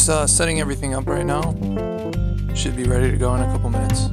just setting everything up right now. Should be ready to go in a couple minutes.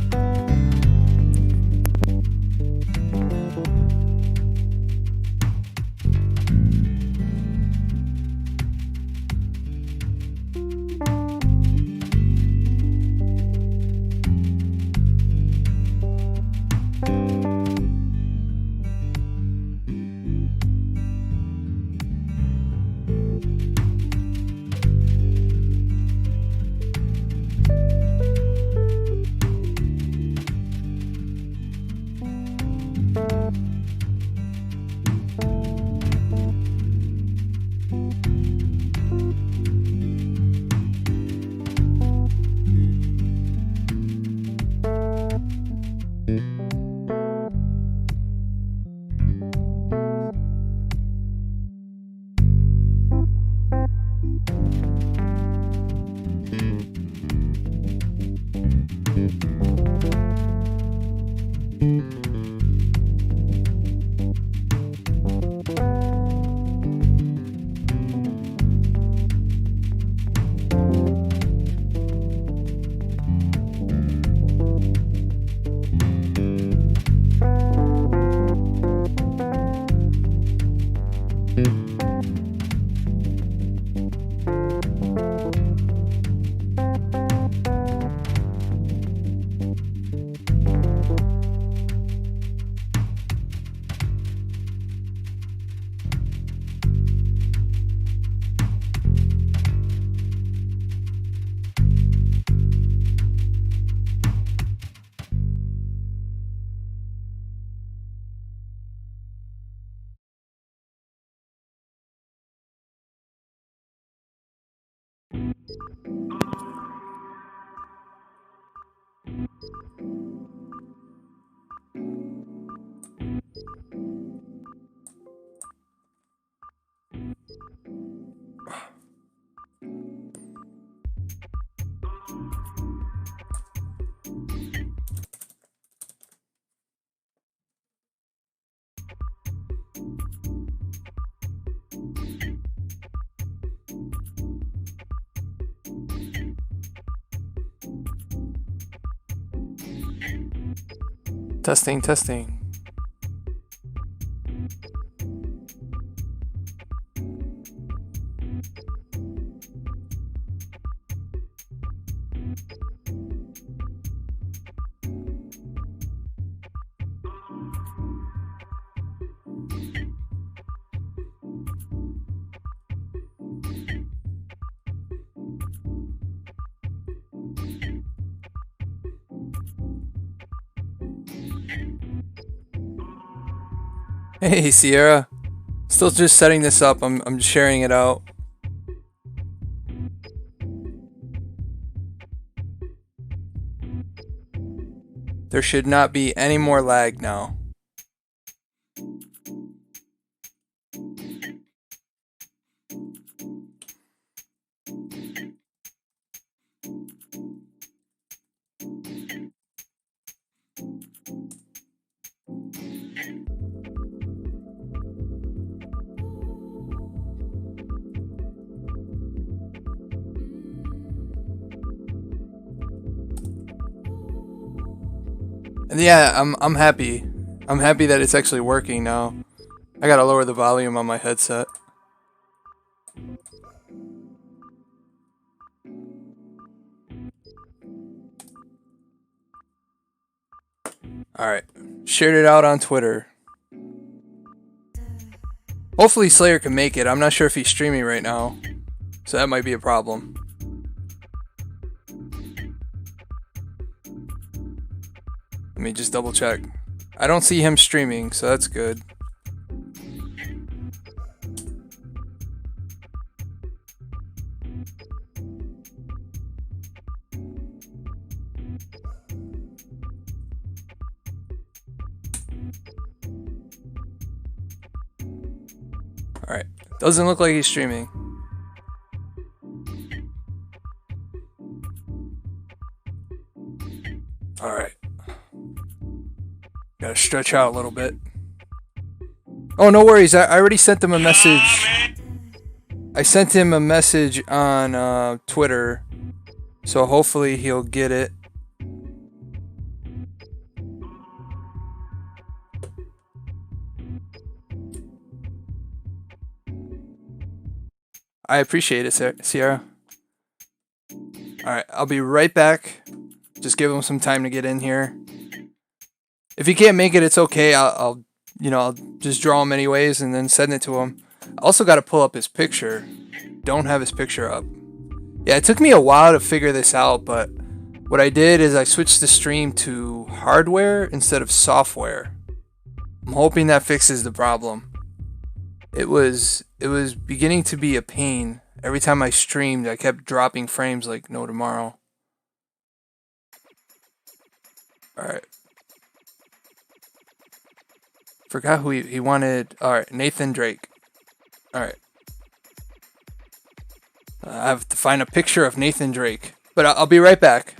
Testing, testing. Hey Sierra, still just setting this up. I'm sharing it out. There should not be any more lag now. And yeah, I'm happy. I'm happy that it's actually working now. I gotta lower the volume on my headset. Alright. Shared it out on Twitter. Hopefully Slayer can make it. I'm not sure if he's streaming right now. So that might be a problem. Let me just double check. I don't see him streaming, so that's good. Alright. Doesn't look like he's streaming. Alright. Gotta stretch out a little bit. Oh, no worries. I already sent them a message. I sent him a message on Twitter, so hopefully he'll get it. I appreciate it, Sierra. Alright, I'll be right back. Just give him some time to get in here. If he can't make it, it's okay. I'll just draw him anyways and then send it to him. I also got to pull up his picture. Don't have his picture up. Yeah, it took me a while to figure this out, but what I did is I switched the stream to hardware instead of software. I'm hoping that fixes the problem. It was beginning to be a pain. Every time I streamed, I kept dropping frames like no tomorrow. Alright. Forgot who he wanted. Alright, Nathan Drake. Alright. I have to find a picture of Nathan Drake. But I'll be right back.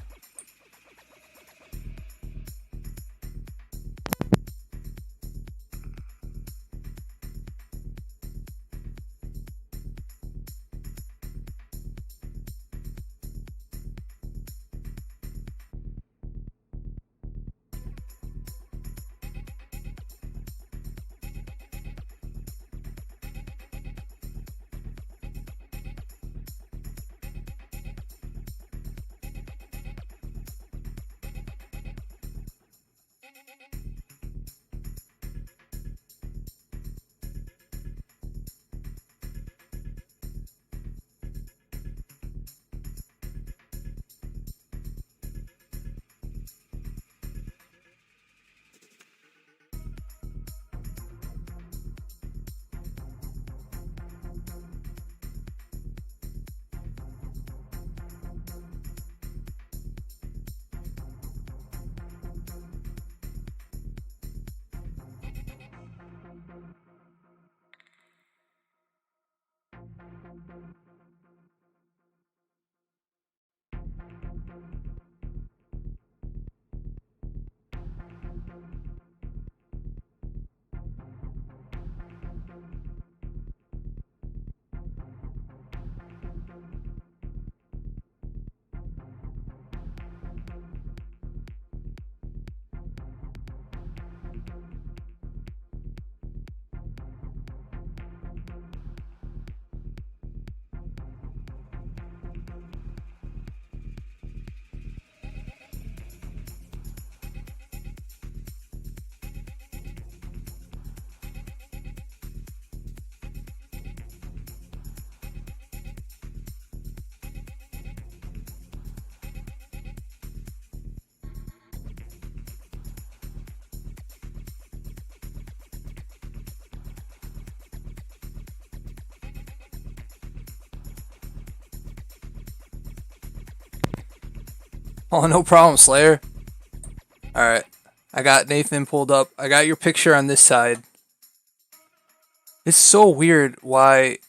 Oh, no problem, Slayer. Alright. I got Nathan pulled up. I got your picture on this side. It's so weird why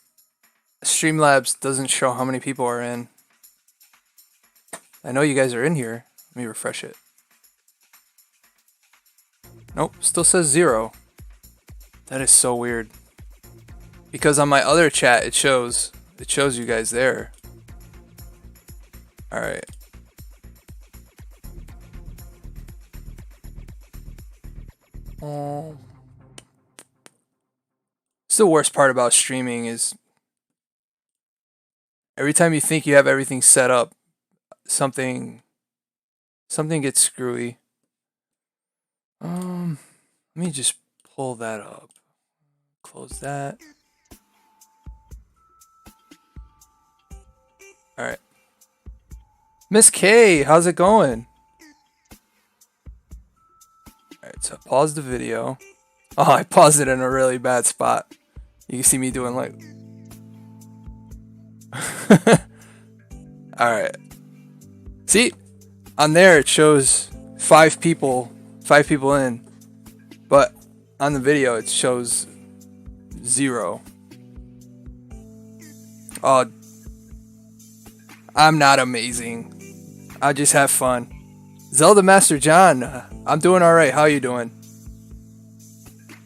Streamlabs doesn't show how many people are in. I know you guys are in here. Let me refresh it. Nope, still says 0. That is so weird. Because on my other chat it shows you guys there. Alright. It's the worst part about streaming is every time you think you have everything set up, something gets screwy. Let me just pull that up. Close that. Alright. Miss K, how's it going? Alright, so pause the video. Oh, I paused it in a really bad spot. You can see me doing like... Alright. See? On there it shows 5 people in. But on the video it shows 0. Oh, I'm not amazing. I just have fun. Zelda Master John, I'm doing alright. How you doing?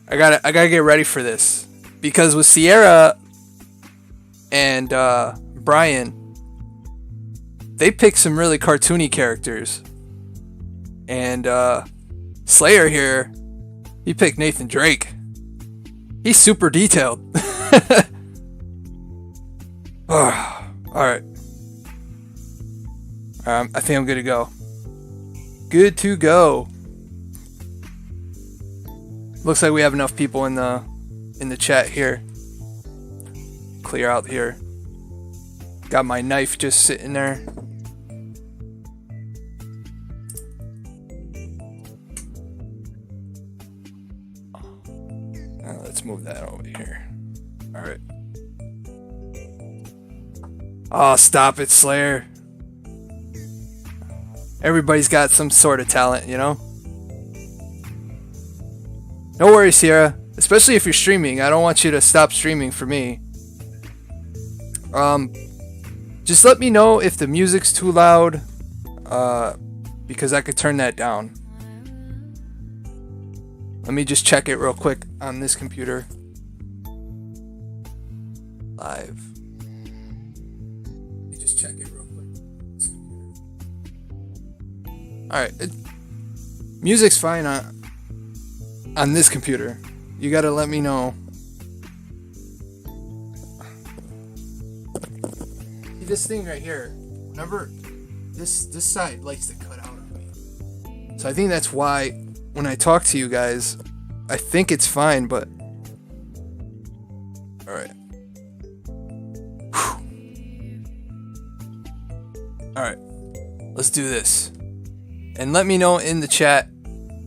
I gotta get ready for this. Because with Sierra, and Brian, they picked some really cartoony characters. And Slayer here, he picked Nathan Drake. He's super detailed. Alright. I think I'm good to go. Good to go. Looks like we have enough people in the chat here. Clear out here. Got my knife just sitting there. Let's move that over here. Alright. Oh, stop it, Slayer. Everybody's got some sort of talent, you know? No worries, Sierra. Especially if you're streaming. I don't want you to stop streaming for me. Just let me know if the music's too loud. Because I could turn that down. Let me just check it real quick on this computer. Live. Let me just check it real quick. Alright. Music's fine on this computer. You gotta let me know. See this thing right here. Remember, this side likes to cut out on me. So I think that's why when I talk to you guys, I think it's fine, but alright. Alright. Let's do this. And let me know in the chat.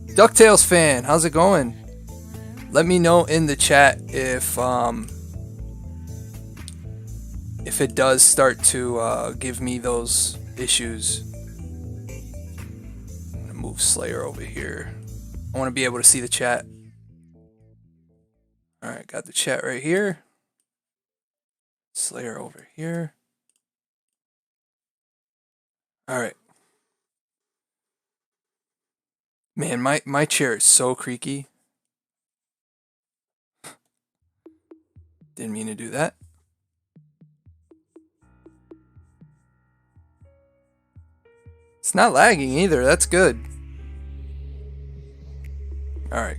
DuckTales fan, how's it going? Let me know in the chat if it does start to give me those issues. I'm gonna move Slayer over here. I want to be able to see the chat. Alright, got the chat right here. Slayer over here. Alright. Man, my chair is so creaky. Didn't mean to do that. It's not lagging either. That's good. Alright.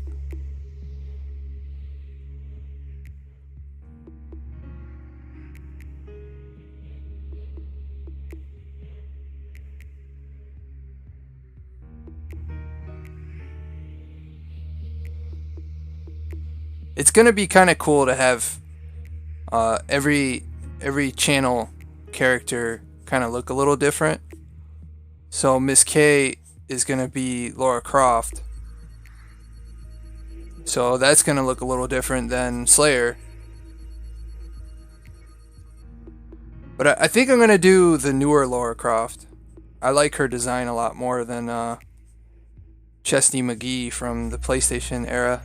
It's gonna be kind of cool to have every channel character kind of look a little different. So Miss K is gonna be Lara Croft. So that's gonna look a little different than Slayer. But I think I'm gonna do the newer Lara Croft. I like her design a lot more than Chesney McGee from the PlayStation era.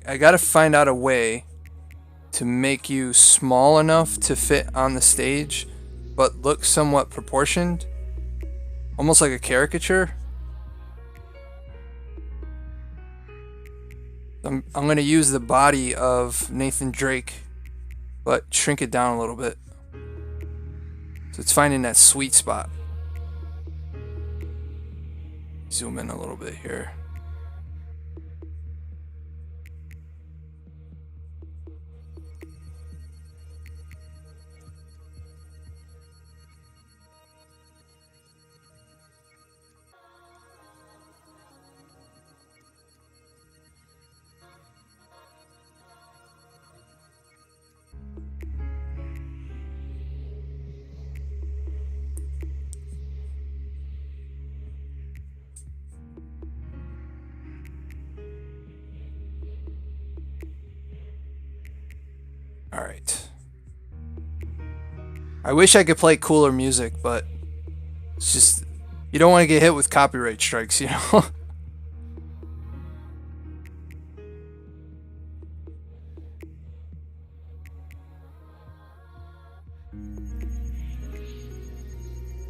I gotta find out a way to make you small enough to fit on the stage, but look somewhat proportioned. Almost like a caricature. I'm gonna use the body of Nathan Drake, but shrink it down a little bit. So it's finding that sweet spot. Zoom in a little bit here. Alright. I wish I could play cooler music, but it's just You don't want to get hit with copyright strikes, you know?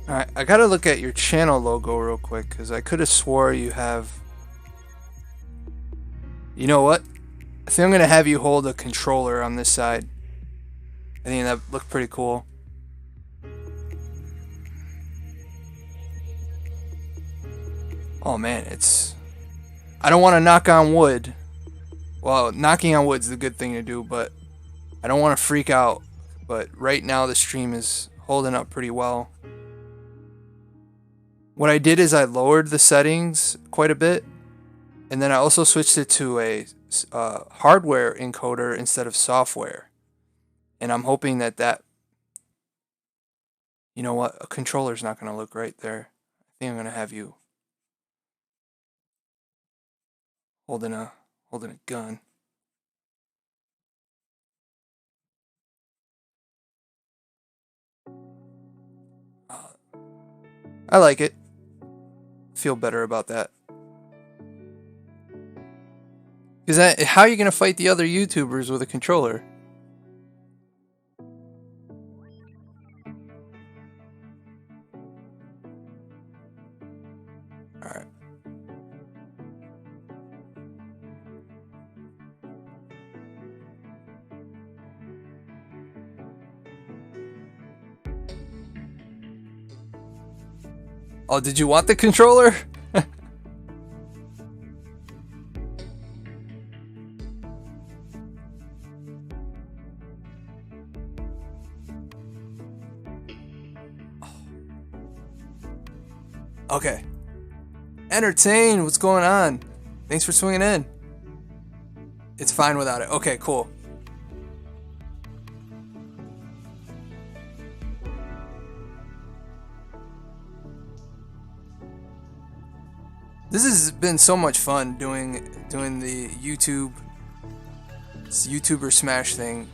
Alright, I gotta look at your channel logo real quick, because I could have swore you have... You know what? I think I'm gonna have you hold a controller on this side. I think that looked pretty cool. Oh man, it's... I don't want to knock on wood. Well, knocking on wood's the good thing to do, but I don't want to freak out. But right now the stream is holding up pretty well. What I did is I lowered the settings quite a bit, and then I also switched it to a hardware encoder instead of software. And I'm hoping that you know what, a controller's not going to look right there. I think I'm going to have you holding a gun. I like it. Feel better about that. Because how are you going to fight the other YouTubers with a controller? Alright. Oh, did you want the controller? Okay. Entertain, what's going on? Thanks for swinging in. It's fine without it. Okay, cool. This has been so much fun doing the YouTuber Smash thing.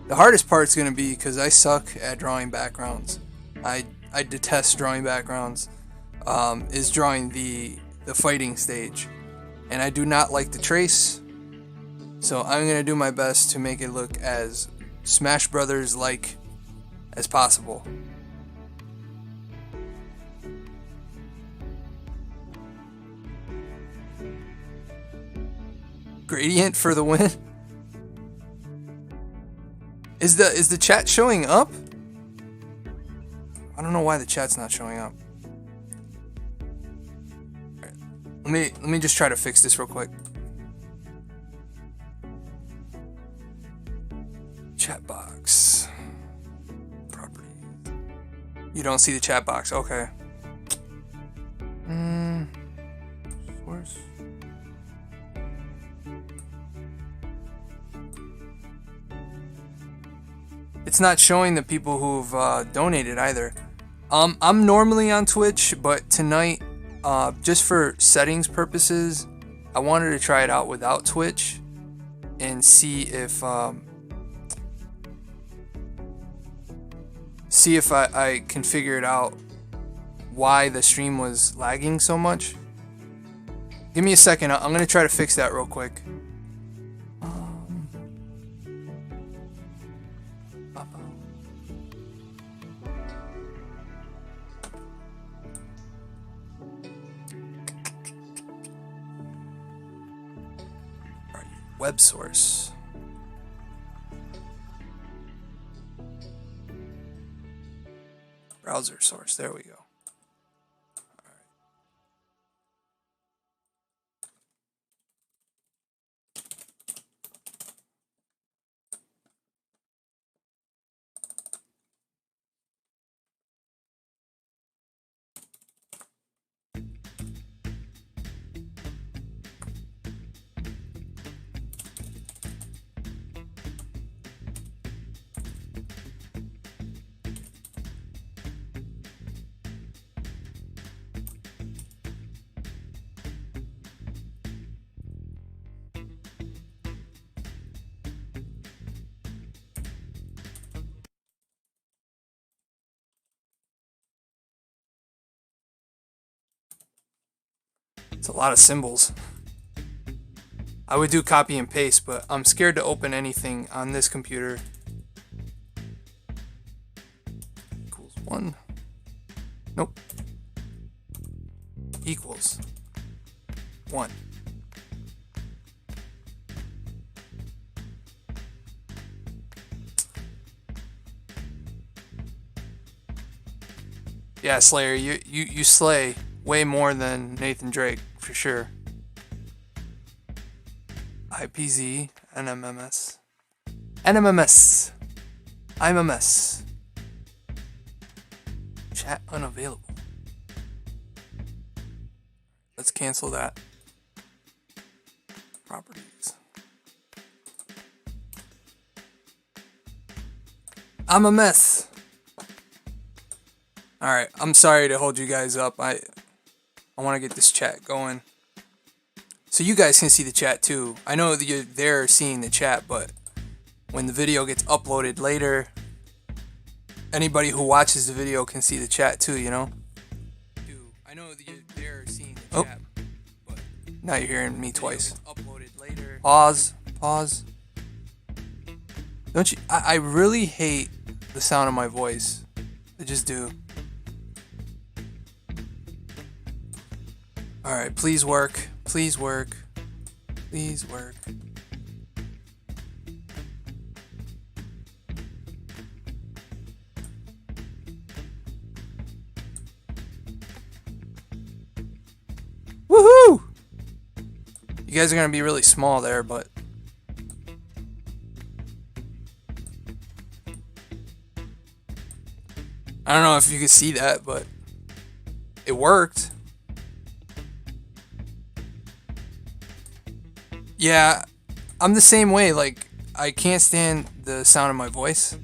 The hardest part's gonna be because I suck at drawing backgrounds. I detest drawing backgrounds. Is drawing the fighting stage, and I do not like the trace. So I'm gonna do my best to make it look as Smash Brothers like as possible. Gradient for the win. Is the chat showing up? I don't know why the chat's not showing up. Let me just try to fix this real quick. Chat box. Property. You don't see the chat box. Okay. Source. It's not showing the people who've donated either. I'm normally on Twitch, but tonight, just for settings purposes, I wanted to try it out without Twitch and see if I can figure it out why the stream was lagging so much. Give me a second. I'm gonna try to fix that real quick. Web source. Browser source. There we go. It's a lot of symbols. I would do copy and paste, but I'm scared to open anything on this computer. Equals 1. Nope. Equals 1. Yeah, Slayer, you slay way more than Nathan Drake, for sure. IPZ, NMMS. NMMS. I'm a mess. Chat unavailable. Let's cancel that. Properties. I'm a mess. Alright, I'm sorry to hold you guys up. I want to get this chat going. So you guys can see the chat too. I know that you're there seeing the chat, but when the video gets uploaded later, anybody who watches the video can see the chat too, you know? I know that you're there seeing the chat, but now you're hearing me twice. Uploaded later. Pause. Pause. Don't you? I really hate the sound of my voice. I just do. Alright, please work. Please work. Please work. Woohoo! You guys are gonna be really small there, but I don't know if you could see that, but it worked. Yeah, I'm the same way. Like, I can't stand the sound of my voice.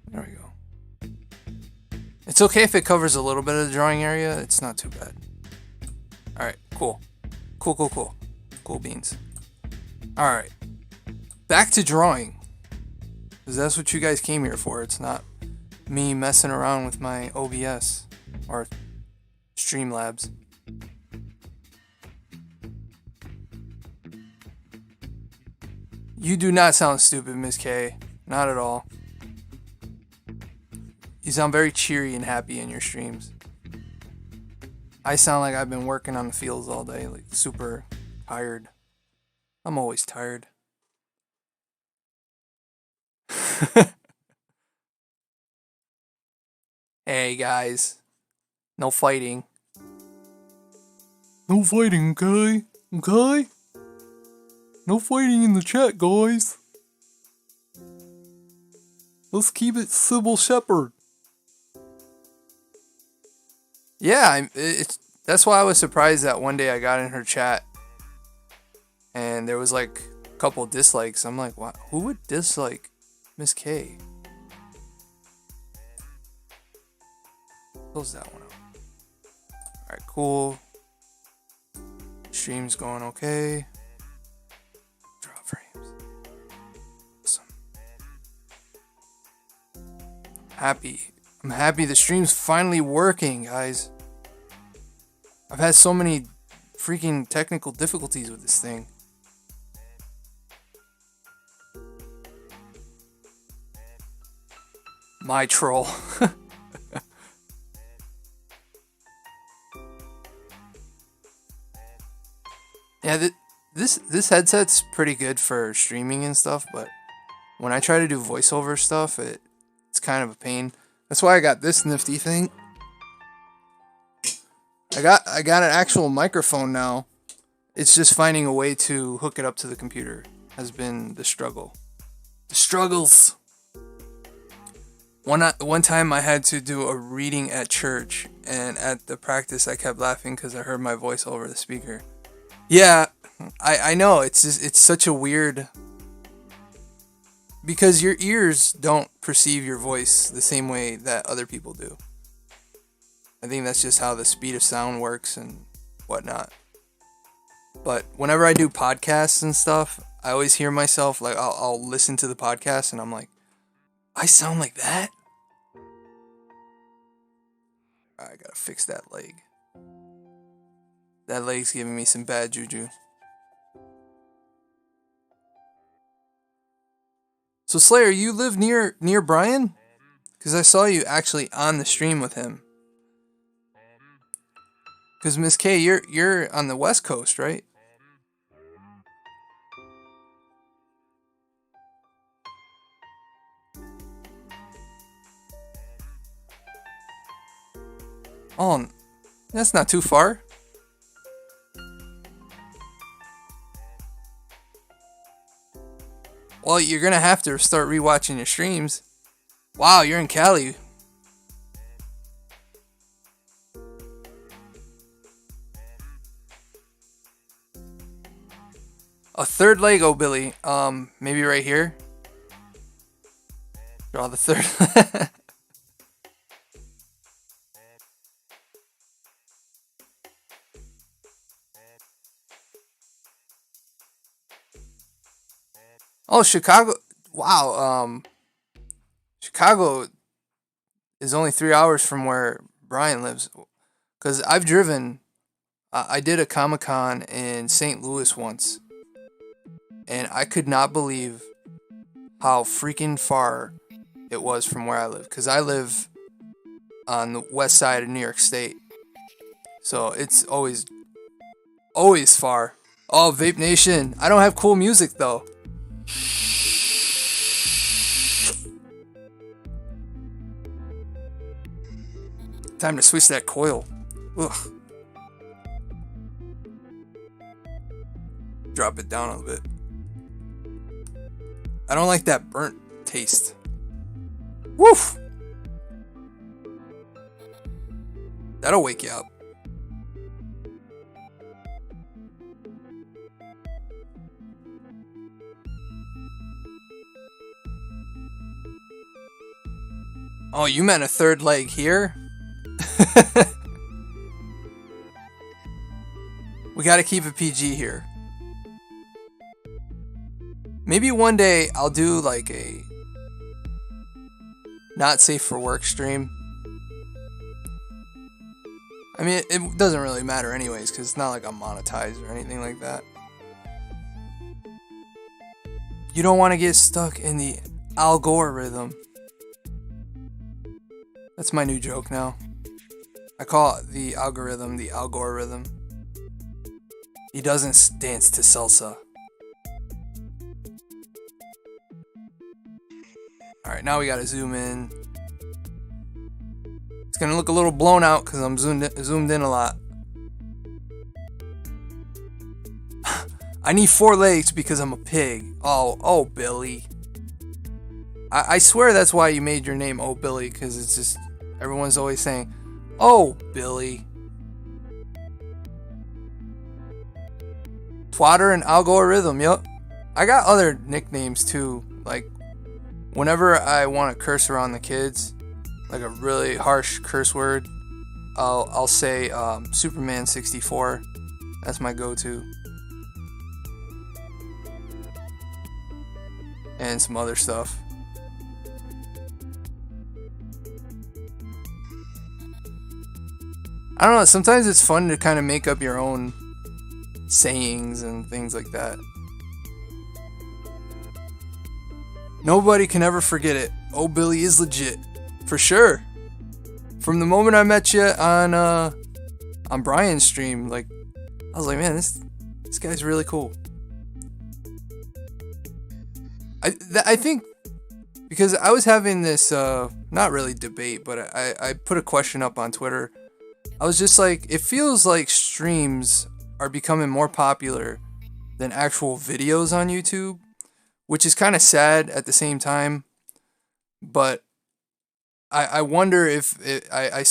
There we go. It's okay if it covers a little bit of the drawing area. It's not too bad. Alright, cool. Cool, cool, cool. Cool beans. Alright. Back to drawing. Because that's what you guys came here for. It's not me messing around with my OBS or Streamlabs. You do not sound stupid, Miss K. Not at all. You sound very cheery and happy in your streams. I sound like I've been working on the fields all day, like super tired. I'm always tired. Hey guys, no fighting. No fighting, okay? Okay? No fighting in the chat, guys. Let's keep it Sybil Shepherd. Yeah, that's why I was surprised that one day I got in her chat and there was like a couple dislikes. I'm like, wow, who would dislike Miss K? Close that one out. Alright, cool. Stream's going okay. Draw frames. Awesome. Happy. I'm happy the stream's finally working, guys. I've had so many freaking technical difficulties with this thing. My troll. Yeah, this headset's pretty good for streaming and stuff, but when I try to do voiceover stuff, it's kind of a pain. That's why I got this nifty thing. I got an actual microphone now. It's just finding a way to hook it up to the computer has been the struggle. The struggles. One time I had to do a reading at church, and at the practice I kept laughing because I heard my voice over the speaker. Yeah, I know, it's such a weird, because your ears don't perceive your voice the same way that other people do. I think that's just how the speed of sound works and whatnot. But whenever I do podcasts and stuff, I always hear myself, like, I'll listen to the podcast and I'm like, I sound like that? I gotta fix that leg. That leg's giving me some bad juju. So Slayer, you live near Brian? Because I saw you actually on the stream with him. Because Miss K, you're on the West Coast, right? Oh, that's not too far. Well, you're gonna have to start rewatching your streams. Wow, you're in Cali. A third Lego, Billy. Maybe right here. Draw the third. Oh, Chicago. Wow. Chicago is only 3 hours from where Brian lives. Because I've driven. I did a Comic-Con in St. Louis once. And I could not believe how freaking far it was from where I live. Because I live on the west side of New York State. So it's always far. Oh, Vape Nation. I don't have cool music, though. Time to switch that coil. Ugh. Drop it down a little bit. I don't like that burnt taste. Woof! That'll wake you up. Oh, you meant a third leg here? We gotta keep it PG here. Maybe one day I'll do like a not safe for work stream. I mean, it doesn't really matter anyways, because it's not like I'm monetized or anything like that. You don't want to get stuck in the algorithm. That's my new joke now. I call it the algorithm the algorithm. He doesn't dance to salsa. Alright, now we gotta zoom in. It's gonna look a little blown out because I'm zoomed in a lot. I need 4 legs because I'm a pig. Oh, Billy. I swear that's why you made your name Oh Billy, because it's just, everyone's always saying, Oh Billy. Twatter and algorithm, yup. I got other nicknames too, like whenever I want to curse around the kids, like a really harsh curse word, I'll say Superman 64. That's my go-to. And some other stuff. I don't know, sometimes it's fun to kind of make up your own sayings and things like that. Nobody can ever forget it. Oh, Billy is legit. For sure. From the moment I met you on Brian's stream, like, I was like, man, this guy's really cool. I think because I was having this not really debate, but I put a question up on Twitter. I was just like, it feels like streams are becoming more popular than actual videos on YouTube, which is kind of sad at the same time. But I wonder if I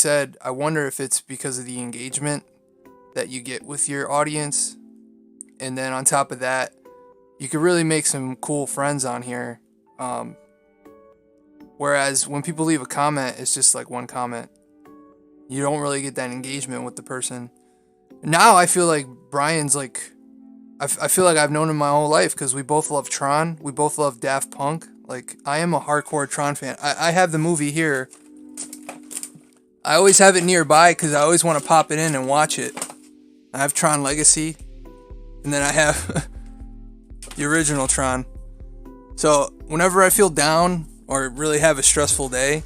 wonder if it's because of the engagement that you get with your audience, and then on top of that, you could really make some cool friends on here. Whereas when people leave a comment, it's just like one comment. You don't really get that engagement with the person. Now I feel like Brian's like I feel like I've known him my whole life because we both love Tron. We both love Daft Punk. Like, I am a hardcore Tron fan. I have the movie here. I always have it nearby because I always want to pop it in and watch it. I have Tron Legacy. And then I have the original Tron. So, whenever I feel down or really have a stressful day,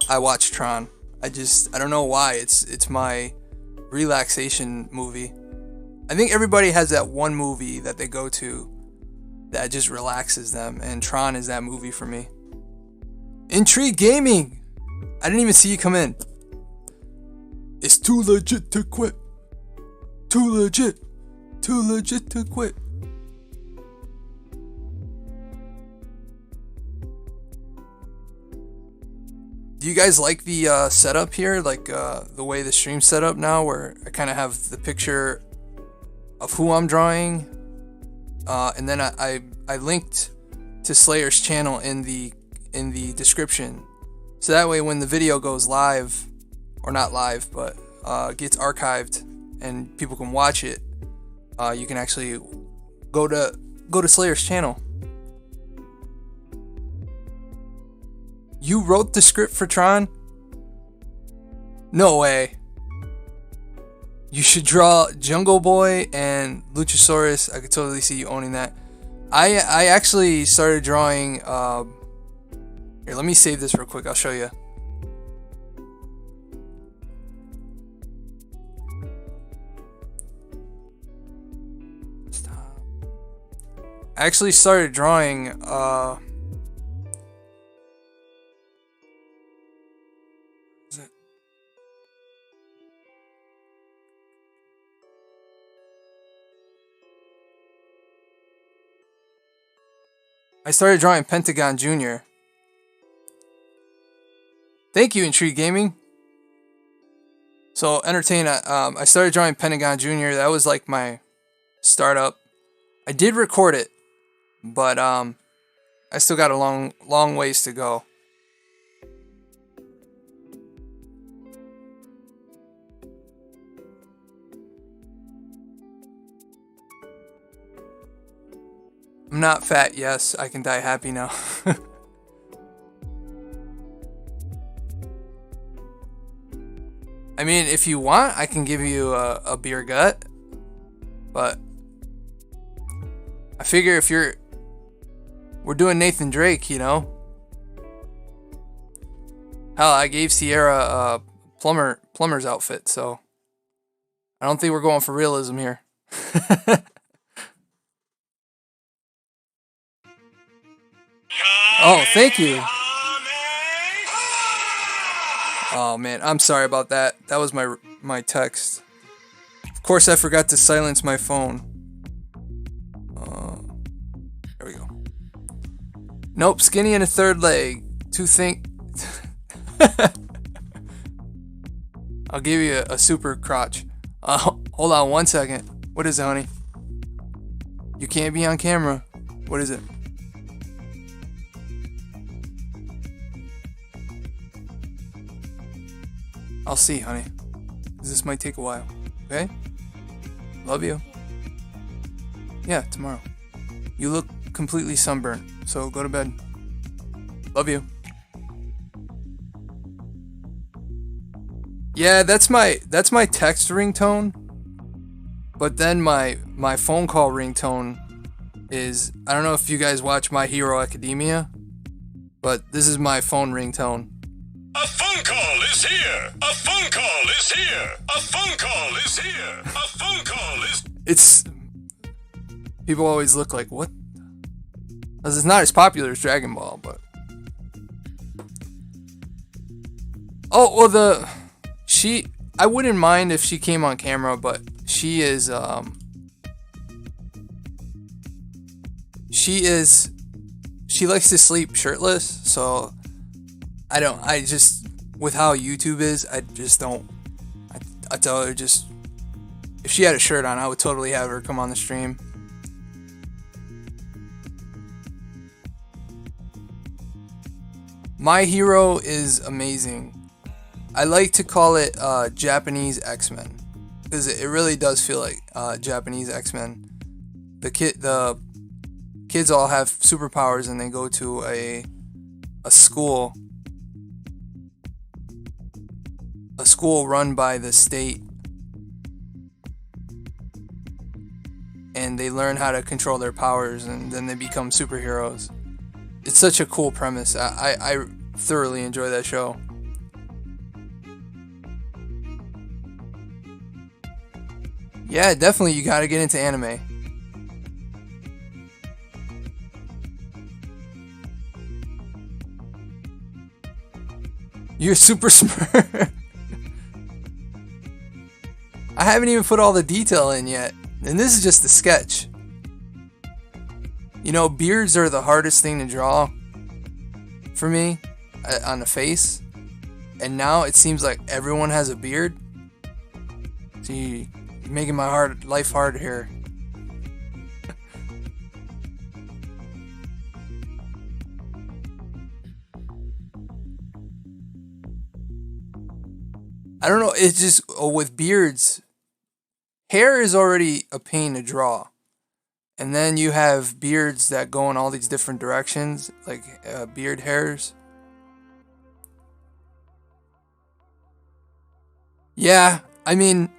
I watch Tron. I don't know why. It's my relaxation movie. I think everybody has that one movie that they go to that just relaxes them, and Tron is that movie for me. Intrigue Gaming! I didn't even see you come in. It's too legit to quit. Too legit. Too legit to quit. Do you guys like the setup here? Like the way the stream's set up now, where I kind of have the picture of who I'm drawing, and then I linked to Slayer's channel in the description, so that way when the video goes live, or not live, but gets archived and people can watch it, you can actually go to Slayer's channel. You wrote the script for Tron? No way. You should draw Jungle Boy and Luchasaurus. I could totally see you owning that. I actually started drawing. Here, let me save this real quick. I'll show you. Stop. I actually started drawing. I started drawing Pentagon Jr. Thank you, Intrigue Gaming. So, Entertain, I started drawing Pentagon Jr. That was like my startup. I did record it, but I still got a long ways to go. I'm not fat, yes. I can die happy now. I mean, if you want, I can give you a beer gut. But I figure if we're doing Nathan Drake, you know. Hell, I gave Sierra a plumber's outfit, so I don't think we're going for realism here. Oh, thank you. Oh man, I'm sorry about that. That was my text. Of course, I forgot to silence my phone. There we go. Nope, skinny and a third leg. I'll give you a super crotch. Hold on 1 second. What is it, honey? You can't be on camera. What is it? I'll see, honey. This might take a while. Okay? Love you. Yeah, tomorrow. You look completely sunburned, so go to bed. Love you. Yeah, that's my text ringtone. But then my phone call ringtone is, I don't know if you guys watch My Hero Academia, but this is my phone ringtone. A phone call is here! A phone call is here! A phone call is here! A phone call is... It's... People always look like, what? Because it's not as popular as Dragon Ball, but... Oh, well, I wouldn't mind if she came on camera, but she is, she likes to sleep shirtless, so... with how YouTube is, I tell her just, if she had a shirt on, I would totally have her come on the stream. My Hero is amazing. I like to call it Japanese X-Men, because it really does feel like Japanese X-Men. the kids all have superpowers, and they go to a school, run by the state, and they learn how to control their powers, and then they become superheroes. It's such a cool premise. I thoroughly enjoy that show. Yeah, definitely you gotta get into anime. You're super smart. I haven't even put all the detail in yet. And this is just the sketch. You know, beards are the hardest thing to draw for me on the face. And now it seems like everyone has a beard. So you're making my life hard here. I don't know, it's just with beards, hair is already a pain to draw. And then you have beards that go in all these different directions, like beard hairs. Yeah, I mean,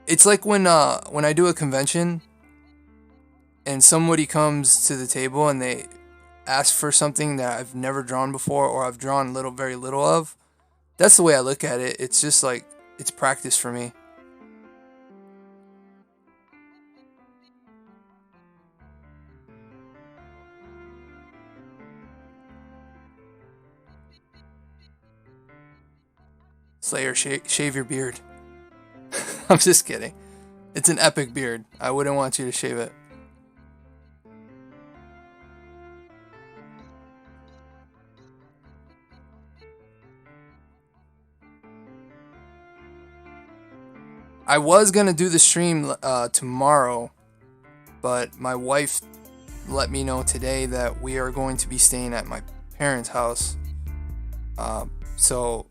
it's like when I do a convention and somebody comes to the table and they ask for something that I've never drawn before, or I've drawn very little of. That's the way I look at it. It's just like, it's practice for me. Slayer, shave your beard. I'm just kidding. It's an epic beard. I wouldn't want you to shave it. I was gonna do the stream tomorrow, but my wife let me know today that we are going to be staying at my parents' house. So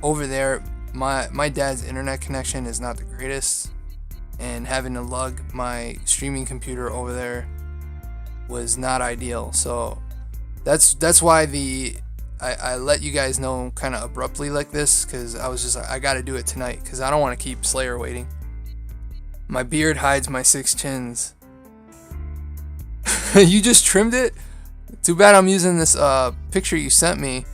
over there, my dad's internet connection is not the greatest, and having to lug my streaming computer over there was not ideal. So that's why I let you guys know kind of abruptly like this, because I was just like, I gotta do it tonight, because I don't want to keep Slayer waiting. My beard hides my 6 chins. You just trimmed it? Too bad I'm using this picture you sent me.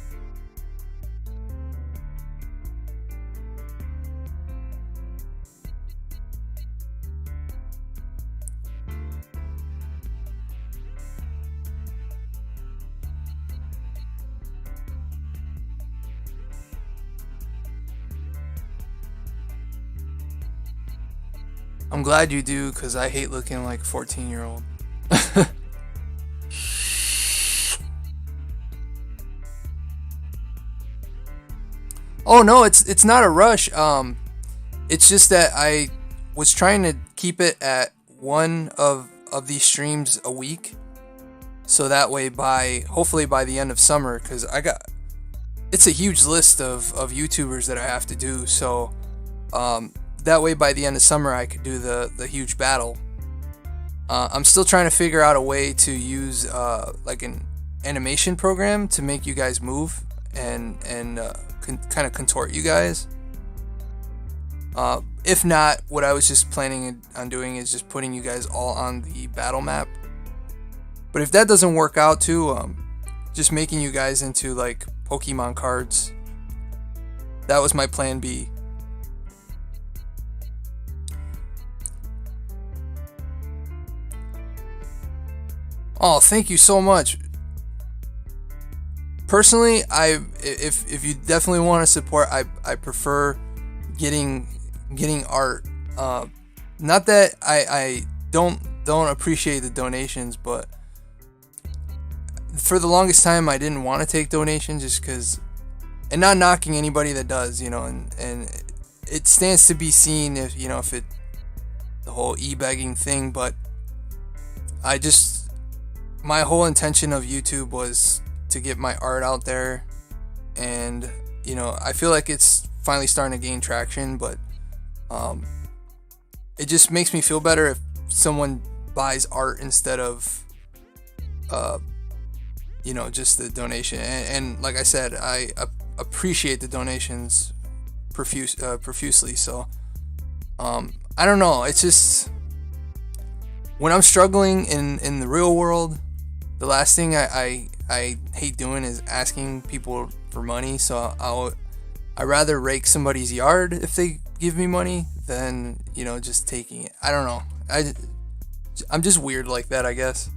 I'm glad you do, because I hate looking like a 14-year-old. Oh no, it's not a rush. It's just that I was trying to keep it at one of these streams a week, so that way hopefully by the end of summer, because it's a huge list of YouTubers that I have to do. So that way by the end of summer I could do the huge battle. I'm still trying to figure out a way to use like an animation program to make you guys move and kind of contort you guys. If not, what I was just planning on doing is just putting you guys all on the battle map. But if that doesn't work out too, just making you guys into like Pokemon cards. That was my plan B. Oh, thank you so much. Personally, if you definitely want to support, I prefer getting art. Not that I don't appreciate the donations, but for the longest time I didn't want to take donations just because, and not knocking anybody that does, and it stands to be seen if the whole e-begging thing, but my whole intention of YouTube was to get my art out there, and I feel like it's finally starting to gain traction, but it just makes me feel better if someone buys art instead of just the donation. And like I said, I appreciate the donations profusely. So I don't know, it's just when I'm struggling in the real world, the last thing I hate doing is asking people for money. So I'd rather rake somebody's yard if they give me money than just taking it. I don't know, I'm just weird like that, I guess.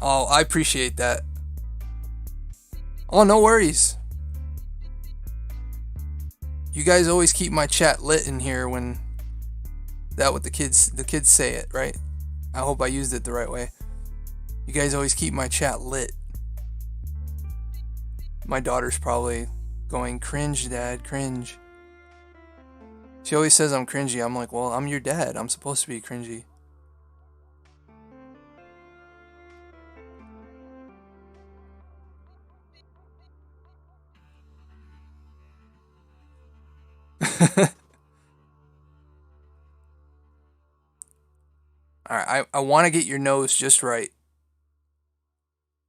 Oh, I appreciate that. Oh, no worries. You guys always keep my chat lit in here when what the kids say it, right? I hope I used it the right way. You guys always keep my chat lit. My daughter's probably going, cringe, Dad, cringe. She always says I'm cringy. I'm like, well, I'm your dad. I'm supposed to be cringy. Alright, I want to get your nose just right.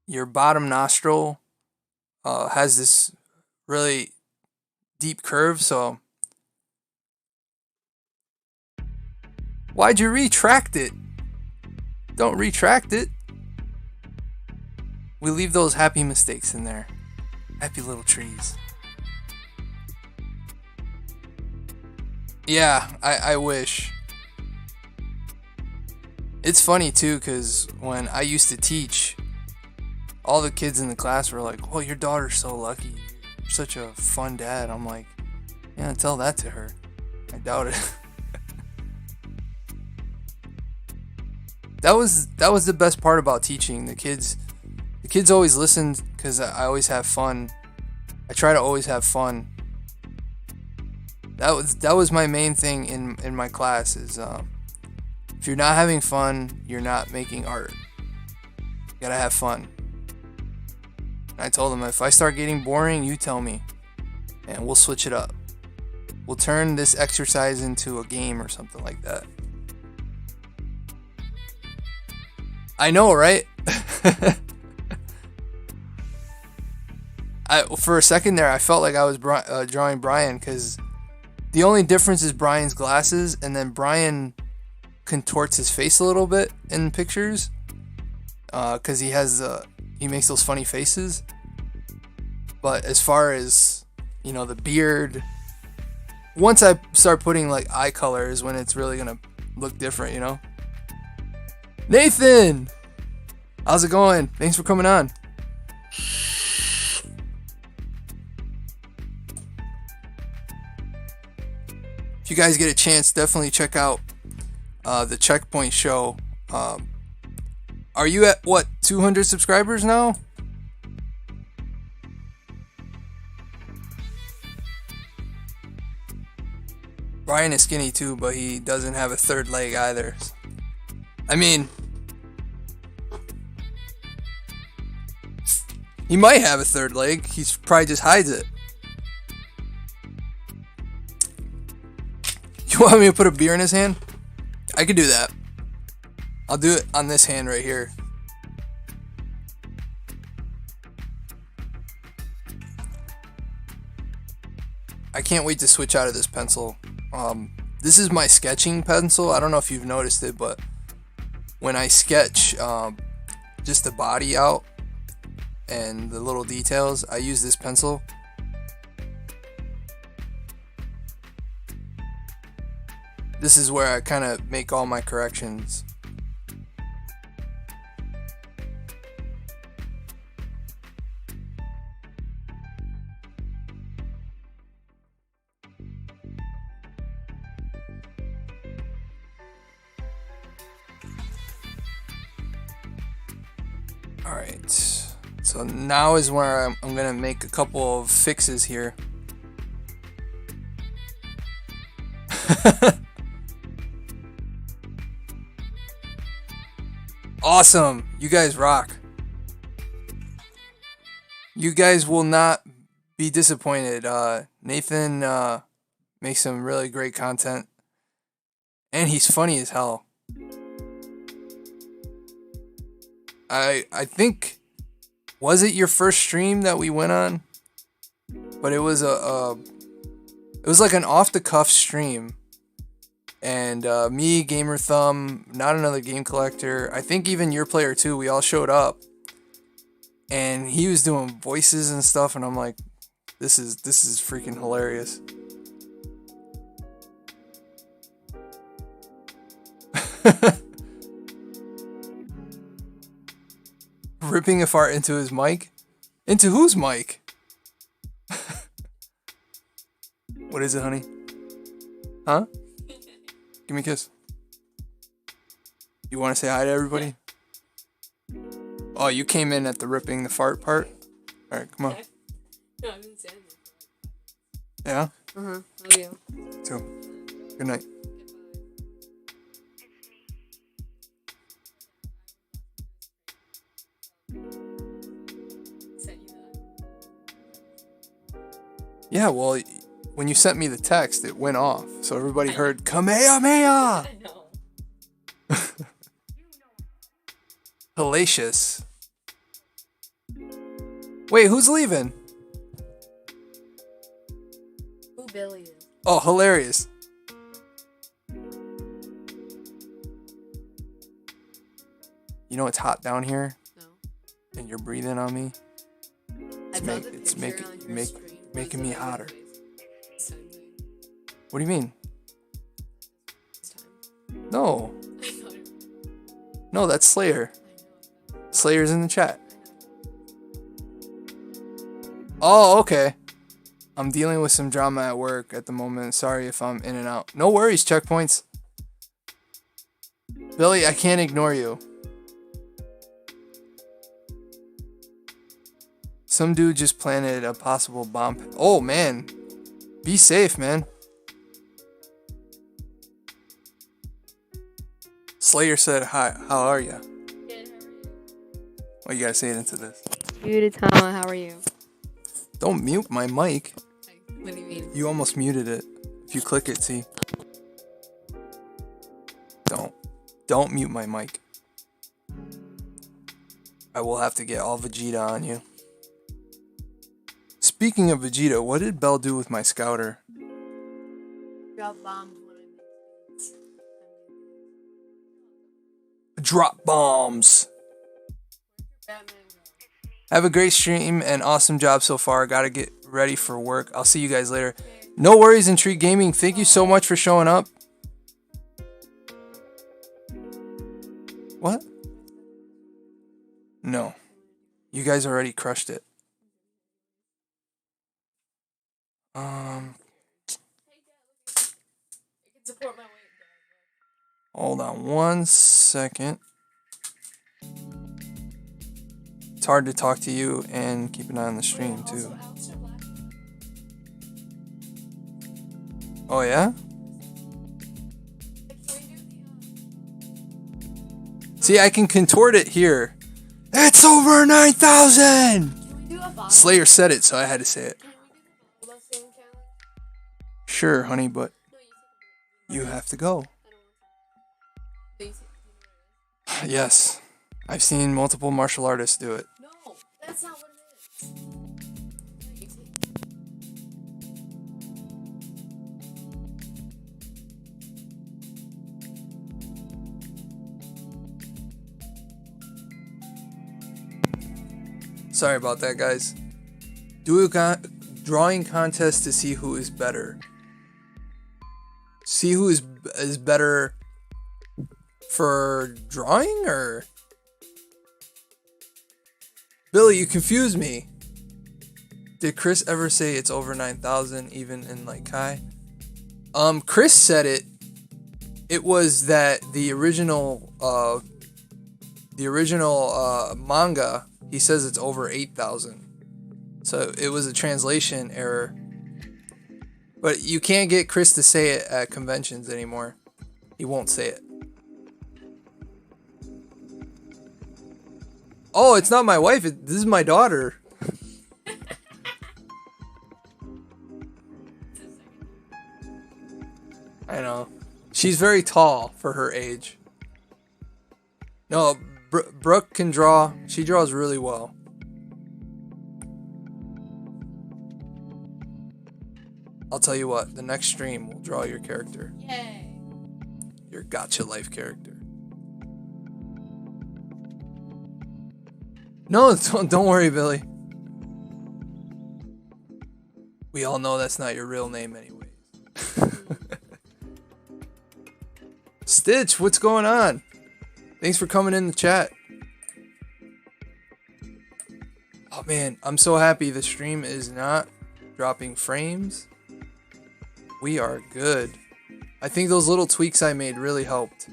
Your bottom nostril has this really deep curve, so why'd you retract it? Don't retract it. We leave those happy mistakes in there. Happy little trees. Yeah, I wish. It's funny too, because when I used to teach, all the kids in the class were like, well, your daughter's so lucky. You're such a fun dad. I'm like, yeah, tell that to her. I doubt it. That was the best part about teaching. The kids always listened because I always have fun. I try to always have fun. That was my main thing in my class is if you're not having fun, you're not making art. You gotta have fun. And I told them, if I start getting boring, you tell me, and we'll switch it up. We'll turn this exercise into a game or something like that. I know, right? For a second there, I felt like I was drawing Brian, because the only difference is Brian's glasses, and then Brian contorts his face a little bit in pictures, because he makes those funny faces. But as far as the beard, once I start putting like eye color is when it's really gonna look different. Nathan, how's it going? Thanks for coming on. If you guys get a chance, definitely check out the Checkpoint show. Are you at what, 200 subscribers now? Brian is skinny too, but he doesn't have a third leg either. I mean, he might have a third leg. He's probably just hides it. You want me to put a beer in his hand? I could do that. I'll do it on this hand right here. I can't wait to switch out of this pencil. This is my sketching pencil. I don't know if you've noticed it, but when I sketch just the body out and the little details, I use this pencil. This is where I kind of make all my corrections. Alright, so now is where I'm going to make a couple of fixes here. Awesome! You guys rock. You guys will not be disappointed. Nathan makes some really great content, and he's funny as hell. I think, was it your first stream that we went on? But it was it was like an off the cuff stream, and me, Gamer Thumb, not another game collector. I think even your player too. We all showed up, and he was doing voices and stuff, and I'm like, this is freaking hilarious. Ripping a fart into his mic? Into whose mic? What is it, honey? Huh? Give me a kiss. You want to say hi to everybody? Oh, you came in at the ripping the fart part? Alright, come on. No, I've been saying that. Yeah? Uh-huh. Love you. Too. Good night. Sent you that. Yeah, well, when you sent me the text, it went off. So everybody heard, Kamehameha! I know. Hellacious. Wait, who's leaving? Who Billy is? Oh, hilarious. You know it's hot down here? No. And you're breathing on me? I saw the It's picture on your screen. making me hotter. It's time. What do you mean? It's time. No. I know. No, that's Slayer. I know. Slayer's in the chat. Oh, okay. I'm dealing with some drama at work at the moment. Sorry if I'm in and out. No worries, checkpoints. Billy, I can't ignore you. Some dude just planted a possible bomb. Oh, man. Be safe, man. Slayer said, hi, how are you? Good, how are you? Well, you gotta say it into this. Dude, Tama, how are you? Don't mute my mic. What do you mean? You almost muted it. If you click it, see. Don't mute my mic. I will have to get all Vegeta on you. Speaking of Vegeta, what did Bell do with my scouter? Drop bombs when I make Drop bombs. Batman go. Have a great stream and awesome job so far. Gotta get ready for work. I'll see you guys later. No worries, Intrigue Gaming. Thank you so much for showing up. What? No. You guys already crushed it. I can support my weight. Hold on one second. It's hard to talk to you and keep an eye on the stream too. Oh yeah? See, I can contort it here. It's over 9,000! Can we do a bottle? Slayer said it, so I had to say it. Can we do the bottle thing challenge? Sure, honey, but No, you you have to go. I don't want to. Do you know what it is? Yes. I've seen multiple martial artists do it. No, that's not what it is. No, you take Sorry about that, guys. Do a drawing contest to see who is better. See who is better for drawing, or Billy, you confused me. Did Chris ever say it's over 9,000 even in like Kai? Chris said it. It was that the original manga, he says it's over 8,000. So it was a translation error. But you can't get Chris to say it at conventions anymore. He won't say it. Oh, it's not my wife. This is my daughter. I know. She's very tall for her age. No, Brooke can draw. She draws really well. I'll tell you what, the next stream will draw your character. Yay. Your gotcha life character. No, don't worry, Billy. We all know that's not your real name anyways. Stitch, what's going on? Thanks for coming in the chat. Oh man, I'm so happy the stream is not dropping frames. We are good. I think those little tweaks I made really helped.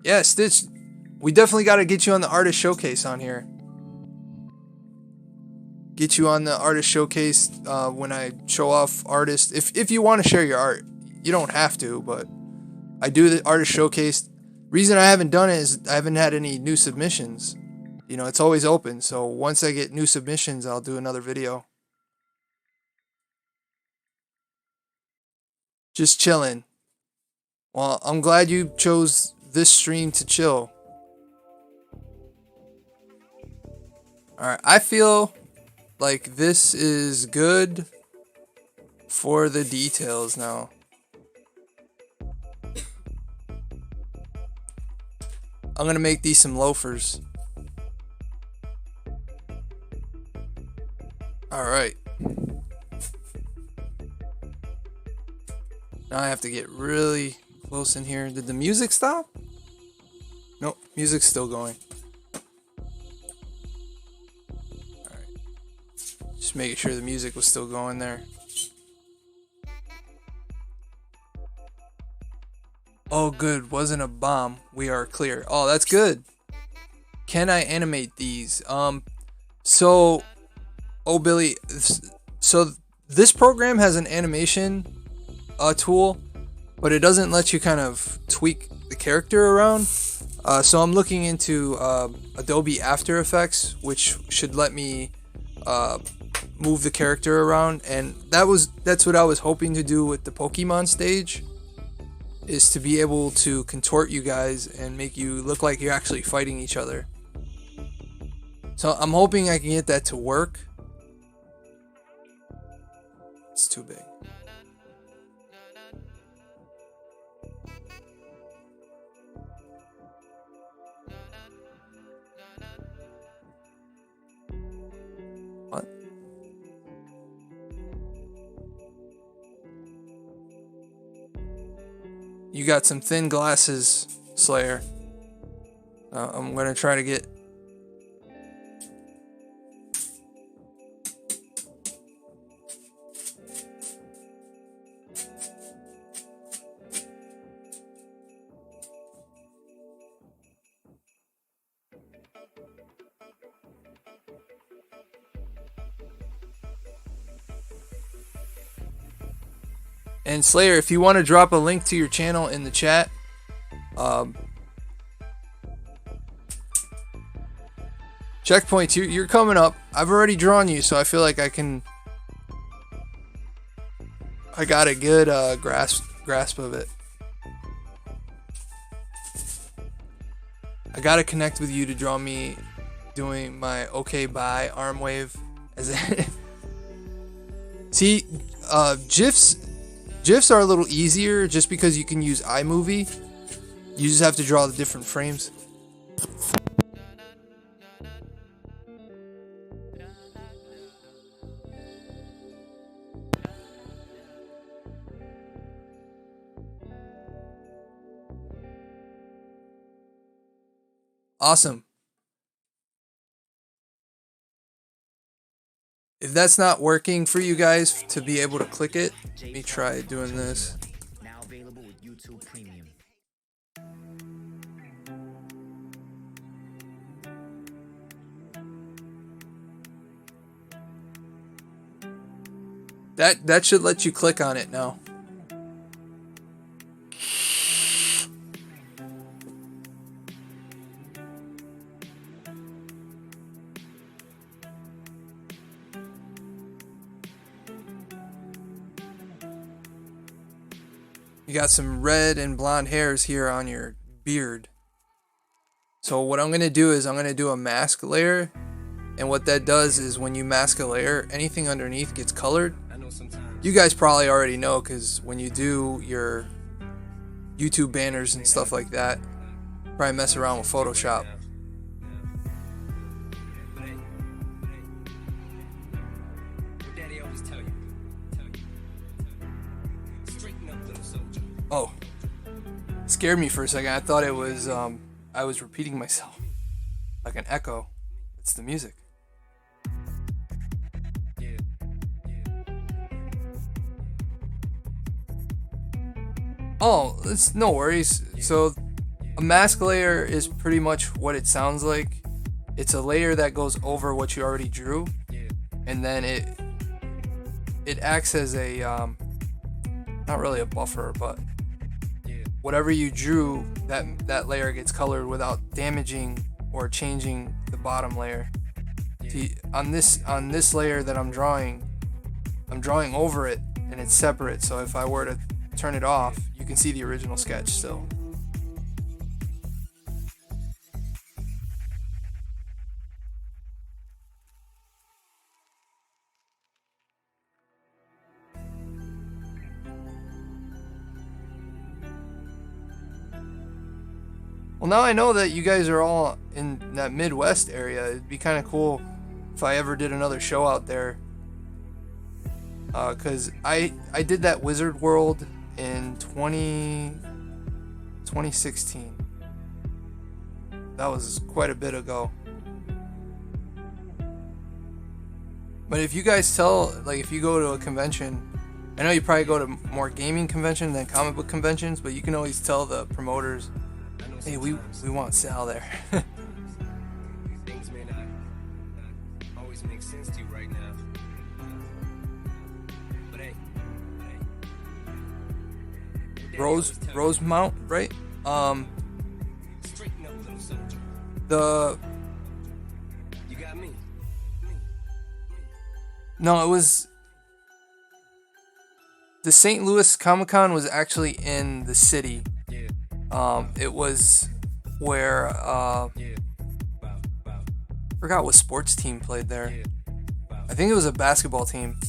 Yeah, Stitch, we definitely got to get you on the artist showcase on here. Get you on the artist showcase when I show off artists. If you want to share your art, you don't have to, but I do the artist showcase. Reason I haven't done it is I haven't had any new submissions. You know, it's always open. So once I get new submissions, I'll do another video. Just chilling. Well, I'm glad you chose this stream to chill. Alright, I feel like this is good for the details now. I'm gonna make these some loafers. Alright. Now I have to get really close in here. Did the music stop? Nope, music's still going. Alright. Just making sure the music was still going there. Oh good, wasn't a bomb. We are clear. Oh, that's good. Can I animate these? So oh Billy, so this program has an animation tool, but it doesn't let you kind of tweak the character around. So I'm looking into Adobe After Effects, which should let me move the character around, and that's what I was hoping to do with the Pokemon stage, is to be able to contort you guys and make you look like you're actually fighting each other. So I'm hoping I can get that to work. It's too big. What? You got some thin glasses, Slayer. I'm gonna try to get... And Slayer, if you want to drop a link to your channel in the chat, Checkpoints, you're coming up. I've already drawn you, so I feel like I got a good grasp of it. I gotta connect with you to draw me doing my okay bye arm wave. See, GIFs are a little easier just because you can use iMovie. You just have to draw the different frames. Awesome. If that's not working for you guys to be able to click it, let me try doing this. Now available with YouTube Premium. That should let you click on it now. You got some red and blonde hairs here on your beard. So what I'm going to do is I'm going to do a mask layer. And what that does is when you mask a layer, anything underneath gets colored. You guys probably already know because when you do your YouTube banners and stuff like that, probably mess around with Photoshop. Oh, scared me for a second. I thought it was I was repeating myself like an echo. It's the music. Oh, it's no worries. So a mask layer is pretty much what it sounds like. It's a layer that goes over what you already drew, and then it acts as a not really a buffer, but whatever you drew, that layer gets colored without damaging or changing the bottom layer. See, on this layer that I'm drawing over it, and it's separate. So if I were to turn it off, you can see the original sketch still. Well, now I know that you guys are all in that Midwest area. It'd be kind of cool if I ever did another show out there. Because I did that Wizard World in 2016. That was quite a bit ago. But if you guys if you go to a convention, I know you probably go to more gaming conventions than comic book conventions, but you can always tell the promoters, hey, we want Sal there. Things may not always make sense to you right now. But hey. Rosemount, right? Straighten up, little soldier. The You got me. No, it was the St. Louis Comic-Con was actually in the city. It was where forgot what sports team played there. I think it was a basketball team.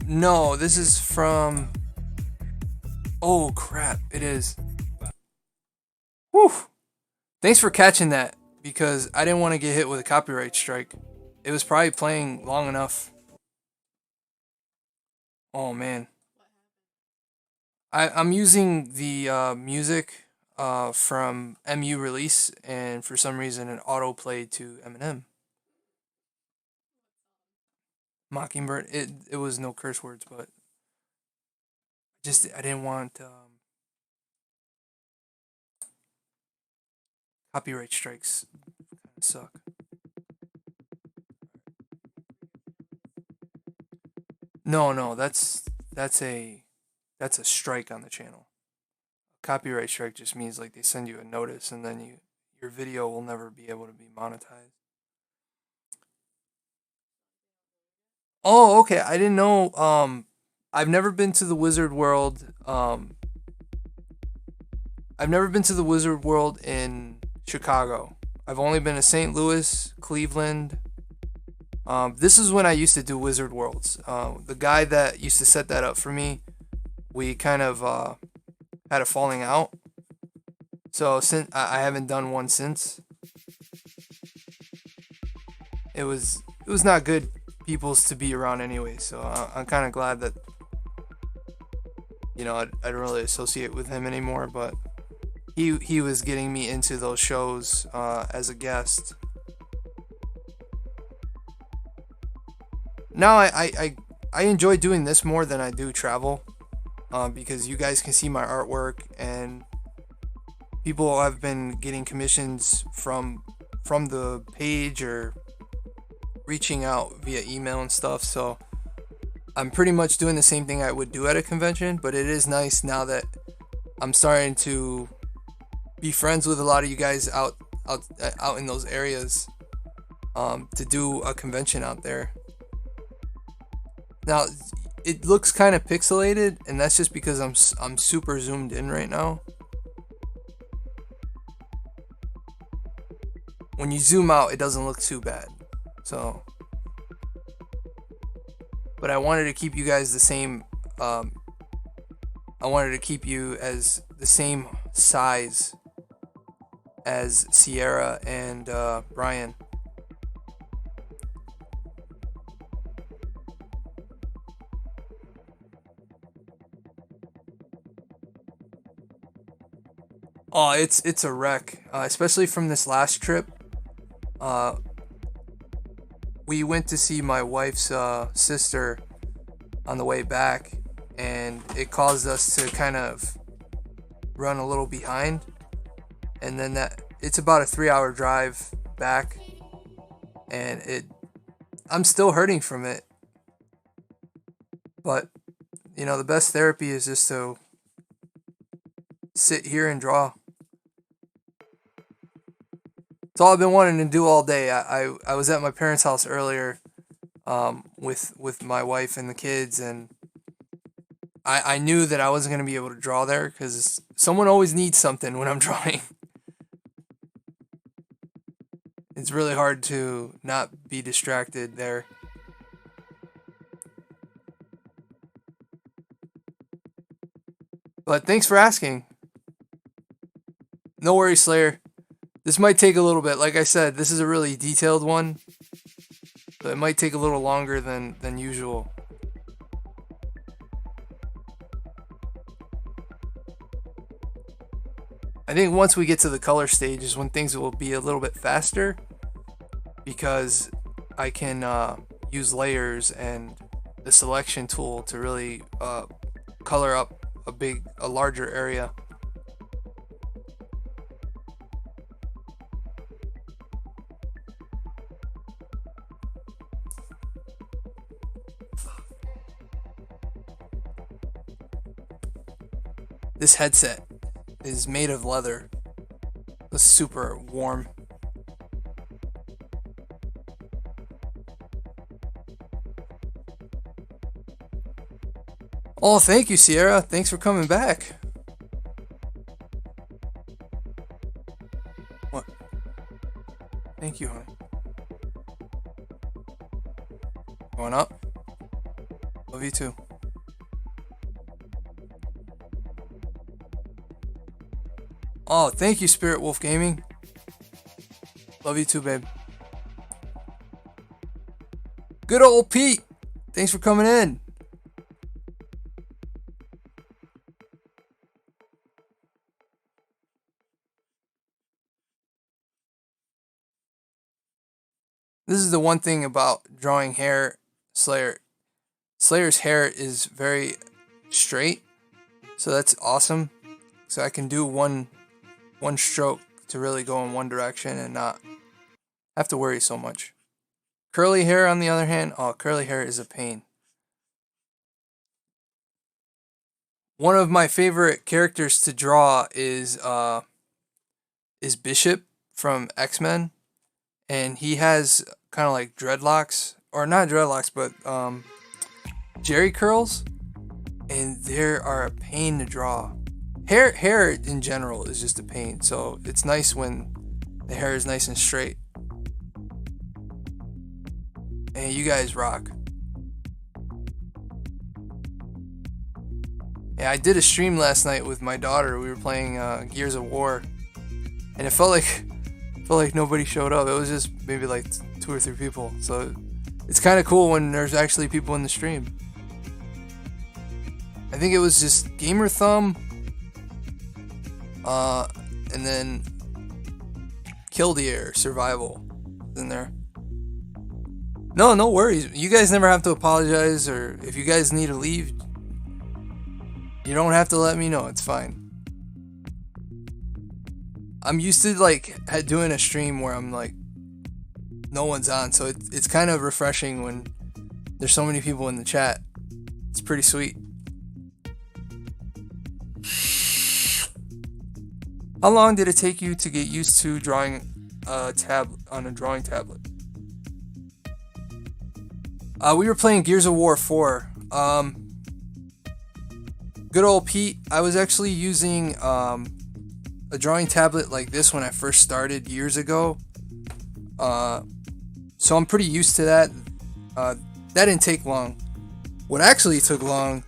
No, this is from. Oh crap, it is. Whew. Thanks for catching that, because I didn't want to get hit with a copyright strike. It was probably playing long enough. Oh man. I'm using the music from MU Release, and for some reason it auto played to Eminem. Mockingbird. It was no curse words, but I didn't want copyright strikes. Kind of suck. No, that's a strike on the channel. Copyright strike just means like they send you a notice, and then your video will never be able to be monetized. Oh, okay. I didn't know. I've never been to the Wizard World. I've never been to the Wizard World in Chicago. I've only been to St. Louis, Cleveland. This is when I used to do Wizard Worlds. The guy that used to set that up for me, we kind of had a falling out. So since I haven't done one since. It was not good peoples to be around anyway. So I'm kind of glad that I don't really associate with him anymore. But he was getting me into those shows as a guest. Now I enjoy doing this more than I do travel, because you guys can see my artwork, and people have been getting commissions from the page or reaching out via email and stuff. So I'm pretty much doing the same thing I would do at a convention, but it is nice now that I'm starting to be friends with a lot of you guys out in those areas, to do a convention out there. Now, it looks kind of pixelated, and that's just because I'm super zoomed in right now. When you zoom out, it doesn't look too bad. So, but I wanted to keep you guys the same. I wanted to keep you as the same size as Sierra and Brian. Oh, it's a wreck, especially from this last trip. Uh, we went to see my wife's sister on the way back, and it caused us to kind of run a little behind. And then it's about a 3-hour drive back, and I'm still hurting from it. But the best therapy is just to sit here and draw. It's all I've been wanting to do all day. I was at my parents' house earlier, with my wife and the kids, and I knew that I wasn't going to be able to draw there because someone always needs something when I'm drawing. It's really hard to not be distracted there. But thanks for asking. No worries, Slayer. This might take a little bit. Like I said, this is a really detailed one, so it might take a little longer than usual. I think once we get to the color stage is when things will be a little bit faster, because I can use layers and the selection tool to really color up a larger area. This headset is made of leather. It's super warm. Oh, thank you, Sierra. Thanks for coming back. What? Thank you, honey. Going up? Love you too. Oh, thank you, Spirit Wolf Gaming. Love you too, babe. Good old Pete. Thanks for coming in. This is the one thing about drawing hair, Slayer. Slayer's hair is very straight, so that's awesome. So I can do one stroke to really go in one direction and not have to worry so much. Curly hair, on the other hand, curly hair is a pain. One of my favorite characters to draw is Bishop from X-Men, and he has kind of like dreadlocks, or not dreadlocks, but jerry curls, and they are a pain to draw. Hair in general is just a pain, so it's nice when the hair is nice and straight. And you guys rock. Yeah, I did a stream last night with my daughter. We were playing Gears of War, and it felt like nobody showed up. It was just maybe like 2 or 3 people. So it's kind of cool when there's actually people in the stream. I think it was just Gamer Thumb, and then Killdeer Survival in there. No worries. You guys never have to apologize, or if you guys need to leave, you don't have to let me know. It's fine. I'm used to like doing a stream where I'm like no one's on, so it's kind of refreshing when there's so many people in the chat. It's pretty sweet. How long did it take you to get used to drawing on a drawing tablet? We were playing Gears of War 4. Good old Pete. I was actually using a drawing tablet like this when I first started years ago. So I'm pretty used to that. That didn't take long. What actually took long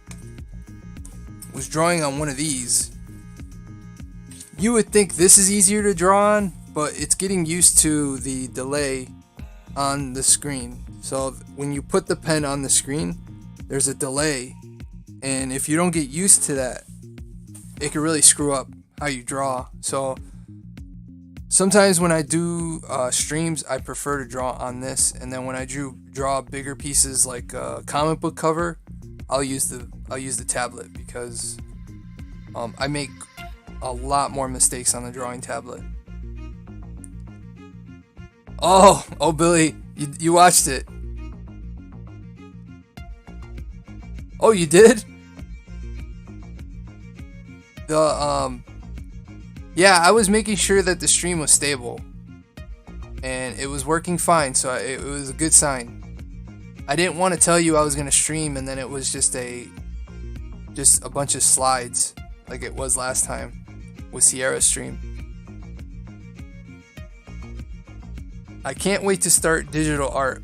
was drawing on one of these. You would think this is easier to draw on, but it's getting used to the delay on the screen. So when you put the pen on the screen, there's a delay, and if you don't get used to that, it can really screw up how you draw. So sometimes when I do streams, I prefer to draw on this, and then when I draw bigger pieces like a comic book cover, I'll use the tablet because I make a lot more mistakes on the drawing tablet. Oh, Billy, you watched it. Oh, you did? Yeah, I was making sure that the stream was stable, and it was working fine, so it was a good sign. I didn't want to tell you I was gonna stream, and then it was just a bunch of slides, like it was last time with Sierra's stream. I can't wait to start digital art.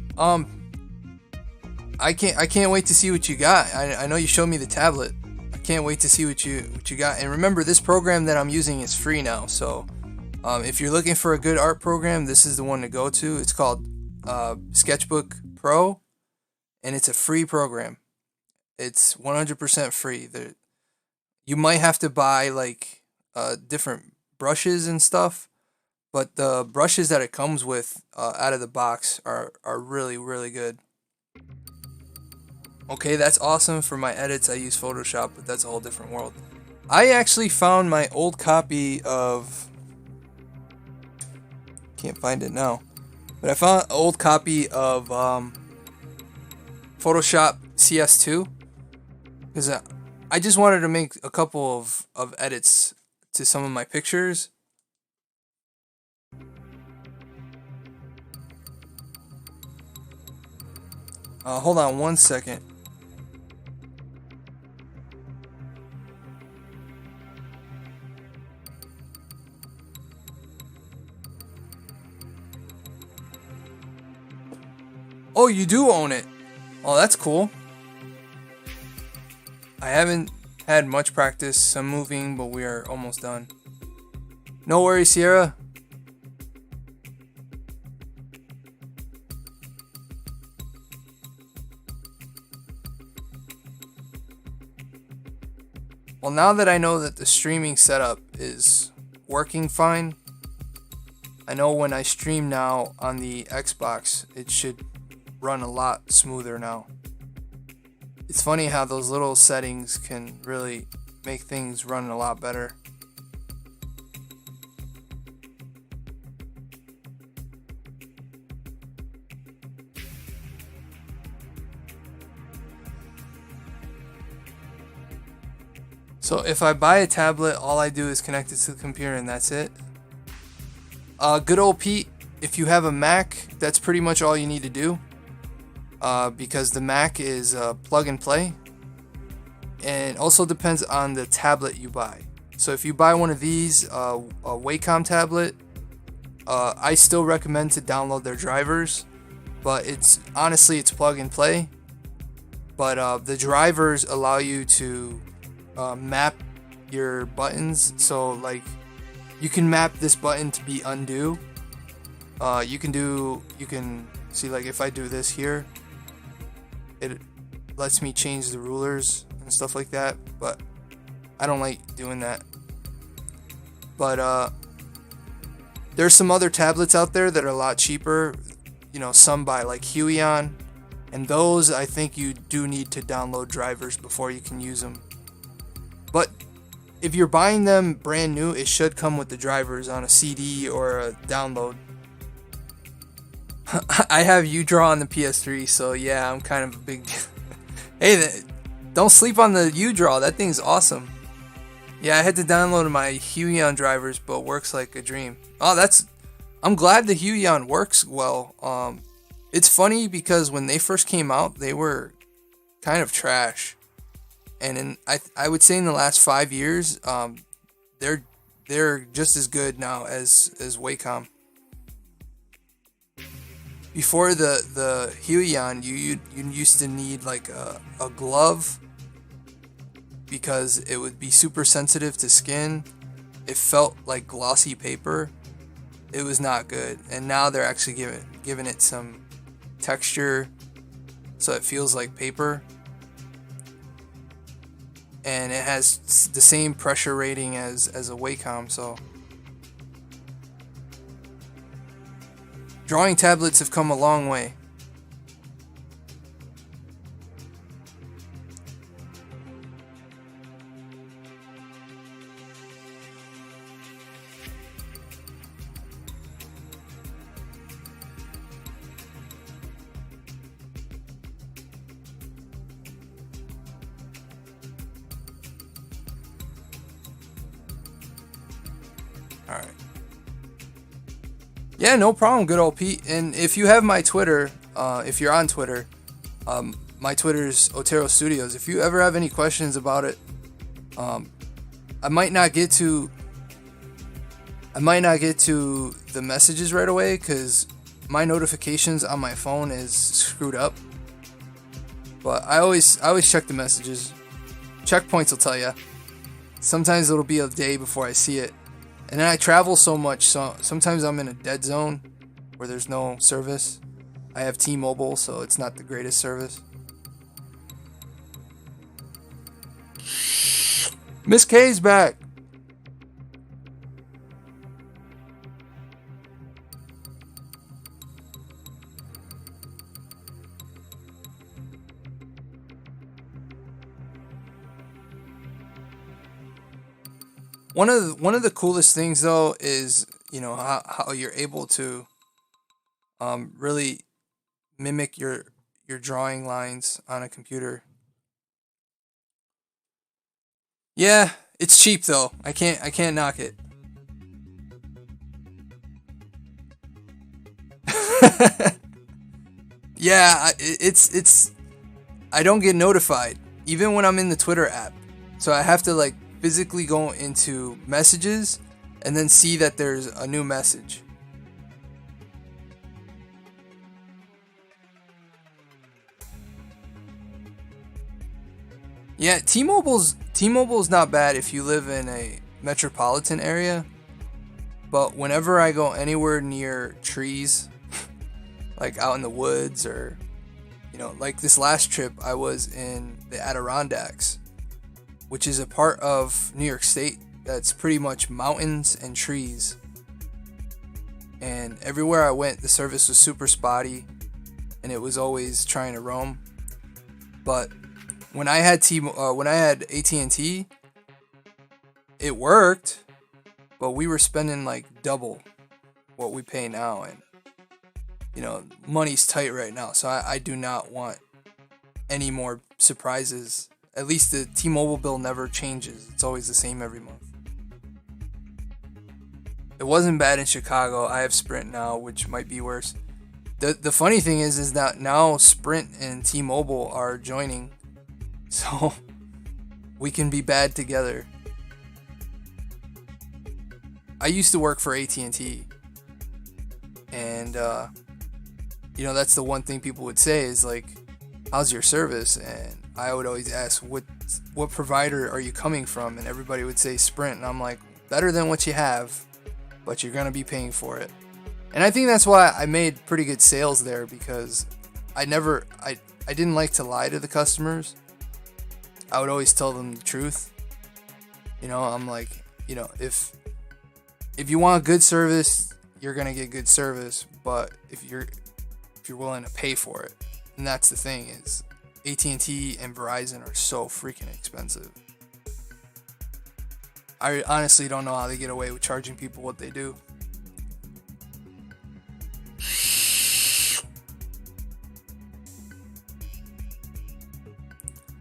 I can't wait to see what you got. I know you showed me the tablet. I can't wait to see what you got. And remember, this program that I'm using is free now. So if you're looking for a good art program, this is the one to go to. It's called Sketchbook Pro, and it's a free program. It's 100% free. You might have to buy like different brushes and stuff, but the brushes that it comes with out of the box are really, really good. Okay, that's awesome. For my edits, I use Photoshop, but that's a whole different world. I actually found my old copy of... Can't find it now. But I found an old copy of Photoshop CS2. Because I just wanted to make a couple of edits to some of my pictures. Hold on one second. Oh, you do own it. Oh, that's cool. I haven't had much practice. I'm moving, but we are almost done. No worries, Sierra. Well, now that I know that the streaming setup is working fine, I know when I stream now on the Xbox, it should run a lot smoother now. It's funny how those little settings can really make things run a lot better. So if I buy a tablet, all I do is connect it to the computer and that's it. Good old Pete, if you have a Mac, that's pretty much all you need to do. Because the Mac is plug and play. And it also depends on the tablet you buy. So if you buy one of these, a Wacom tablet, I still recommend to download their drivers. But it's plug and play. But the drivers allow you to map your buttons. So like you can map this button to be undo. You can see, like if I do this here, it lets me change the rulers and stuff like that, but I don't like doing that. But there's some other tablets out there that are a lot cheaper, you know, some by like Huion, and those I think you do need to download drivers before you can use them. But if you're buying them brand new, it should come with the drivers on a CD or a download. I have you draw on the PS3, so yeah, I'm kind of a big deal. Hey, Don't sleep on the U-Draw. That thing's awesome. Yeah, I had to download my Huion drivers, but works like a dream. Oh, I'm glad the Huion works well. It's funny because when they first came out, they were kind of trash. And I would say in the last 5 years, they're just as good now as Wacom. Before the Huion, you used to need like a glove because it would be super sensitive to skin. It felt like glossy paper. It was not good. And now they're actually giving it some texture so it feels like paper. And it has the same pressure rating as a Wacom, so drawing tablets have come a long way. Alright. Yeah, no problem, good old Pete. And if you have my Twitter, if you're on Twitter, my Twitter's Otero Studios. If you ever have any questions about it, I might not get to the messages right away because my notifications on my phone is screwed up. But I always check the messages. Checkpoints will tell you. Sometimes it'll be a day before I see it. And then I travel so much, so sometimes I'm in a dead zone where there's no service. I have T-Mobile, so it's not the greatest service. Miss K's back. One of the coolest things though is, you know, how you're able to really mimic your drawing lines on a computer. Yeah, it's cheap though. I can't knock it. Yeah, it's I don't get notified even when I'm in the Twitter app. So I have to like physically go into messages and then see that there's a new message. Yeah, T-Mobile's not bad if you live in a metropolitan area, but whenever I go anywhere near trees, like out in the woods or, you know, like this last trip I was in the Adirondacks, which is a part of New York State that's pretty much mountains and trees. And everywhere I went, the service was super spotty, and it was always trying to roam. But when I had AT&T, it worked, but we were spending like double what we pay now, and you know, money's tight right now, so I do not want any more surprises. At least the T-Mobile bill never changes. It's always the same every month. It wasn't bad in Chicago. I have Sprint now, which might be worse. The funny thing is that now Sprint and T-Mobile are joining. So we can be bad together. I used to work for AT&T. And you know, that's the one thing people would say is like, how's your service? And I would always ask, what provider are you coming from? And everybody would say Sprint. And I'm like, better than what you have, but you're going to be paying for it. And I think that's why I made pretty good sales there, because I didn't like to lie to the customers. I would always tell them the truth. You know, I'm like, you know, if you want good service, you're going to get good service, but if you're willing to pay for it. And that's the thing is, AT&T and Verizon are so freaking expensive. I honestly don't know how they get away with charging people what they do.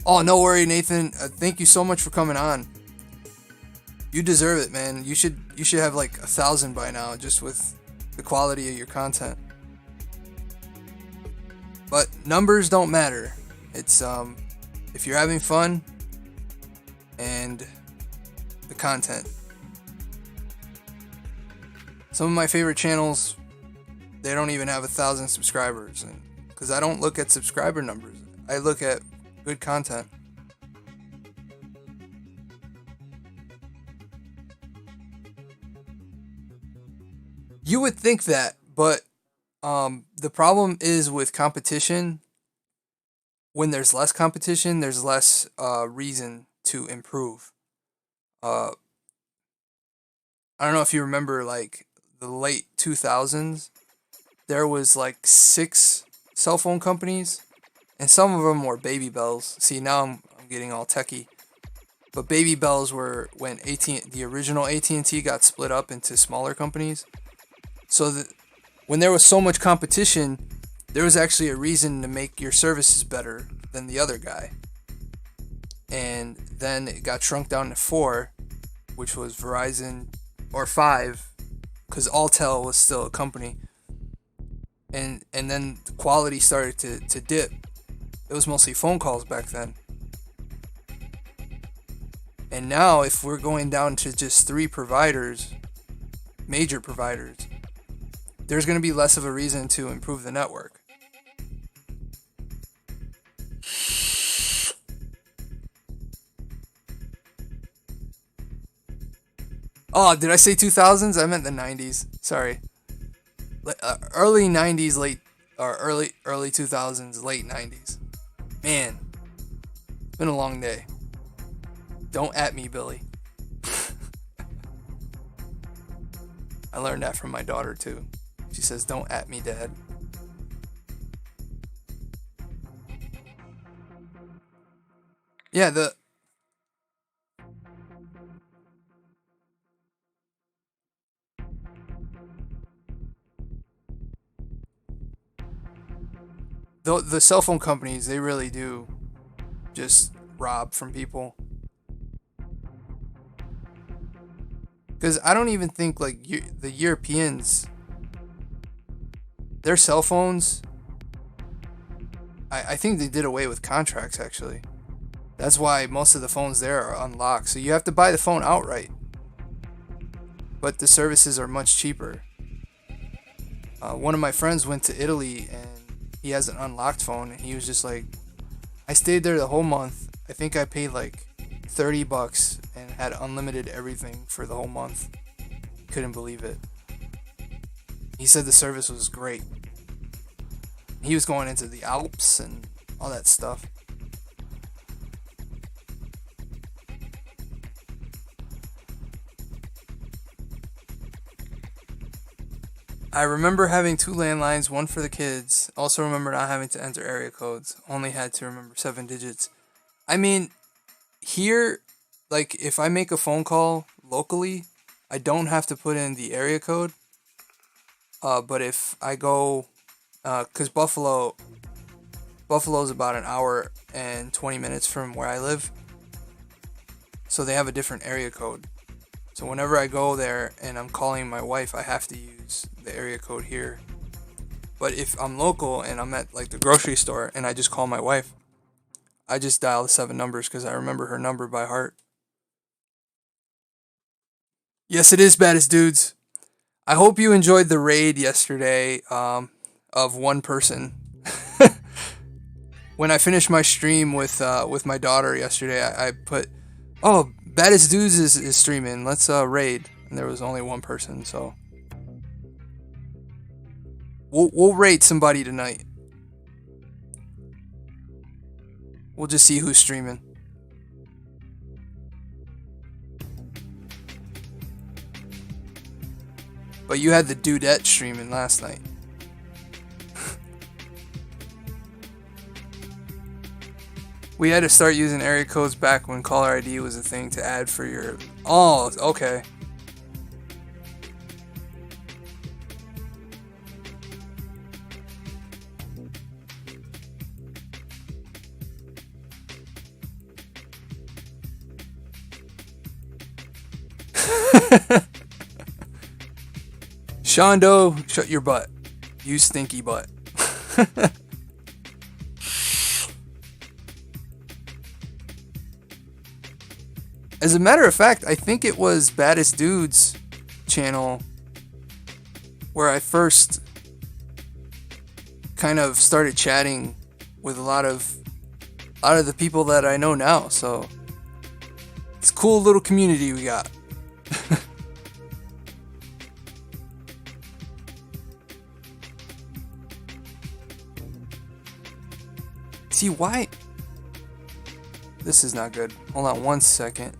Oh, no worry, Nathan. Thank you so much for coming on. You deserve it, man. You should have like 1,000 by now, just with the quality of your content. But numbers don't matter. It's if you're having fun and the content. Some of my favorite channels, they don't even have 1,000 subscribers, and because I don't look at subscriber numbers, I look at good content. You would think that, but the problem is with competition. When there's less competition, there's less reason to improve. I don't know if you remember, like the late 2000s, there was like 6 cell phone companies, and some of them were Baby Bells. See, now I'm getting all techie. But Baby Bells were when the original AT&T got split up into smaller companies. So that when there was so much competition, there was actually a reason to make your services better than the other guy. And then it got shrunk down to 4, which was Verizon, or 5, because Alltel was still a company. And then the quality started to dip. It was mostly phone calls back then. And now if we're going down to just 3 providers, major providers, there's going to be less of a reason to improve the network. Oh, did I say 2000s? I meant the 90s. Sorry. Early 90s, early 2000s, late 90s. Man, it's been a long day. Don't at me, Billy. I learned that from my daughter too. She says, "Don't at me, Dad." Yeah, the cell phone companies, they really do just rob from people. Because I don't even think like the Europeans, their cell phones, I think they did away with contracts actually. That's why most of the phones there are unlocked. So you have to buy the phone outright. But the services are much cheaper. One of my friends went to Italy and he has an unlocked phone, and he was just like, I stayed there the whole month. I think I paid like $30 and had unlimited everything for the whole month. Couldn't believe it. He said the service was great. He was going into the Alps and all that stuff. I remember having 2 landlines, one for the kids. Also remember not having to enter area codes. Only had to remember 7 digits. I mean, here, like, if I make a phone call locally, I don't have to put in the area code. But if I go, because Buffalo's about an hour and 20 minutes from where I live. So they have a different area code. So whenever I go there and I'm calling my wife, I have to use the area code here. But if I'm local and I'm at like the grocery store and I just call my wife, I just dial the 7 numbers because I remember her number by heart. Yes, it is Baddest Dudes. I hope you enjoyed the raid yesterday of one person. When I finished my stream with my daughter yesterday, I put, "Oh, Baddest Dudes is streaming. Let's raid." And there was only one person, so we'll raid somebody tonight. We'll just see who's streaming. But you had the dudette streaming last night. We had to start using area codes back when caller ID was a thing to add for your... Oh, okay. Sean Doe, shut your butt. You stinky butt. As a matter of fact, I think it was Baddest Dude's channel where I first kind of started chatting with a lot of the people that I know now. So it's a cool little community we got. See why? This is not good. Hold on one second.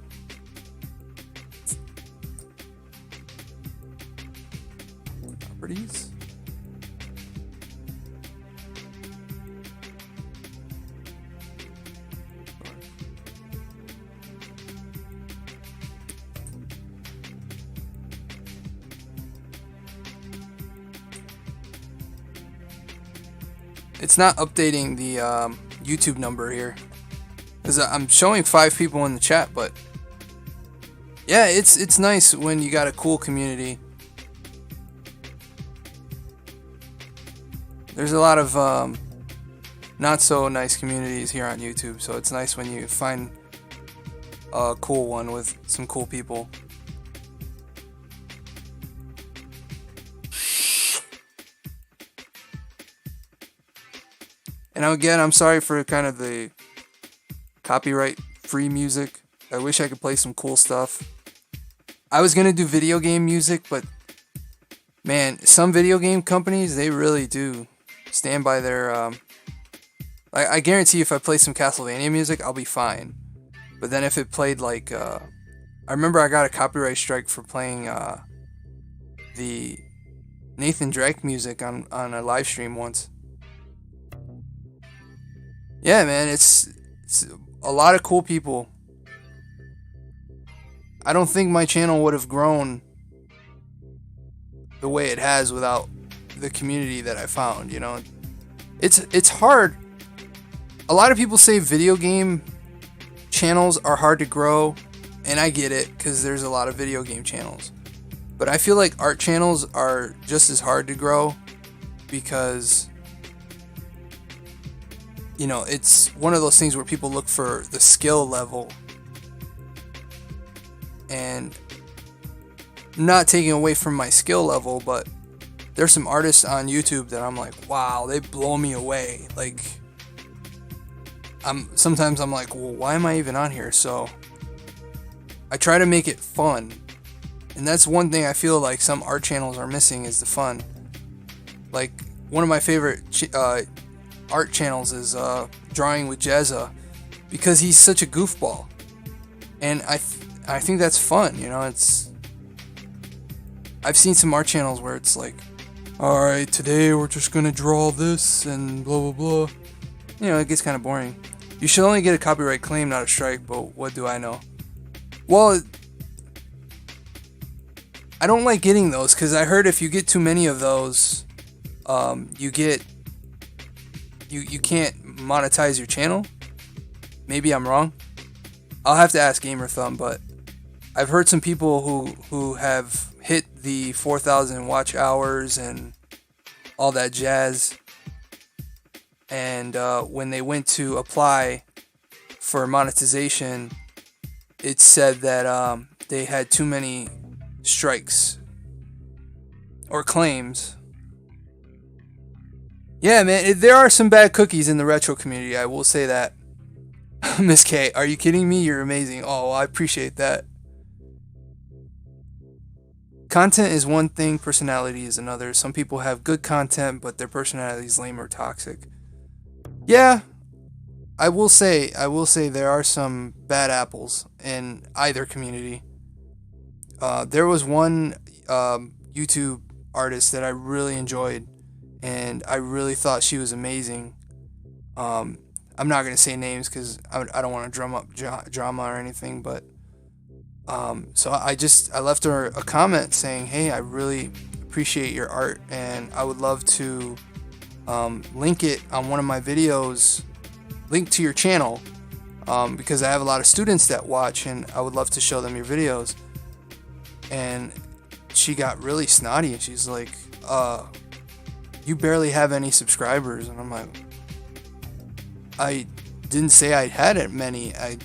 Properties. It's not updating the YouTube number here. Because I'm showing 5 people in the chat, but yeah, it's nice when you got a cool community. There's a lot of not so nice communities here on YouTube, so it's nice when you find a cool one with some cool people. And again, I'm sorry for kind of the copyright free music. I wish I could play some cool stuff. I was gonna do video game music, but man, some video game companies, they really do stand by their I guarantee if I play some Castlevania music, I'll be fine. But then if it played like I remember I got a copyright strike for playing the Nathan Drake music on a live stream once. Yeah, man, it's a lot of cool people. I don't think my channel would have grown the way it has without the community that I found, you know. It's hard. A lot of people say video game channels are hard to grow, and I get it because there's a lot of video game channels. But I feel like art channels are just as hard to grow because, you know, it's one of those things where people look for the skill level. And not taking away from my skill level, but there's some artists on YouTube that I'm like, wow, they blow me away. Like, sometimes I'm like, well, why am I even on here? So I try to make it fun. And that's one thing I feel like some art channels are missing is the fun. Like, one of my favorite art channels is Drawing with Jezza, because he's such a goofball, and I think that's fun, you know. I've seen some art channels where it's like, alright, today we're just gonna draw this and blah blah blah. You know, it gets kind of boring. You should only get a copyright claim, not a strike, but what do I know? Well, I don't like getting those, because I heard if you get too many of those, you can't monetize your channel. Maybe I'm wrong. I'll have to ask Gamer Thumb, but I've heard some people who have hit the 4,000 watch hours and all that jazz, and when they went to apply for monetization, it said that they had too many strikes or claims. Yeah, man, there are some bad cookies in the retro community, I will say that. Miss K, are you kidding me? You're amazing. Oh, I appreciate that. Content is one thing, personality is another. Some people have good content, but their personality is lame or toxic. Yeah, I will say there are some bad apples in either community. There was one YouTube artist that I really enjoyed, and I really thought she was amazing. I'm not gonna say names because I don't want to drum up drama or anything, but so I left her a comment saying, hey, I really appreciate your art, and I would love to link it on one of my videos, link to your channel, because I have a lot of students that watch, and I would love to show them your videos. and she got really snotty, and she's like, you barely have any subscribers. And I'm like, I didn't say I had it many. I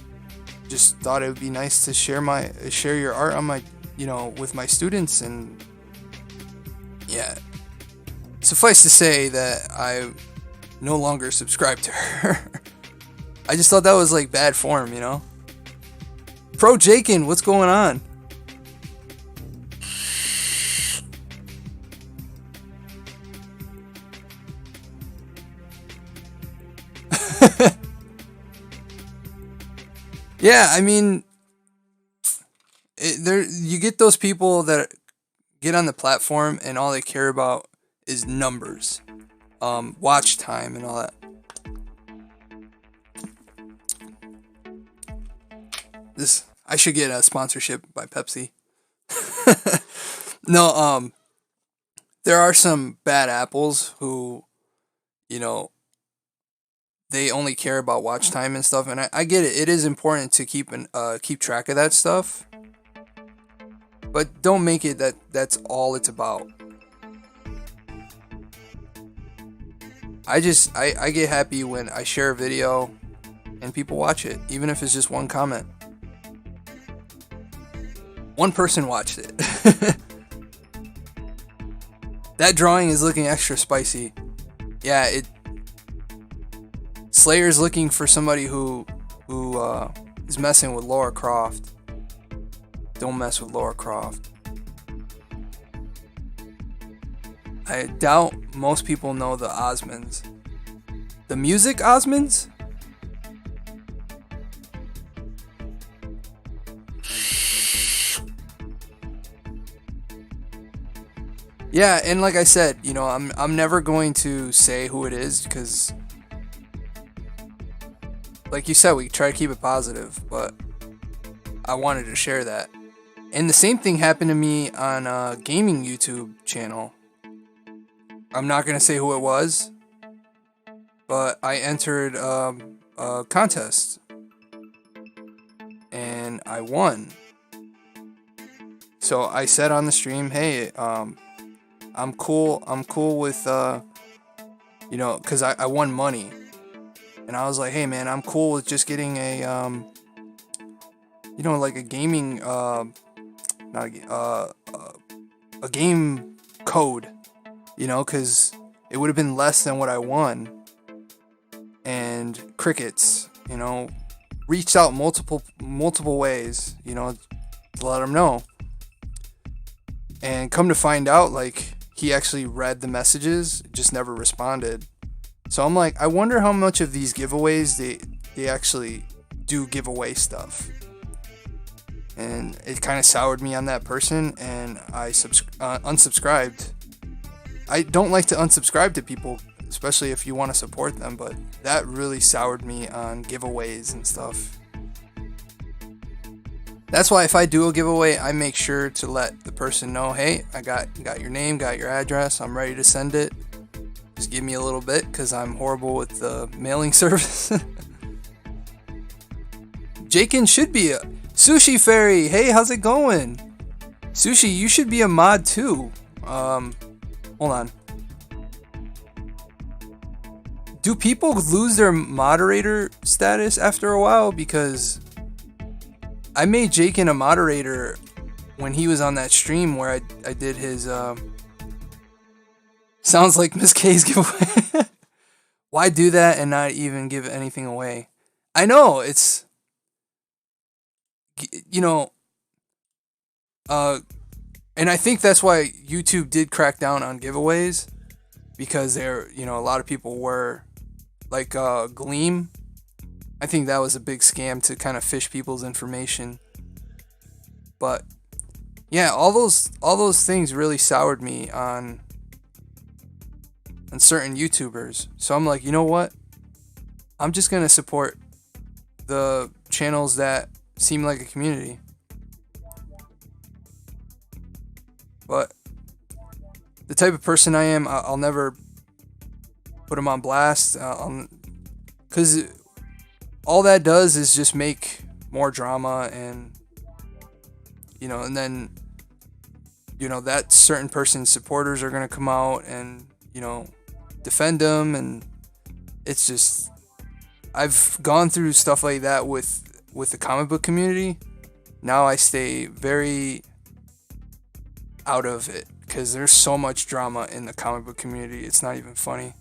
just thought it would be nice to share your art on my, with my students. And yeah, suffice to say that I no longer subscribe to her. I just thought that was like bad form, Pro Jakin, what's going on? Yeah, I mean, you get those people that get on the platform and all they care about is numbers, watch time, and all that. I should get a sponsorship by Pepsi. No, there are some bad apples who, they only care about watch time and stuff, and I get it. It is important to keep track of that stuff, but don't make it that's all it's about. I get happy when I share a video and people watch it, even if it's just one comment. One person watched it. That drawing is looking extra spicy. Yeah, Slayer's looking for somebody who is messing with Laura Croft. Don't mess with Laura Croft. I doubt most people know the Osmonds. The music Osmonds? Yeah, and like I said, I'm never going to say who it is because, like you said, we try to keep it positive, but I wanted to share that. And the same thing happened to me on a gaming YouTube channel. I'm not going to say who it was, but I entered a contest and I won. So I said on the stream, hey, I'm cool with, because I won money. And I was like, hey man, I'm cool with just getting a, like a gaming, a game code, because it would have been less than what I won. And Crickets, reached out multiple ways, to let them know. And come to find out, like, he actually read the messages, just never responded. So I'm like, I wonder how much of these giveaways they actually do give away stuff. And it kind of soured me on that person, and I unsubscribed. I don't like to unsubscribe to people, especially if you want to support them, but that really soured me on giveaways and stuff. That's why if I do a giveaway, I make sure to let the person know, hey, I got your name, got your address, I'm ready to send it. Just give me a little bit, because I'm horrible with the mailing service. Jakin should be a Sushi Fairy. Hey, how's it going? Sushi, you should be a mod too. Hold on. Do people lose their moderator status after a while? Because I made Jakin a moderator when he was on that stream where I did his sounds like Miss K's giveaway. Why do that and not even give anything away? I know, it's and I think that's why YouTube did crack down on giveaways, because a lot of people were like Gleam. I think that was a big scam to kind of fish people's information. But yeah, all those things really soured me on certain YouTubers. So I'm like, you know what? I'm just gonna support the channels that seem like a community. But the type of person I am, I'll never put them on blast, because all that does is just make more drama, and and then that certain person's supporters are going to come out and, defend them. And it's just, I've gone through stuff like that with the comic book community. Now I stay very out of it because there's so much drama in the comic book community. It's not even funny.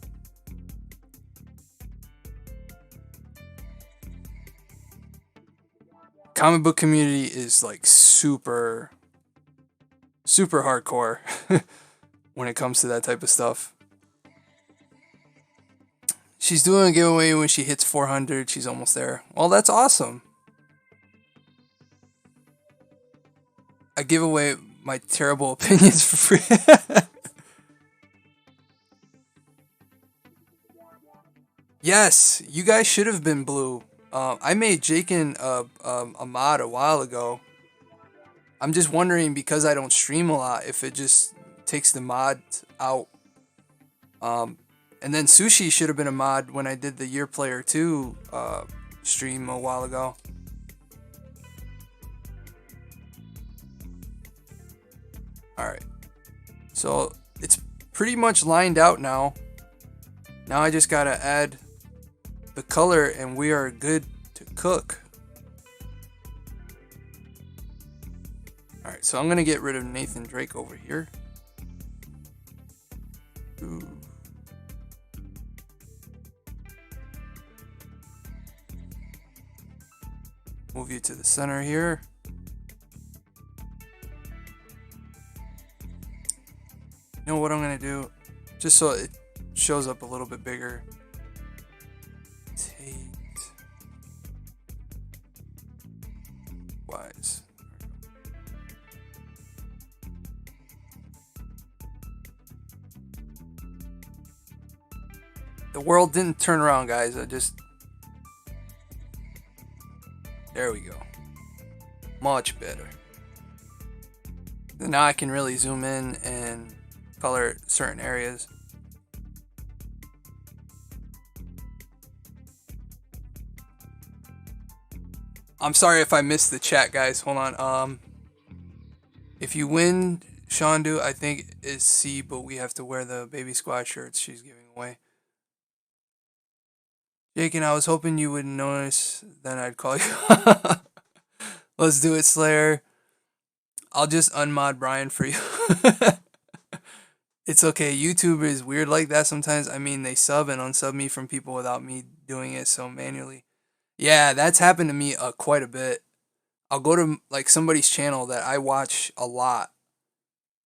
Comic book community is like super hardcore when it comes to that type of stuff. She's doing a giveaway when she hits 400. She's almost there. Well, that's awesome. I give away my terrible opinions for free. Yes, you guys should have been blue. I made Jakin a mod a while ago. I'm just wondering, because I don't stream a lot, if it just takes the mod out. And then Sushi should have been a mod when I did the Year Player 2 stream a while ago. Alright. So it's pretty much lined out now. Now I just gotta add the color and we are good to cook. Alright, so I'm gonna get rid of Nathan Drake over here. Ooh. Move you to the center here. You know what I'm gonna do? Just so it shows up a little bit bigger. Tate. Wise. The world didn't turn around, guys. There we go. Much better. Now I can really zoom in and color certain areas. I'm sorry if I missed the chat, guys. Hold on. If you win, Shandu, I think is C, but we have to wear the baby squad shirts she's giving away. Jake, and I was hoping you would notice, then I'd call you. Let's do it, Slayer. I'll just unmod Brian for you. It's okay. YouTube is weird like that sometimes. I mean, they sub and unsub me from people without me doing it so manually. Yeah, that's happened to me quite a bit. I'll go to like somebody's channel that I watch a lot,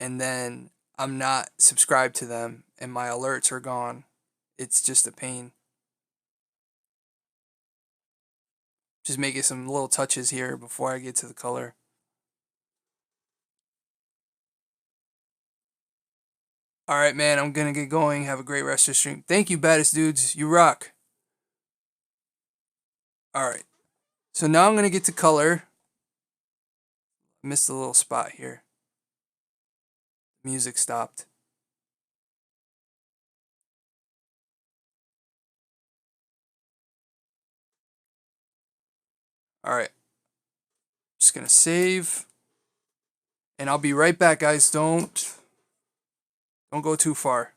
and then I'm not subscribed to them, and my alerts are gone. It's just a pain. Just making some little touches here before I get to the color. Alright, man, I'm gonna get going. Have a great rest of the stream. Thank you, baddest dudes. You rock. Alright. So now I'm gonna get to color. Missed a little spot here. Music stopped. Alright. Just gonna save. And I'll be right back, guys. Don't go too far.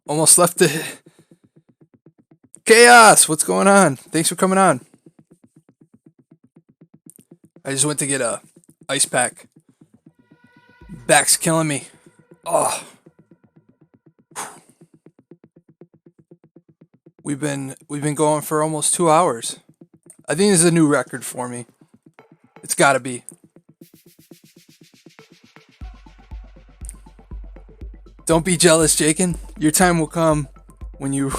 Almost left it. Chaos, what's going on? Thanks for coming on. I just went to get a ice pack. Back's killing me. Oh. We've been going for almost 2 hours. I think this is a new record for me. It's gotta be. Don't be jealous, Jakin. Your time will come when you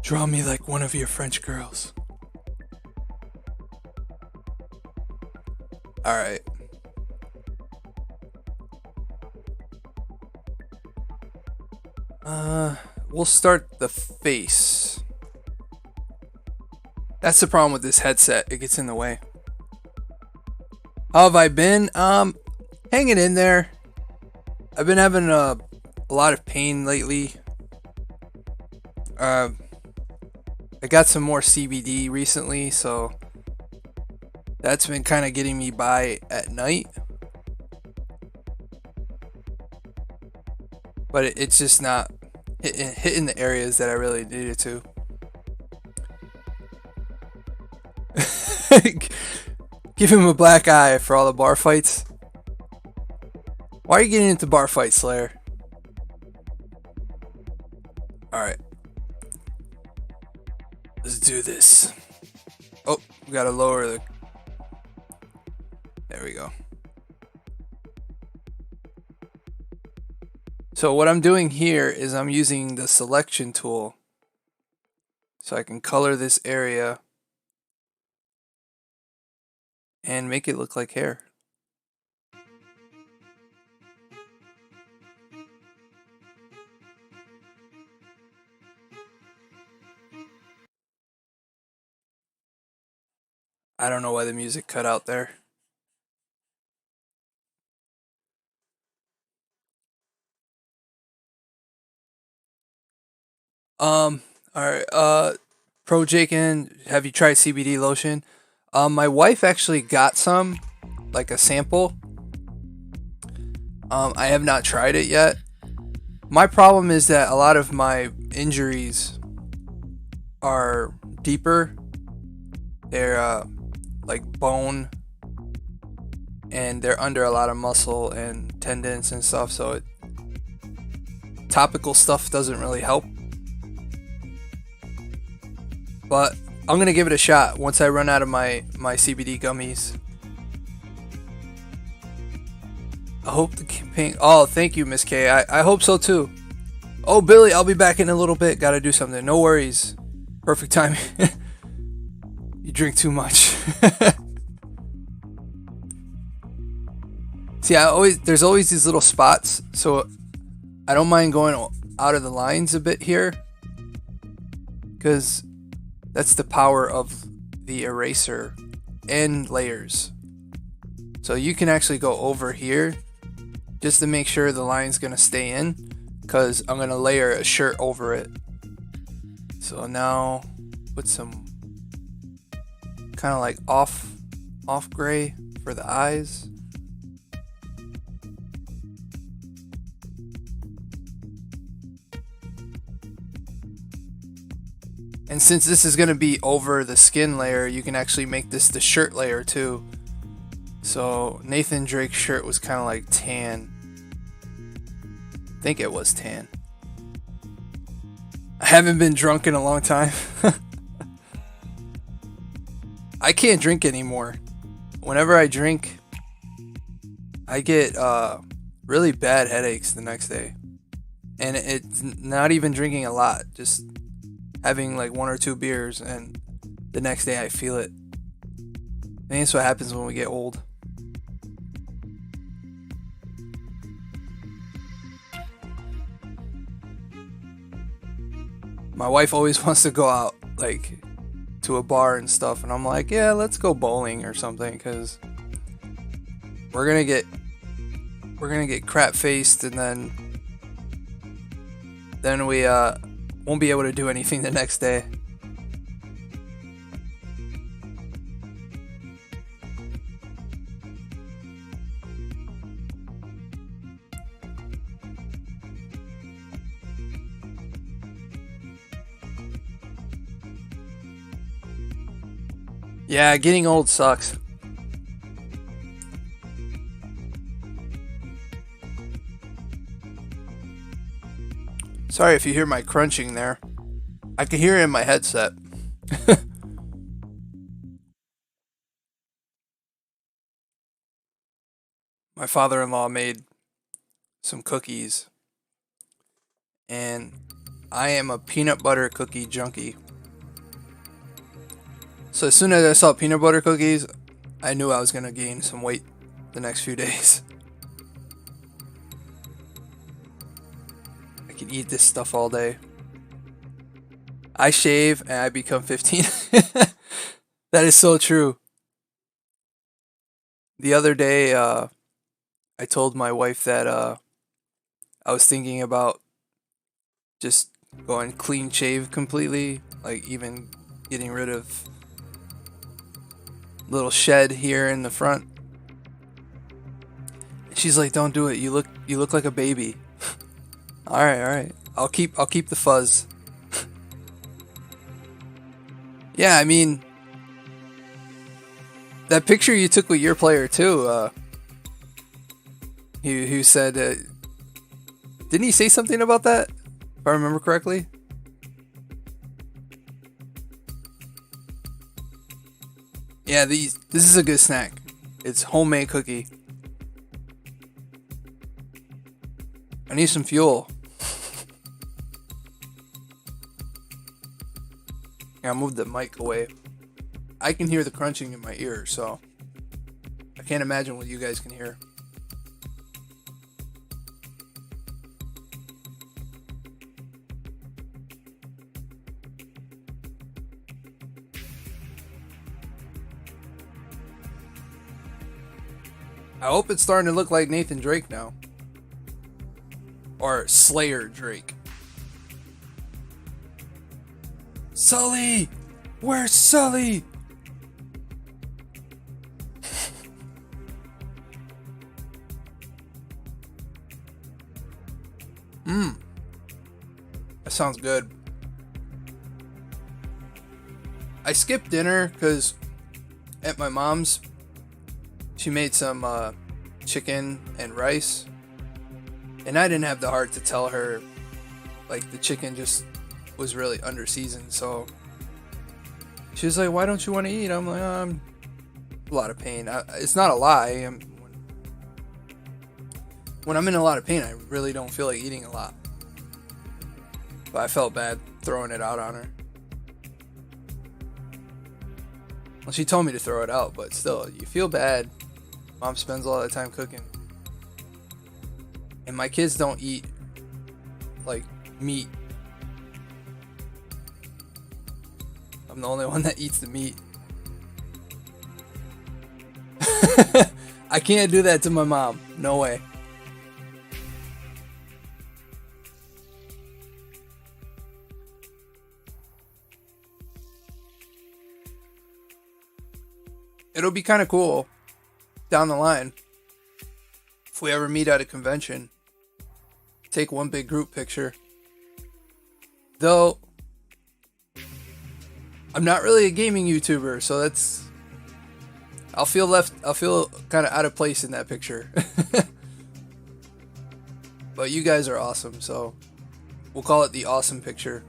draw me like one of your French girls. Alright. We'll start the face. That's the problem with this headset. It gets in the way. How have I been? Hanging in there. I've been having a lot of pain lately. I got some more CBD recently, so that's been kind of getting me by at night. But it's just not hitting the areas that I really needed to. Give him a black eye for all the bar fights. Why are you getting into bar fights, Slayer? Alright. Let's do this. Oh, we gotta lower the... There we go. So what I'm doing here is I'm using the selection tool. So I can color this area and make it look like hair. I don't know why the music cut out there. Alright, Pro Jakin, have you tried CBD lotion? My wife actually got some, like a sample. I have not tried it yet. My problem is that a lot of my injuries are deeper. They're like bone, and they're under a lot of muscle and tendons and stuff, so topical stuff doesn't really help. But I'm gonna give it a shot once I run out of my CBD gummies. I hope the campaign... Oh, thank you, Miss K. I hope so too. Oh, Billy, I'll be back in a little bit. Gotta do something. No worries. Perfect timing. You drink too much. See, there's always these little spots, so I don't mind going out of the lines a bit here, because that's the power of the eraser and layers. So you can actually go over here just to make sure the line's gonna stay in, because I'm gonna layer a shirt over it. So now put some kind of like off gray for the eyes. And since this is going to be over the skin layer, you can actually make this the shirt layer too. So Nathan Drake's shirt was kind of like tan. I think it was tan. I haven't been drunk in a long time. I can't drink anymore. Whenever I drink, I get really bad headaches the next day. And it's not even drinking a lot, just having like 1 or 2 beers, and the next day I feel it. I think that's what happens when we get old. My wife always wants to go out, like, to a bar and stuff, and I'm like, yeah, let's go bowling or something, because we're gonna get crap faced, and then we won't be able to do anything the next day. Yeah, getting old sucks. Sorry if you hear my crunching there. I can hear it in my headset. My father-in-law made some cookies, and I am a peanut butter cookie junkie. So as soon as I saw peanut butter cookies, I knew I was gonna gain some weight the next few days. I can eat this stuff all day. I shave and I become 15. That is so true. The other day, I told my wife that I was thinking about just going clean shave completely, like even getting rid of little shed here in the front. And she's like, "Don't do it. You look like a baby." All right, all right. I'll keep the fuzz. Yeah, I mean, that picture you took with your player too. He said, didn't he say something about that? If I remember correctly. Yeah, this is a good snack. It's homemade cookie. I need some fuel. Yeah, I moved the mic away. I can hear the crunching in my ear, so I can't imagine what you guys can hear. I hope it's starting to look like Nathan Drake now. Or Slayer Drake. Sully! Where's Sully? That sounds good. I skipped dinner because at my mom's, she made some chicken and rice. And I didn't have the heart to tell her, like, the chicken just was really under seasoned. So she was like, "Why don't you want to eat?" I'm like, "I'm a lot of pain." It's not a lie. When I'm in a lot of pain, I really don't feel like eating a lot. But I felt bad throwing it out on her. Well, she told me to throw it out, but still, you feel bad. Mom spends a lot of time cooking. And my kids don't eat, like, meat. I'm the only one that eats the meat. I can't do that to my mom. No way. It'll be kind of cool down the line if we ever meet at a convention. Take one big group picture. Though I'm not really a gaming YouTuber, so that's I'll feel kind of out of place in that picture. But you guys are awesome, so we'll call it the awesome picture.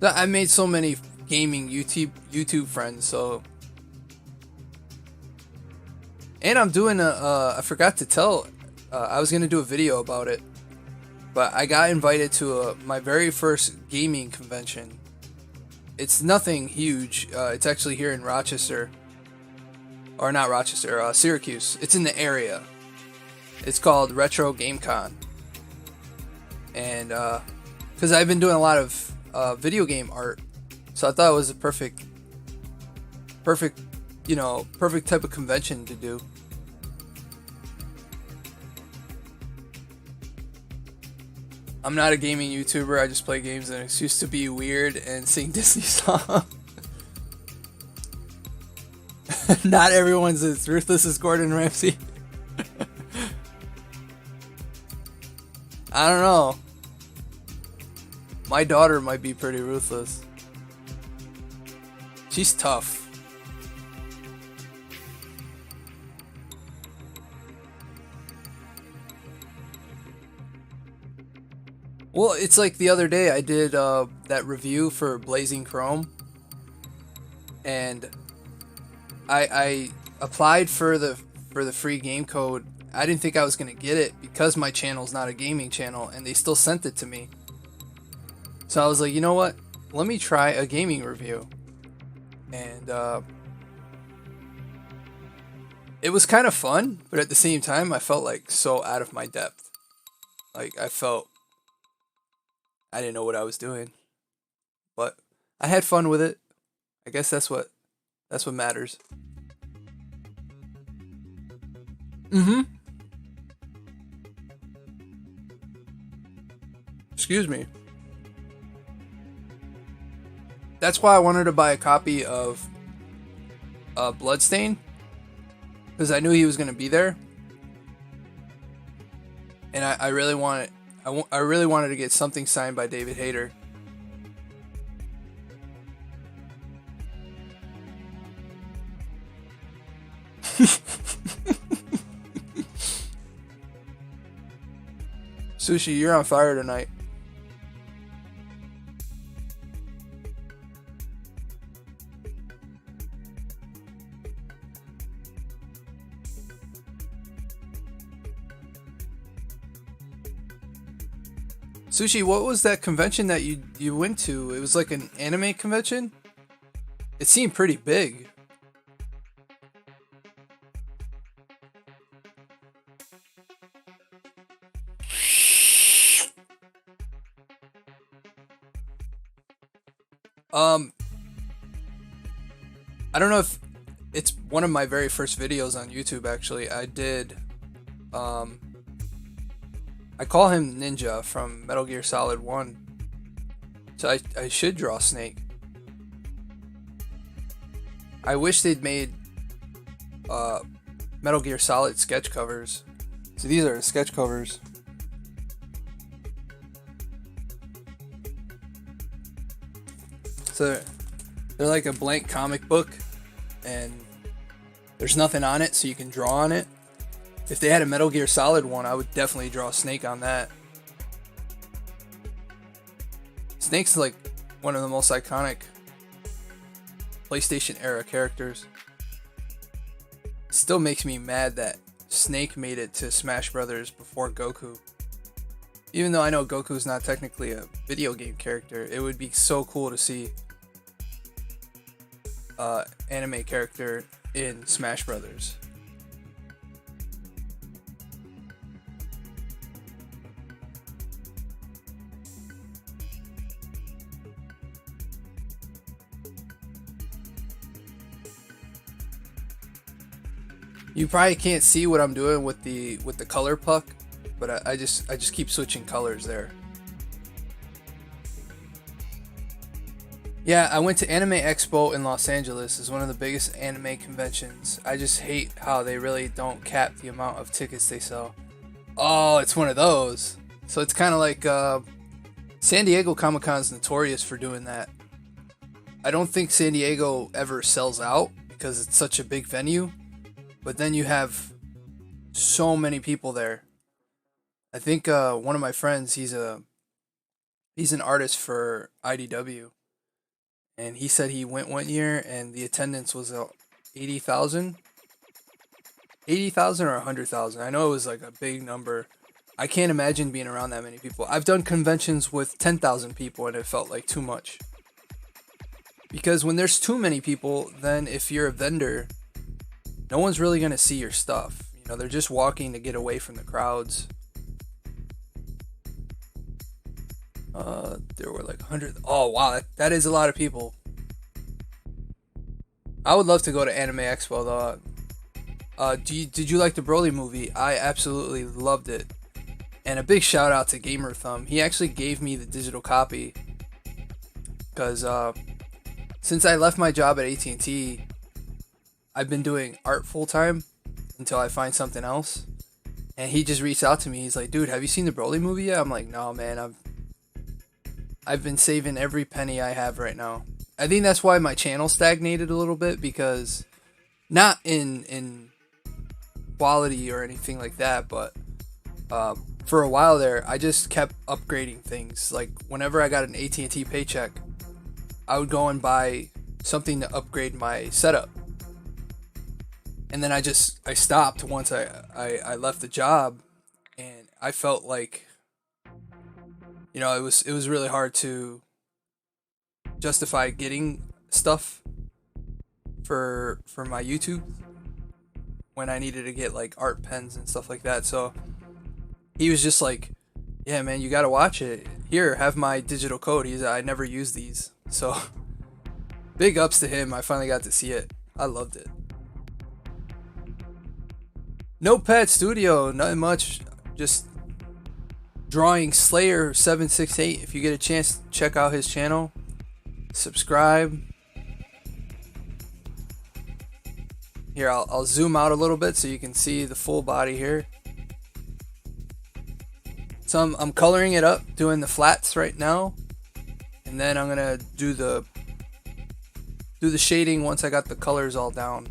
I made so many gaming YouTube friends, so. And I'm doing I forgot to tell, I was going to do a video about it, but I got invited to my very first gaming convention. It's nothing huge. It's actually here in Rochester. Or not Rochester, Syracuse. It's in the area. It's called Retro GameCon. And, because I've been doing a lot of video game art, so I thought it was a perfect type of convention to do. I'm not a gaming YouTuber. I just play games and excuse to be weird and sing Disney songs. Not everyone's as ruthless as Gordon Ramsay. I don't know. My daughter might be pretty ruthless. She's tough. Well, it's like the other day I did that review for Blazing Chrome, and I applied for the free game code. I didn't think I was gonna get it because my channel's not a gaming channel, and they still sent it to me. So I was like, you know what? Let me try a gaming review, and it was kind of fun, but at the same time, I felt like so out of my depth. Like I felt I didn't know what I was doing, but I had fun with it. I guess that's what matters. Mm-hmm. Excuse me. That's why I wanted to buy a copy of Bloodstain, because I knew he was going to be there, and I really wanted I really wanted to get something signed by David Hayter. Sushi, you're on fire tonight. Sushi, what was that convention that you went to? It was like an anime convention? It seemed pretty big. I don't know if it's one of my very first videos on YouTube actually. I did I call him Ninja from Metal Gear Solid 1. So I should draw Snake. I wish they'd made Metal Gear Solid sketch covers. So these are the sketch covers. So they're like a blank comic book, and there's nothing on it, so you can draw on it. If they had a Metal Gear Solid one, I would definitely draw Snake on that. Snake's like one of the most iconic PlayStation era characters. It still makes me mad that Snake made it to Smash Brothers before Goku. Even though I know Goku's not technically a video game character, it would be so cool to see anime character in Smash Brothers. You probably can't see what I'm doing with the color puck, but I just keep switching colors there. Yeah, I went to Anime Expo in Los Angeles. It's one of the biggest anime conventions. I just hate how they really don't cap the amount of tickets they sell. Oh, it's one of those. So it's kind of like San Diego Comic-Con's notorious for doing that. I don't think San Diego ever sells out because it's such a big venue. But then you have so many people there. I think one of my friends, he's an artist for IDW, and he said he went one year and the attendance was 80,000. 80,000 or 100,000. I know it was like a big number. I can't imagine being around that many people. I've done conventions with 10,000 people and it felt like too much. Because when there's too many people, then if you're a vendor, no one's really going to see your stuff. You know, they're just walking to get away from the crowds. There were like 100. Oh, wow. That is a lot of people. I would love to go to Anime Expo, though. Did you like the Broly movie? I absolutely loved it. And a big shout out to Gamer Thumb. He actually gave me the digital copy. Because since I left my job at AT&T, I've been doing art full time until I find something else. And he just reached out to me. He's like, dude, have you seen the Broly movie yet? I'm like, no, man. I've been saving every penny I have right now. I think that's why my channel stagnated a little bit, because not in quality or anything like that, but for a while there, I just kept upgrading things. Like whenever I got an AT&T paycheck, I would go and buy something to upgrade my setup. And then I stopped once I left the job, and I felt like, you know, it was really hard to justify getting stuff for my YouTube when I needed to get like art pens and stuff like that. So he was just like, "Yeah, man, you got to watch it. Here, have my digital code." I never used these. So big ups to him. I finally got to see it. I loved it. Notepad Studio, nothing much. Just drawing Slayer768. If you get a chance, check out his channel. Subscribe. Here, I'll zoom out a little bit so you can see the full body here. So I'm coloring it up, doing the flats right now, and then I'm gonna do the shading once I got the colors all down.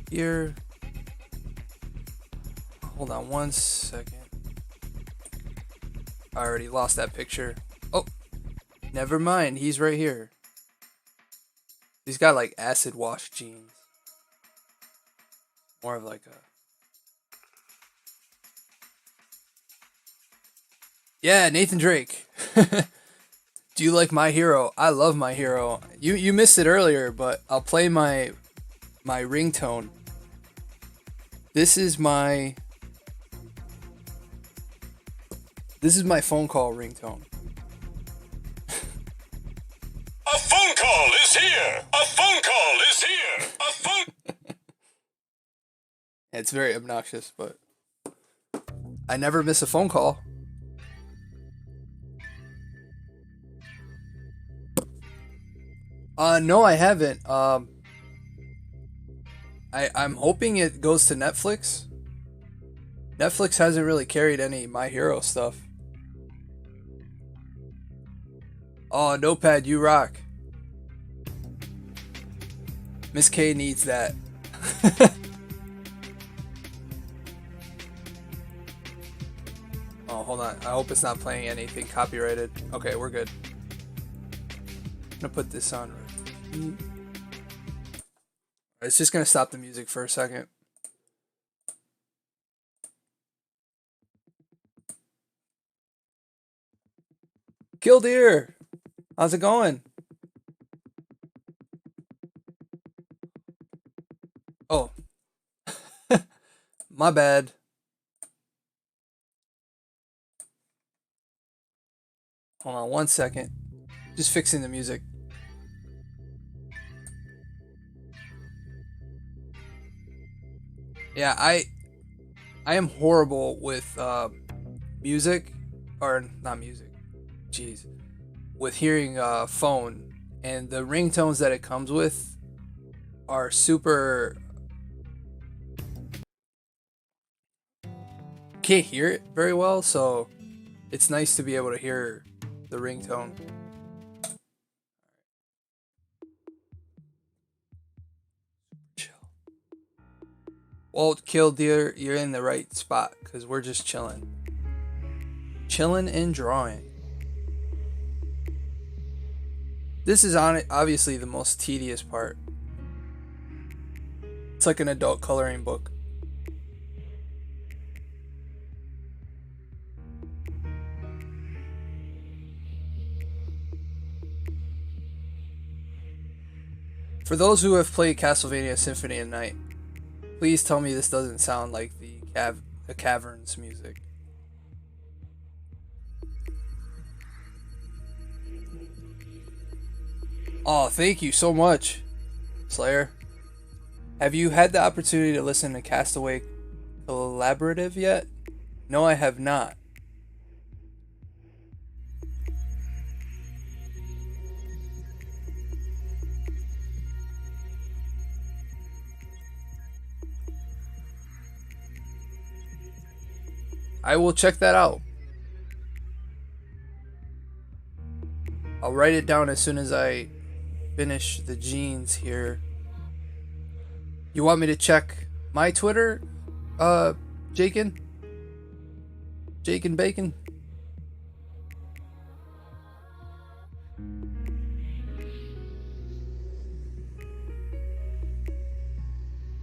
Here, hold on one second. I already lost that picture. Oh, never mind. He's right here. He's got like acid wash jeans. More of like a... Yeah, Nathan Drake. Do you like My Hero? I love My Hero. You missed it earlier, but I'll play my ringtone. This is my phone call ringtone. A phone call is here! A phone call is here! A phone... It's very obnoxious, but I never miss a phone call. No, I haven't. I'm hoping it goes to Netflix. Netflix hasn't really carried any My Hero stuff. Oh, Notepad, you rock. Miss K needs that. Oh, hold on. I hope it's not playing anything copyrighted. Okay, we're good. I'm gonna put this on. It's just gonna stop the music for a second. Killdeer, how's it going? Oh, my bad. Hold on one second. Just fixing the music. Yeah, I am horrible with music, or not music. Jeez, with hearing phone, and the ringtones that it comes with are super. Can't hear it very well, so it's nice to be able to hear the ringtone. Chill. Well, Killdeer, you're in the right spot because we're just chilling. Chilling and drawing. This is obviously the most tedious part. It's like an adult coloring book. For those who have played Castlevania Symphony of Night, please tell me this doesn't sound like the Caverns music. Oh, thank you so much, Slayer. Have you had the opportunity to listen to Castaway Collaborative yet? No, I have not. I will check that out. I'll write it down as soon as I finish the jeans here. You want me to check my Twitter, Jakin? Jakin Bacon?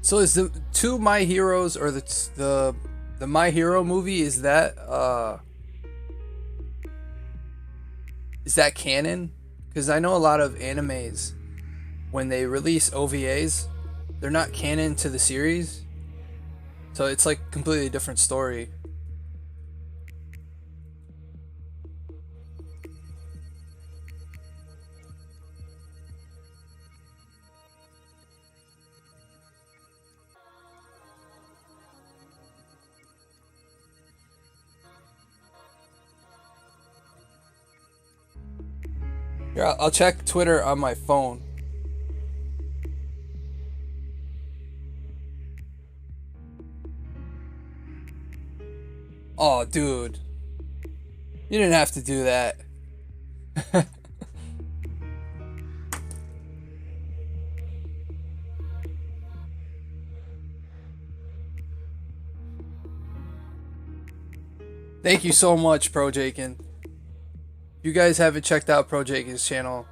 So is the two My Heroes or the My Hero movie, is that canon? Because I know a lot of animes, when they release OVAs, they're not canon to the series, so it's like completely different story. Here, I'll check Twitter on my phone. Oh, dude. You didn't have to do that. Thank you so much, Pro Jakin. You guys haven't checked out Pro Jakin's channel.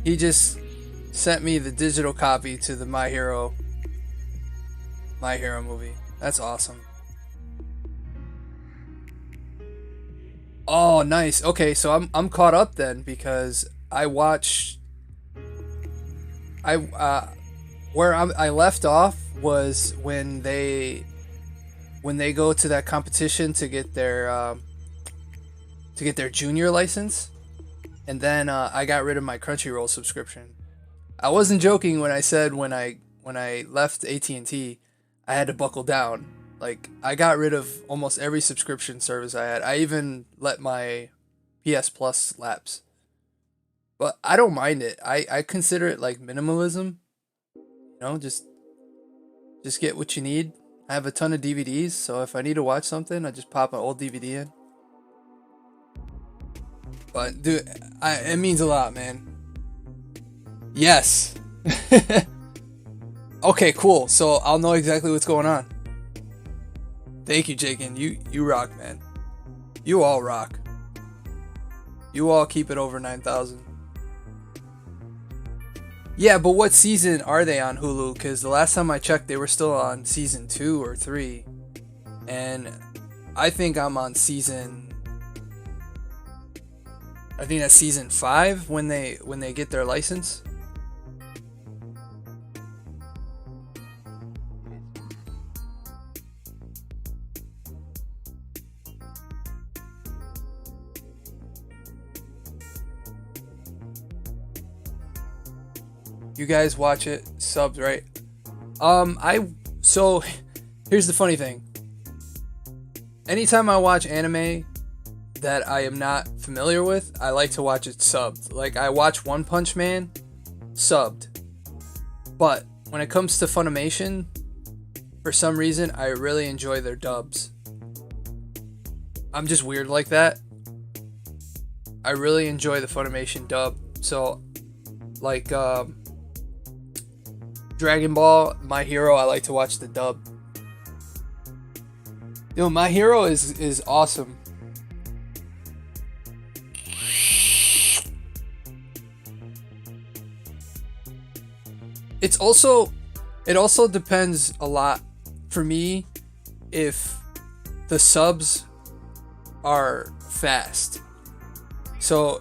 He just sent me the digital copy to the My Hero movie. That's awesome. Oh, nice. Okay, so I'm caught up then, because I watched I left off was when they go to that competition to get their junior license, and then I got rid of my Crunchyroll subscription. I wasn't joking when I said when I left AT&T, I had to buckle down. Like, I got rid of almost every subscription service I had. I even let my PS Plus lapse. But I don't mind it. I consider it like minimalism. You know, just get what you need. I have a ton of DVDs, so if I need to watch something, I just pop an old DVD in. But dude, it means a lot, man. Yes. Okay, cool. So I'll know exactly what's going on. Thank you, Jakin. You rock, man. You all rock. You all keep it over 9,000. Yeah, but what season are they on Hulu? Because the last time I checked, they were still on season 2 or 3. And I think I'm on season... I think that's season 5 when they get their license. You guys watch it, subbed, right? So here's the funny thing. Anytime I watch anime that I am not familiar with, I like to watch it subbed. Like, I watch One Punch Man subbed. But when it comes to Funimation, for some reason, I really enjoy their dubs. I'm just weird like that. I really enjoy the Funimation dub. So, like, Dragon Ball, My Hero, I like to watch the dub. Yo, My Hero is awesome. It also depends a lot for me if the subs are fast. So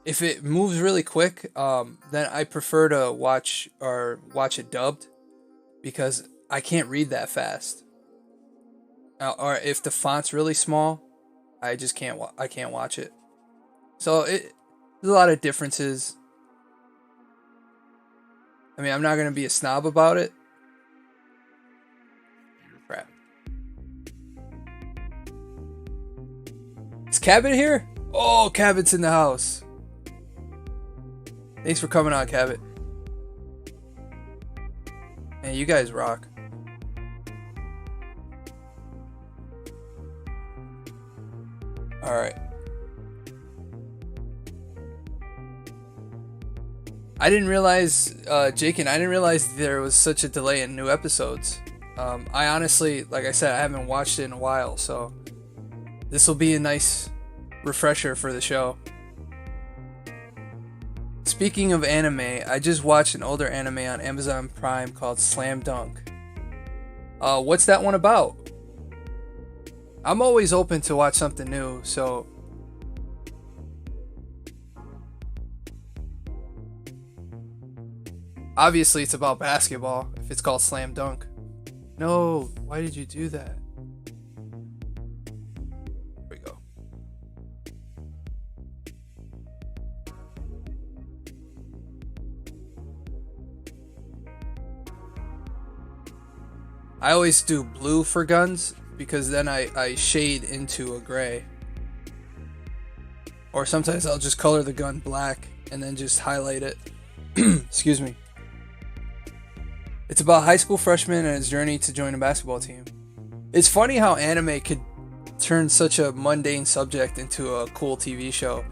if it moves really quick, then I prefer to watch it dubbed, because I can't read that fast. Or if the font's really small, I just can't watch it. So there's a lot of differences. I mean, I'm not gonna be a snob about it. Crap. Is Cabot here? Oh, Cabot's in the house. Thanks for coming on, Cabot. Man, you guys rock. Alright. I didn't realize, Jake, and I didn't realize there was such a delay in new episodes. I honestly, like I said, I haven't watched it in a while, so this will be a nice refresher for the show. Speaking of anime, I just watched an older anime on Amazon Prime called Slam Dunk. What's that one about? I'm always open to watch something new, so obviously it's about basketball if it's called Slam Dunk. No, why did you do that? Here we go. I always do blue for guns because then I shade into a gray. Or sometimes I'll just color the gun black and then just highlight it. Excuse me. It's about a high school freshman and his journey to join a basketball team. It's funny how anime could turn such a mundane subject into a cool TV show.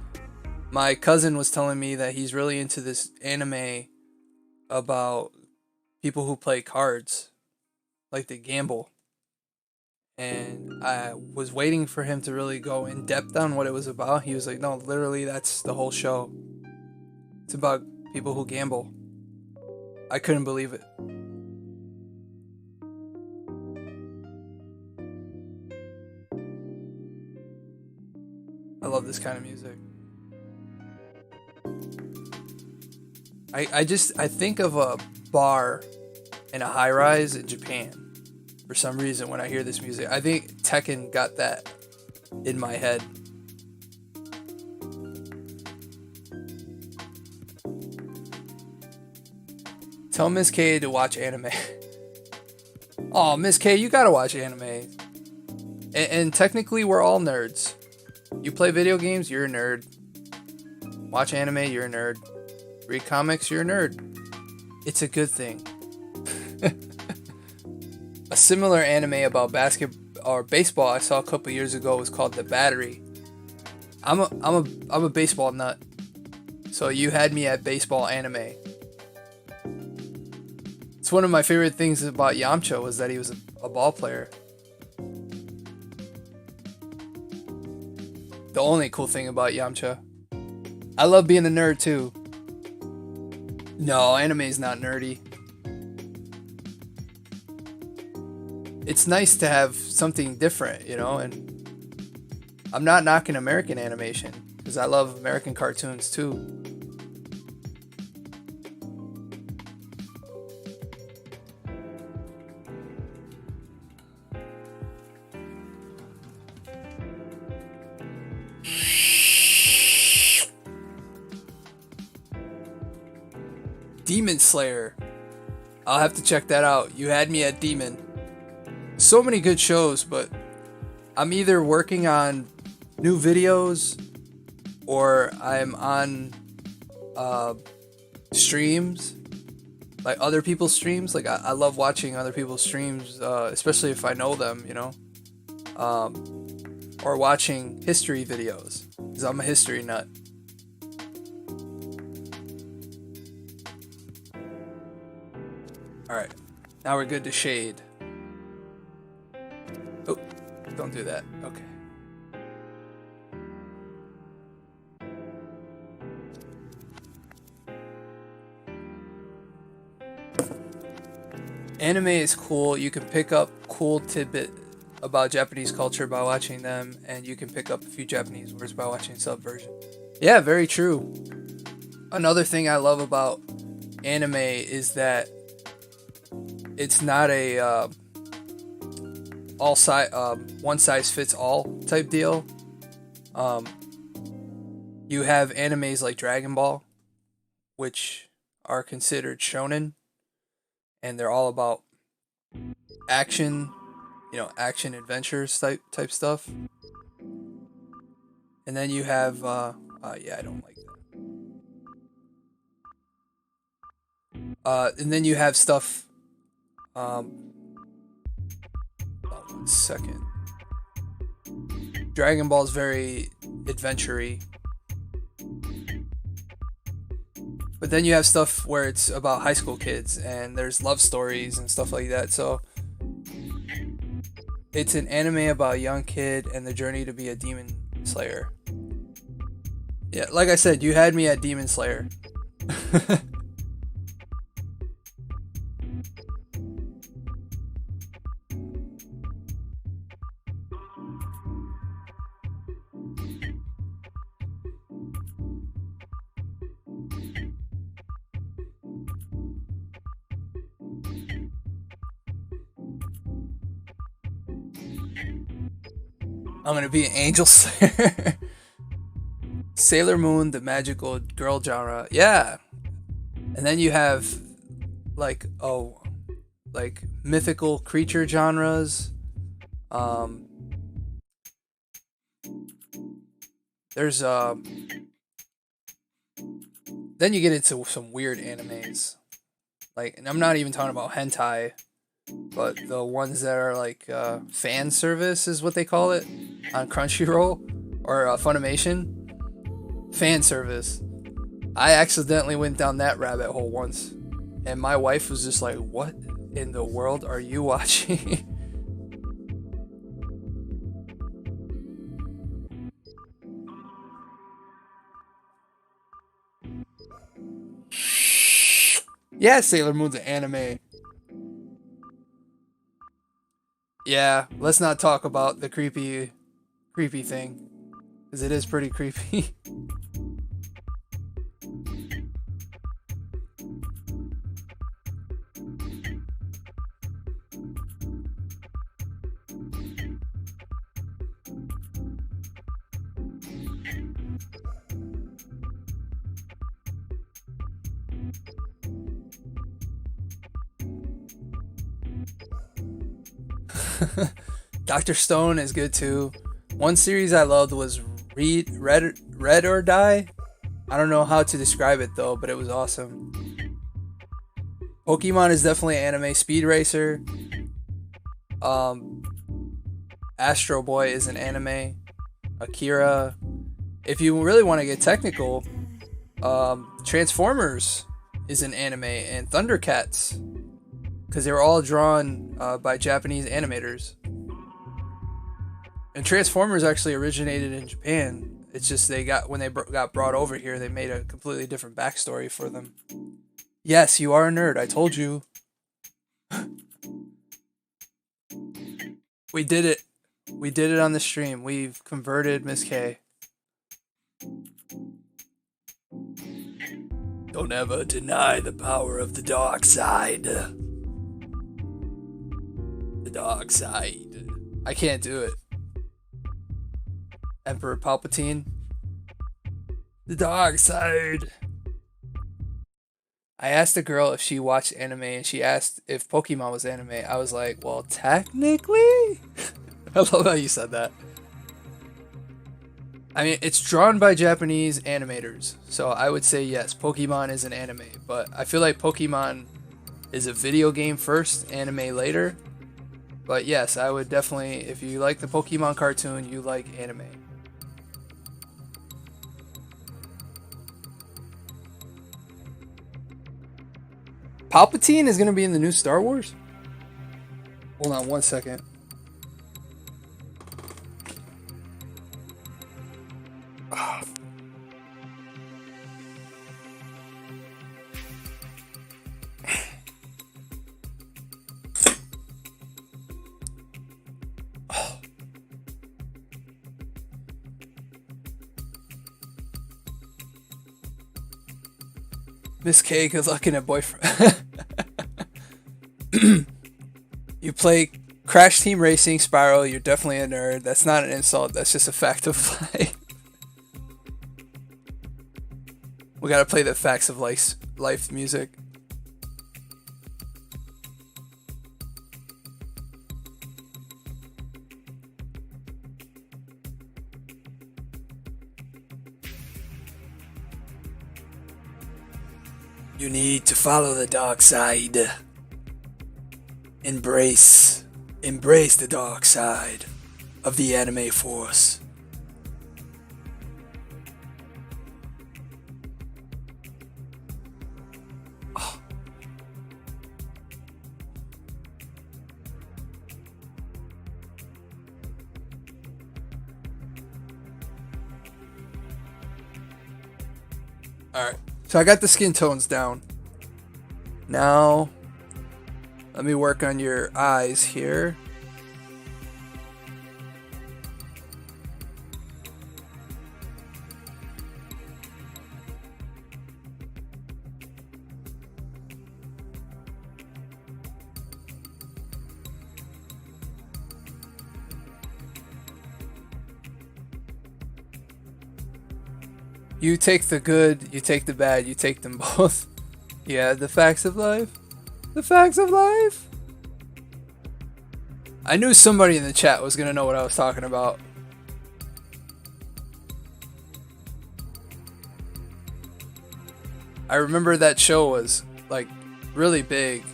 My cousin was telling me that he's really into this anime about people who play cards, like they gamble. And I was waiting for him to really go in depth on what it was about. He was like, no, literally, that's the whole show. It's about people who gamble. I couldn't believe it. I love this kind of music. I think of a bar in a high rise in Japan for some reason when I hear this music. I think Tekken got that in my head. Tell Miss K to watch anime. Oh, Miss K, you gotta watch anime. And technically, we're all nerds. You play video games, you're a nerd. Watch anime, you're a nerd. Read comics, you're a nerd. It's a good thing. A similar anime about basketball or baseball I saw a couple years ago was called The Battery. I'm a baseball nut. So you had me at baseball anime. It's one of my favorite things about Yamcha was that he was a ball player. The only cool thing about Yamcha. I love being a nerd too. No, anime is not nerdy. It's nice to have something different, you know, and I'm not knocking American animation because I love American cartoons too. Demon Slayer. I'll have to check that out. You had me at Demon. So many good shows, but I'm either working on new videos or I'm on streams, like other people's streams. Like I love watching other people's streams, especially if I know them, you know. Or watching history videos, because I'm a history nut. Alright, now we're good to shade. Oh, don't do that. Okay. Anime is cool. You can pick up cool tidbit about Japanese culture by watching them, and you can pick up a few Japanese words by watching Subversion. Yeah, very true. Another thing I love about anime is that it's not a one size fits all type deal. You have animes like Dragon Ball, which are considered shonen, and they're all about action, you know, action adventures type stuff. And then you have yeah, I don't like that. And then you have stuff. Hold on 1 second. Dragon Ball is very adventure-y. But then you have stuff where it's about high school kids and there's love stories and stuff like that. So it's an anime about a young kid and the journey to be a demon slayer. Yeah, like I said, you had me at Demon Slayer. I'm gonna be an Angel Slayer. Sailor Moon, the magical girl genre. Yeah. And then you have like mythical creature genres. There's then you get into some weird animes. Like, and I'm not even talking about hentai, but the ones that are like fan service is what they call it on Crunchyroll or Funimation. Fan service. I accidentally went down that rabbit hole once, and my wife was just like, "What in the world are you watching?" Yeah, Sailor Moon's an anime. Yeah, let's not talk about the creepy thing, because it is pretty creepy. Dr. Stone is good too. One series I loved was Red or Die. I don't know how to describe it though, but it was awesome. Pokemon is definitely an anime. Speed Racer. Astro Boy is an anime. Akira. If you really want to get technical, Transformers is an anime, and Thundercats, because they were all drawn by Japanese animators. And Transformers actually originated in Japan. It's just when they got brought over here, they made a completely different backstory for them. Yes, you are a nerd. I told you. We did it. We did it on the stream. We've converted Miss K. Don't ever deny the power of the dark side. The dark side. I can't do it. Emperor Palpatine. The dark side. I asked a girl if she watched anime, and she asked if Pokemon was anime. I was like, well, technically? I love how you said that. I mean, it's drawn by Japanese animators, so I would say yes, Pokemon is an anime. But I feel like Pokemon is a video game first, anime later. But yes, I would definitely, if you like the Pokemon cartoon, you like anime. Palpatine is going to be in the new Star Wars? Hold on one second. Miss K, good luck in a boyfriend. You play Crash Team Racing, Spyro, you're definitely a nerd. That's not an insult, that's just a fact of life. We gotta play the facts of life music. You need to follow the dark side. Embrace the dark side of the anime force. Alright, so I got the skin tones down. Now, let me work on your eyes here. You take the good, you take the bad, you take them both. Yeah, the facts of life. The facts of life. I knew somebody in the chat was gonna know what I was talking about. I remember that show was like really big.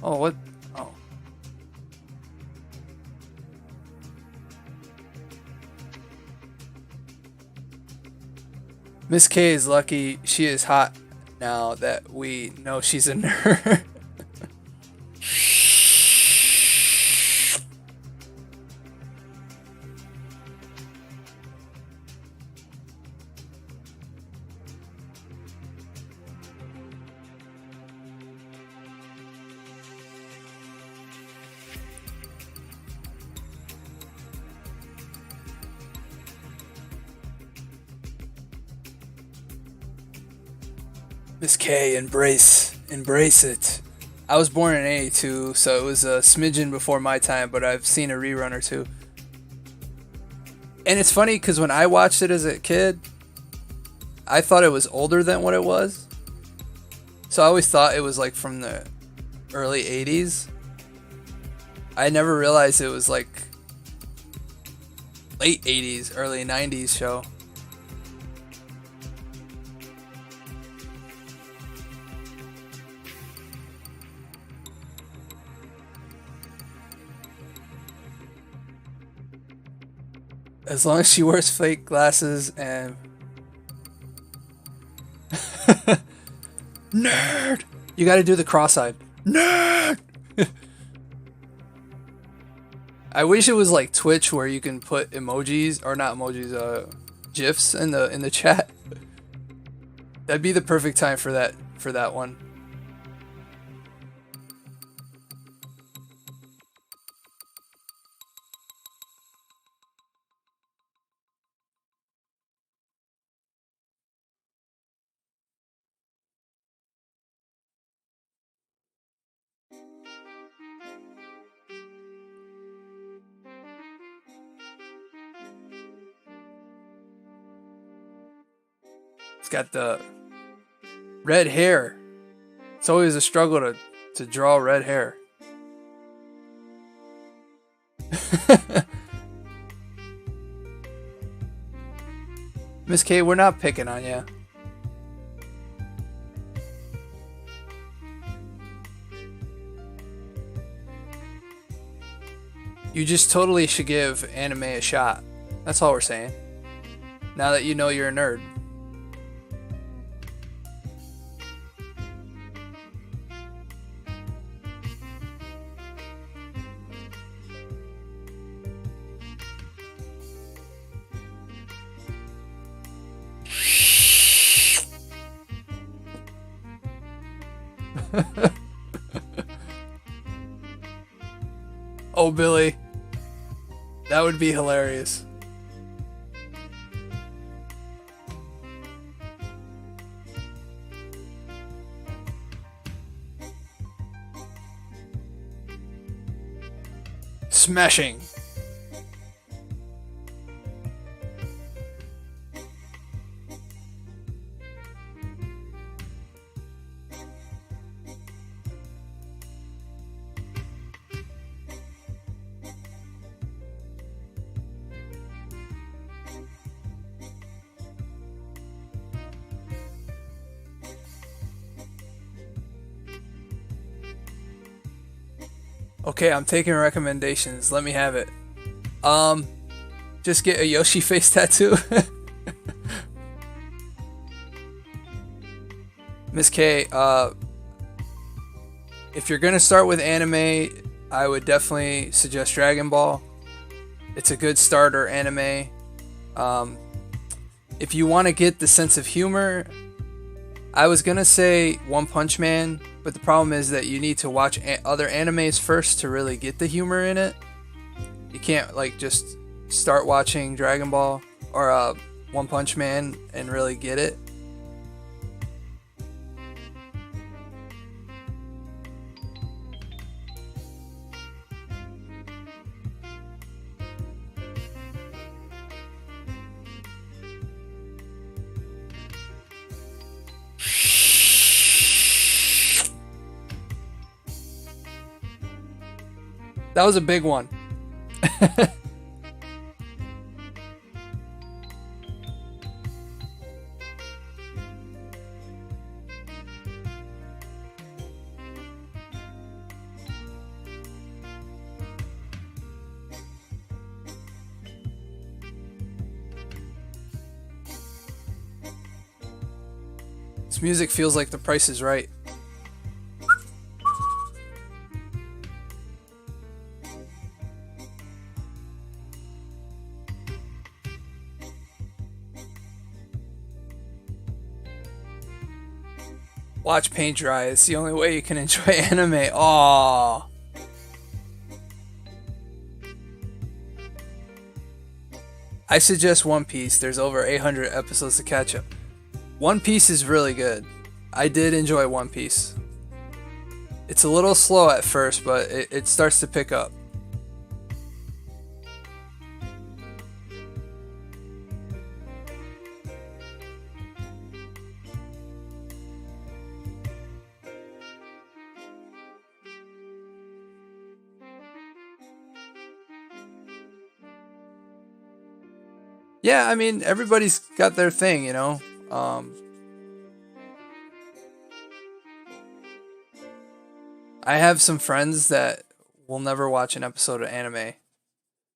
Oh, what? Oh. Miss K is lucky she is hot now that we know she's a nerd. Miss K, embrace it. I was born in '82, so it was a smidgen before my time, but I've seen a rerun or two. And it's funny because when I watched it as a kid, I thought it was older than what it was. So I always thought it was like from the early '80s. I never realized it was like late '80s, early '90s show. As long as she wears fake glasses and... Nerd! You gotta do the cross-eyed. Nerd! I wish it was like Twitch where you can put emojis, or not emojis, GIFs in the chat. That'd be the perfect time for that one. It's got the red hair. It's always a struggle to draw red hair. Miss K, we're not picking on you. You just totally should give anime a shot. That's all we're saying. Now that you know you're a nerd. Oh, Billy. That would be hilarious. Smashing. Okay, I'm taking recommendations. Let me have it. Just get a Yoshi face tattoo. Miss K, if you're gonna start with anime, I would definitely suggest Dragon Ball. It's a good starter anime. If you want to get the sense of humor, I was gonna say One Punch Man, but the problem is that you need to watch other animes first to really get the humor in it. You can't like just start watching Dragon Ball or One Punch Man and really get it. That was a big one. This music feels like The Price is Right. Watch paint dry. It's the only way you can enjoy anime. Aww. I suggest One Piece. There's over 800 episodes to catch up. One Piece is really good. I did enjoy One Piece. It's a little slow at first, but it starts to pick up. Yeah, I mean, everybody's got their thing, you know? I have some friends that will never watch an episode of anime.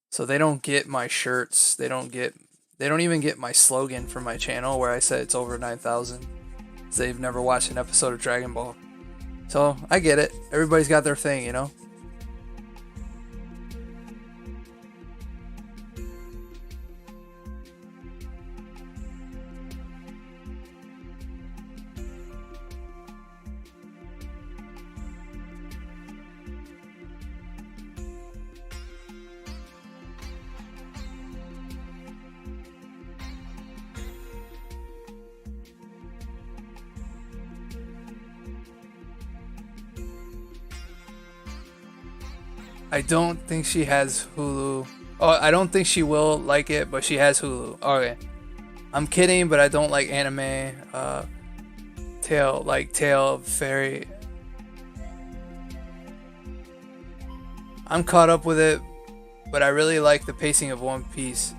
So they don't get my shirts. They don't even get my slogan for my channel where I said it's over 9,000. So they've never watched an episode of Dragon Ball. So I get it. Everybody's got their thing, you know? I don't think she has Hulu. Oh, I don't think she will like it, but she has Hulu. Okay. I'm kidding, but I don't like anime. Tale of Fairy. I'm caught up with it, but I really like the pacing of One Piece.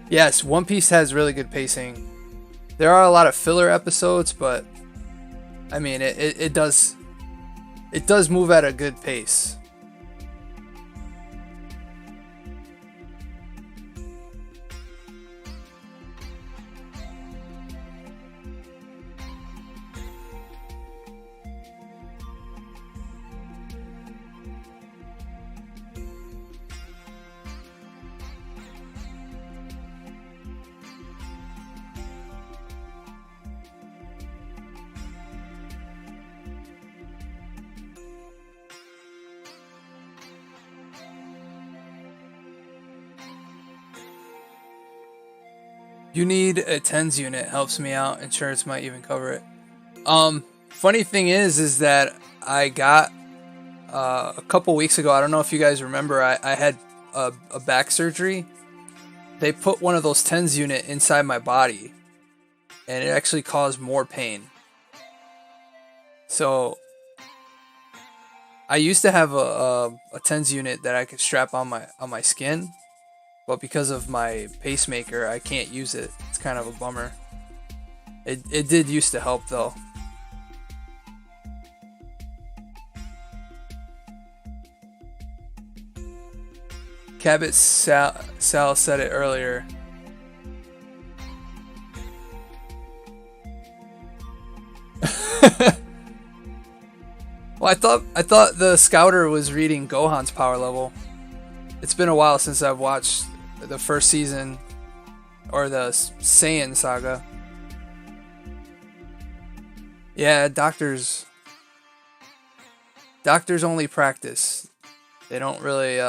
Yes, One Piece has really good pacing. There are a lot of filler episodes, but I mean, it does move at a good pace. You need a tens unit, helps me out. Insurance might even cover it. Funny thing is that I got a couple weeks ago. I don't know if you guys remember. I had a back surgery. They put one of those tens unit inside my body, and it actually caused more pain. So I used to have a tens unit that I could strap on my skin. But because of my pacemaker, I can't use it. It's kind of a bummer. It did used to help though. Cabot Sal said it earlier. Well, I thought the scouter was reading Gohan's power level. It's been a while since I've watched the first season or the Saiyan saga. Yeah, doctors only practice. They don't really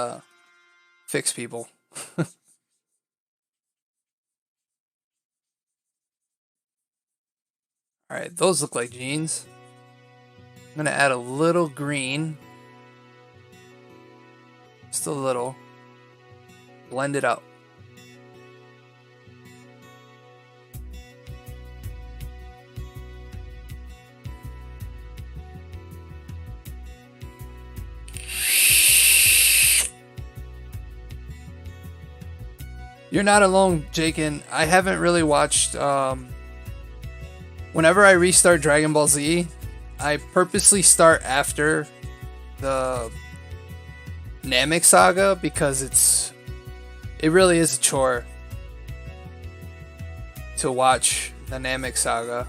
fix people. Alright, those look like jeans. I'm gonna add a little green. Just a little. Blend it out. You're not alone, Jakin. I haven't really watched. Whenever I restart Dragon Ball Z, I purposely start after the Namek saga because it really is a chore to watch the Namek saga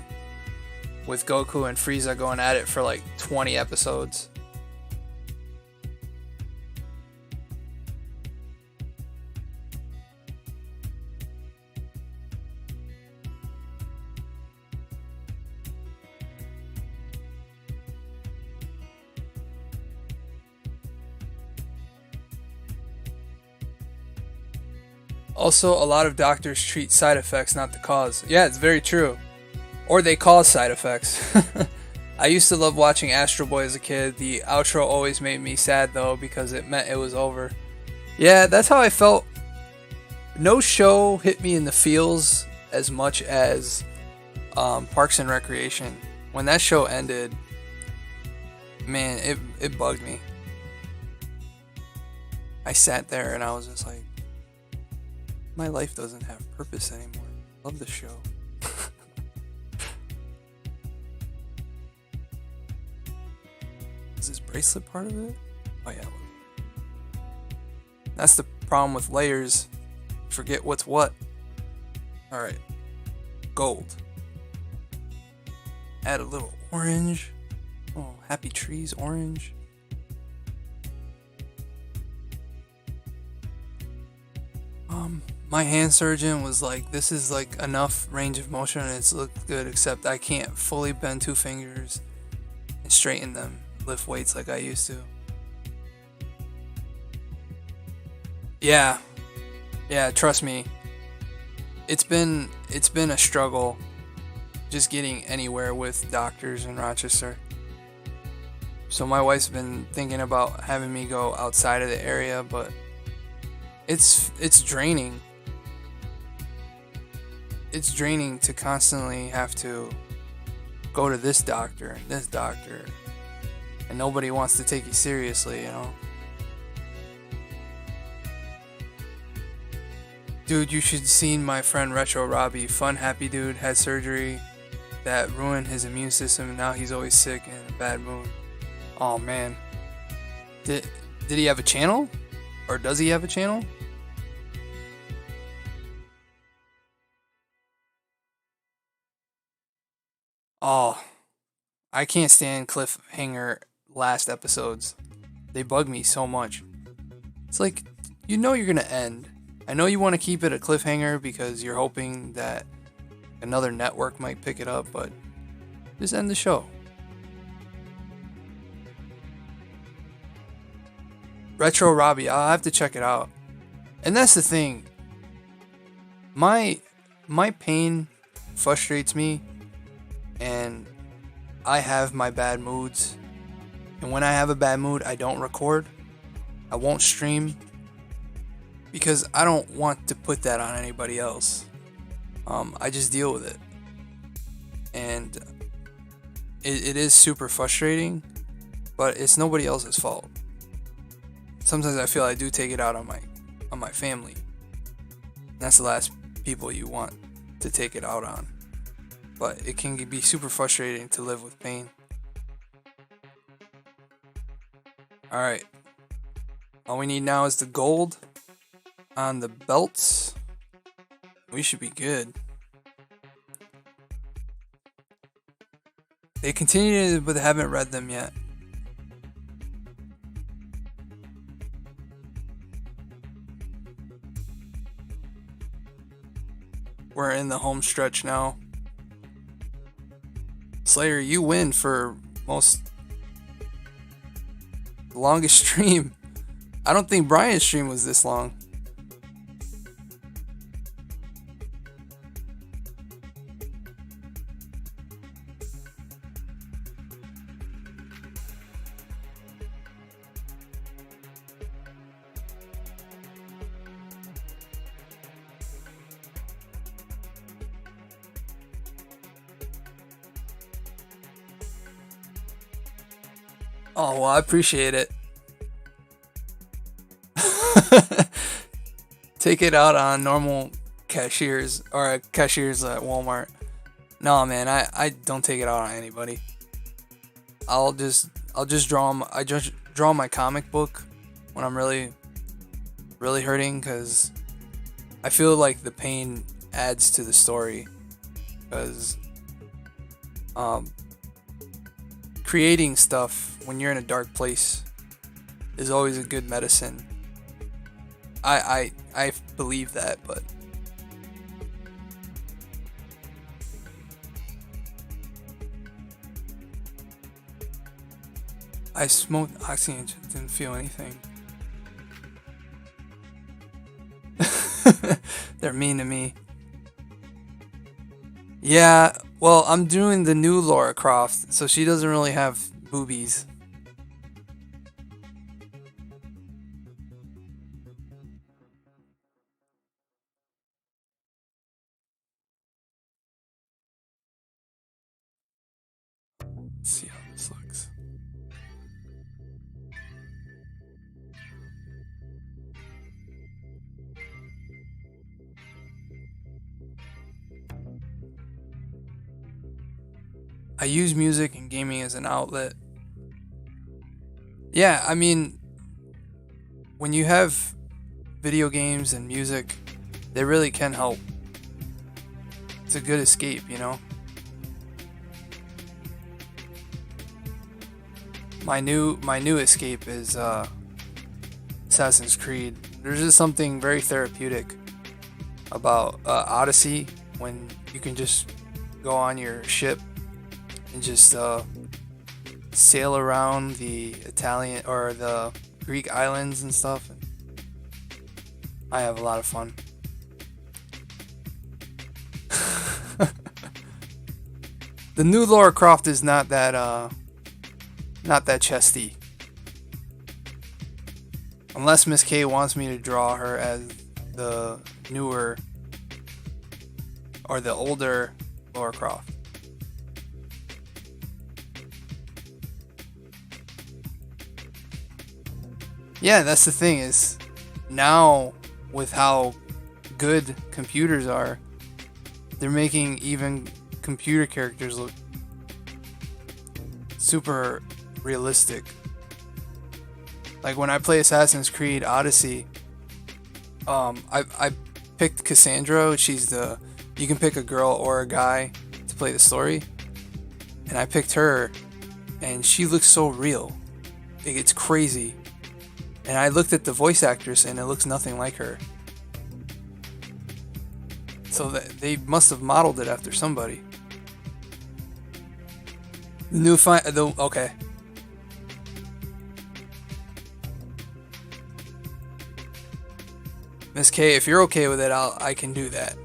with Goku and Frieza going at it for like 20 episodes. Also, a lot of doctors treat side effects, not the cause. Yeah, it's very true. Or they cause side effects. I used to love watching Astro Boy as a kid. The outro always made me sad though because it meant it was over. Yeah, that's how I felt. No show hit me in the feels as much as Parks and Recreation. When that show ended, man, it bugged me. I sat there and I was just like, my life doesn't have purpose anymore. Love the show. Is this bracelet part of it? Oh yeah. That's the problem with layers. Forget what's what. Alright. Gold. Add a little orange. Oh, happy trees orange. My hand surgeon was like, this is like enough range of motion and it's looked good, except I can't fully bend two fingers and straighten them, lift weights like I used to. Yeah, trust me. It's been a struggle just getting anywhere with doctors in Rochester. So my wife's been thinking about having me go outside of the area, but it's draining. It's draining to constantly have to go to this doctor and this doctor, and nobody wants to take you seriously, you know? Dude, you should seen my friend Retro Robbie. Fun, happy dude, had surgery that ruined his immune system, and now he's always sick and in a bad mood. Oh man. Did he have a channel? Or does he have a channel? Oh, I can't stand cliffhanger last episodes. They bug me so much. It's like, you know you're gonna end. I know you want to keep it a cliffhanger because you're hoping that another network might pick it up, but just end the show. Retro Robbie, I'll have to check it out. And that's the thing. My pain frustrates me, and I have my bad moods. And when I have a bad mood, I don't record. I won't stream because I don't want to put that on anybody else. I just deal with it. And it is super frustrating, but it's nobody else's fault. Sometimes I feel I do take it out on my family. And that's the last people you want to take it out on. But it can be super frustrating to live with pain. Alright. All we need now is the gold. On the belts, we should be good. They continue, but haven't read them yet. We're in the home stretch now. Slayer, you win for most longest stream. I don't think Brian's stream was this long. Oh, well, I appreciate it. Take it out on normal cashiers or cashiers at Walmart. No, man, I don't take it out on anybody. I'll just draw I just draw my comic book when I'm really hurting, because I feel like the pain adds to the story, because creating stuff when you're in a dark place is always a good medicine. I believe that, but I smoked oxygen, didn't feel anything. They're mean to me. Yeah, well, I'm doing the new Laura Croft, so she doesn't really have boobies. Let's see how this looks. I use music and gaming as an outlet. Yeah, I mean, when you have video games and music, they really can help. It's a good escape, you know? My new escape is Assassin's Creed. There's just something very therapeutic about Odyssey, when you can just go on your ship and just sail around the Italian or the Greek islands and stuff. I have a lot of fun. The new Lara Croft is not that chesty. Unless Miss K wants me to draw her as the newer or the older Lara Croft. Yeah, that's the thing, is now with how good computers are, they're making even computer characters look super realistic. Like when I play Assassin's Creed Odyssey, I picked Cassandra. You can pick a girl or a guy to play the story, and I picked her, and she looks so real. It's crazy. And I looked at the voice actress, and it looks nothing like her. So they must have modeled it after somebody. Okay. Miss K, if you're okay with it, I can do that.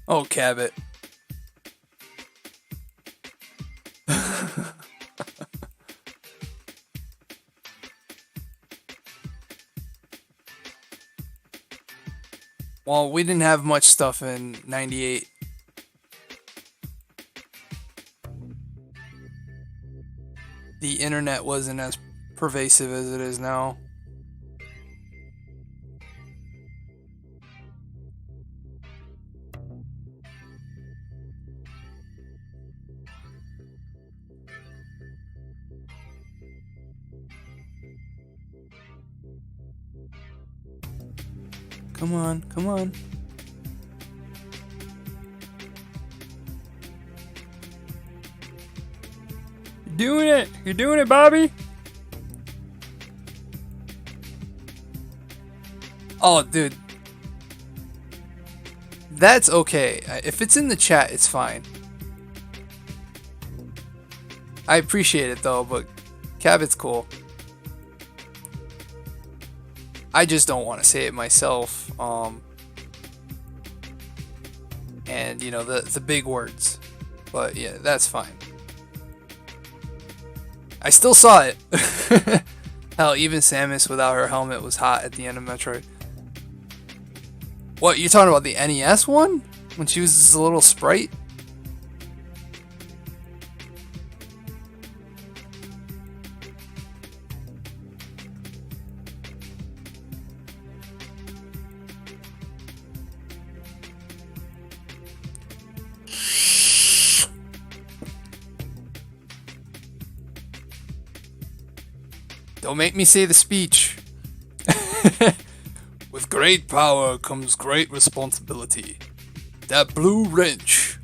Oh, Cabot. Well, we didn't have much stuff in 98. the internet wasn't as pervasive as it is now. Come on, come on. You're doing it! You're doing it, Bobby! Oh, dude. That's okay. If it's in the chat, it's fine. I appreciate it though, but Cabot's cool. I just don't want to say it myself. And you know the big words, but yeah, that's fine. I still saw it. Hell, even Samus without her helmet was hot at the end of Metroid. What, you're talking about the NES one? When she was just a little sprite? Don't make me say the speech. With great power comes great responsibility. That blue wrench.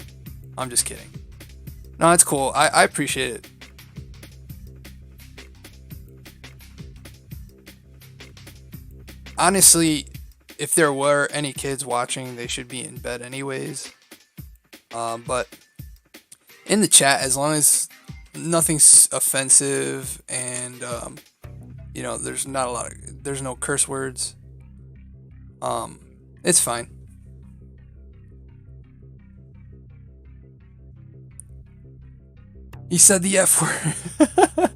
I'm just kidding. No, it's cool. I appreciate it. Honestly, if there were any kids watching, they should be in bed anyways. But in the chat, as long as nothing's offensive and you know, there's no curse words. It's fine. He said the F word.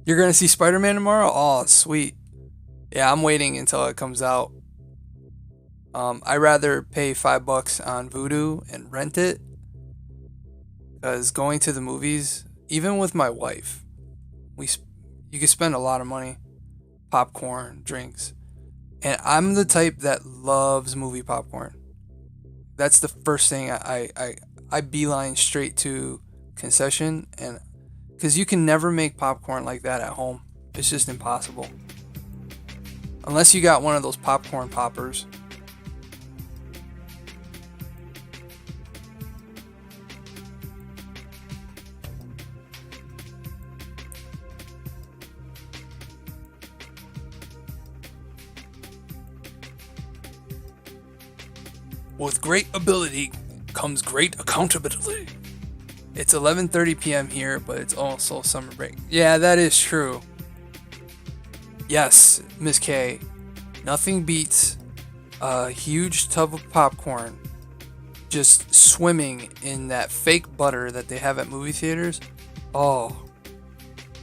You're gonna see Spider-Man tomorrow? Oh, sweet. Yeah, I'm waiting until it comes out. I rather pay $5 on Vudu and rent it, because going to the movies, even with my wife, you can spend a lot of money, popcorn, drinks, and I'm the type that loves movie popcorn. That's the first thing I beeline straight to concession, and because you can never make popcorn like that at home. It's just impossible. Unless you got one of those popcorn poppers. With great ability comes great accountability. It's 11:30 p.m. here, but it's also summer break. Yeah, that is true. Yes, Miss K. Nothing beats a huge tub of popcorn just swimming in that fake butter that they have at movie theaters. Oh,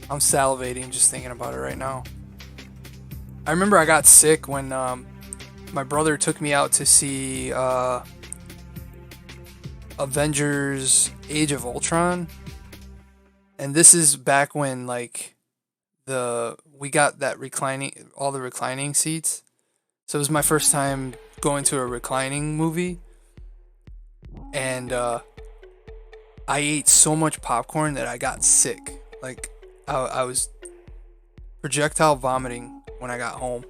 I'm salivating just thinking about it right now. I remember I got sick when my brother took me out to see Avengers Age of Ultron. And this is back when like we got that all the reclining seats. So it was my first time going to a reclining movie. And I ate so much popcorn that I got sick. Like I was projectile vomiting when I got home.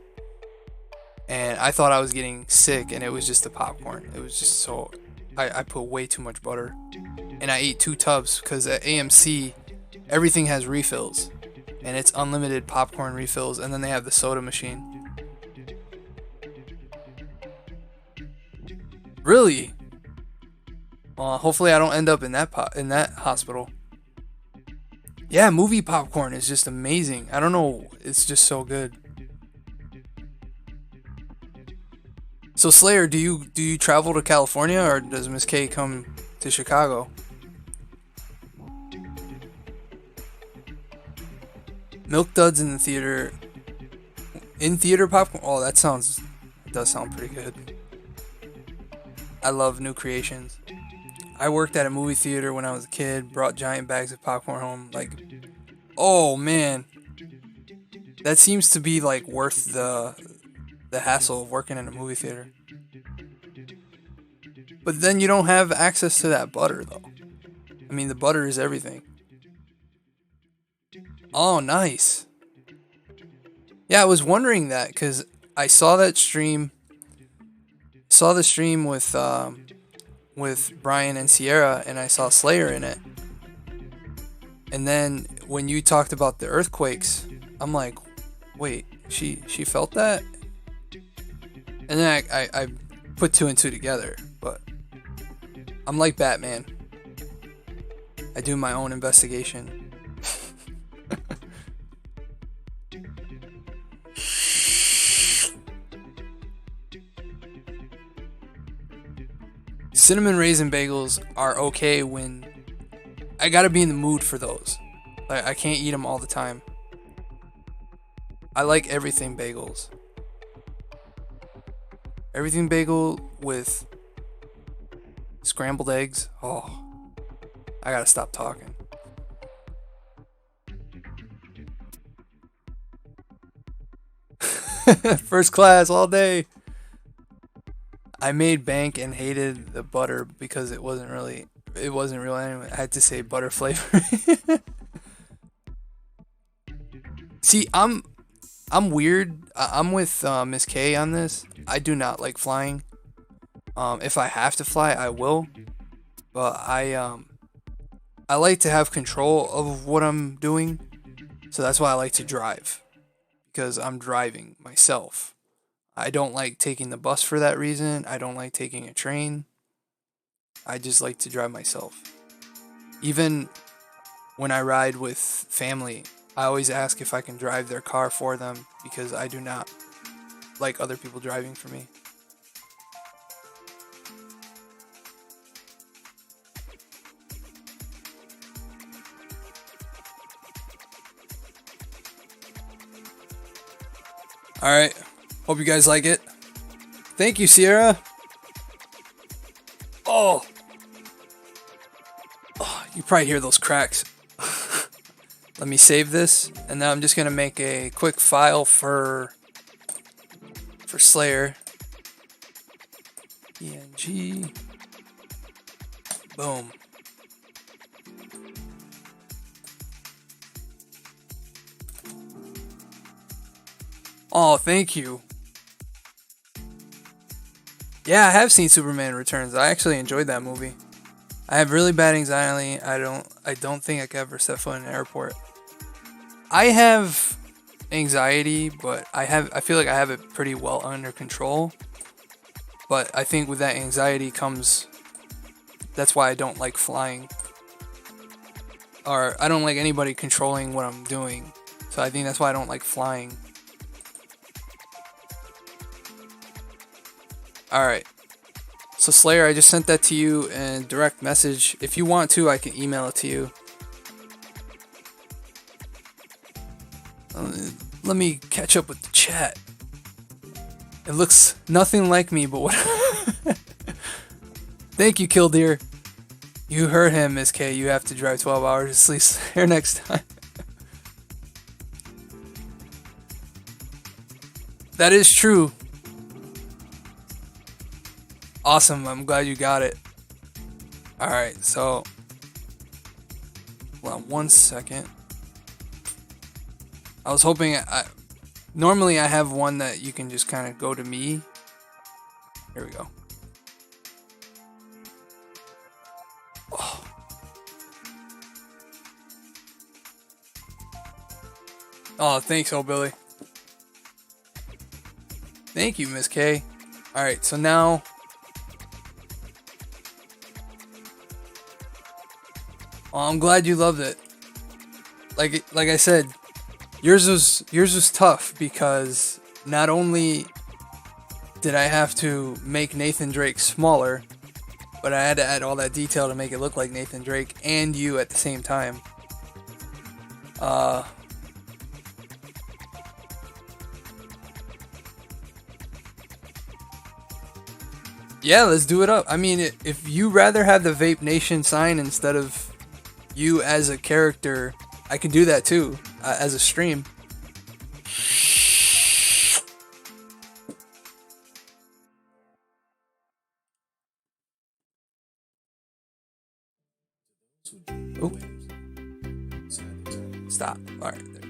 And I thought I was getting sick, and it was just the popcorn. It was just so... I put way too much butter. And I ate 2 tubs, because at AMC, everything has refills. And it's unlimited popcorn refills, and then they have the soda machine. Really? Well, hopefully I don't end up in that hospital. Yeah, movie popcorn is just amazing. I don't know, it's just so good. So Slayer, do you travel to California, or does Miss K come to Chicago? Milk Duds in the theater. In theater popcorn? Oh, that does sound pretty good. I love new creations. I worked at a movie theater when I was a kid, brought giant bags of popcorn home. Like, Oh man, that seems to be like worth the hassle of working in a movie theater. But then you don't have access to that butter though. I mean, the butter is everything. Oh, nice. Yeah, I was wondering that because I saw that stream. Saw the stream with Brian and Sierra, and I saw Slayer in it. And then when you talked about the earthquakes, I'm like, wait, she felt that? And then I put two and two together. But I'm like Batman. I do my own investigation. Cinnamon raisin bagels are okay when I gotta be in the mood for those. Like, I can't eat them all the time. I like everything bagels. Everything bagel with scrambled eggs. Oh, I gotta stop talking. First class all day. I made bank and hated the butter because it wasn't real anyway. I had to say butter flavor. See, I'm weird. I'm with Miss K on this. I do not like flying. If I have to fly, I will. But I like to have control of what I'm doing. So that's why I like to drive. Because I'm driving myself. I don't like taking the bus for that reason. I don't like taking a train. I just like to drive myself. Even when I ride with family, I always ask if I can drive their car for them because I do not like other people driving for me. Alright, hope you guys like it. Thank you, Sierra. Oh, you probably hear those cracks. Let me save this, and now I'm just gonna make a quick file for Slayer. PNG. Boom. Oh, thank you. Yeah, I have seen Superman Returns. I actually enjoyed that movie. I have really bad anxiety. I don't think I could ever set foot in an airport. I have anxiety, but I feel like I have it pretty well under control. But I think with that anxiety comes, that's why I don't like flying. Or I don't like anybody controlling what I'm doing. So I think that's why I don't like flying. Alright. So Slayer, I just sent that to you in direct message. If you want to, I can email it to you. Let me catch up with the chat. It looks nothing like me, but what? Thank you, Killdeer. You heard him, Miss K. You have to drive 12 hours to sleep Slayer next time. That is true. Awesome, I'm glad you got it. Alright, so hold on 1 second. I was hoping normally I have one that you can just kind of go to me. Here we go. Oh, thanks, old Billy. Thank you, Miss K. Alright, so now I'm glad you loved it. Like I said, yours was tough because not only did I have to make Nathan Drake smaller, but I had to add all that detail to make it look like Nathan Drake and you at the same time. Yeah, let's do it up. I mean, if you rather have the Vape Nation sign instead of you as a character I can do that too as a stream. Oh, stop. All right. There.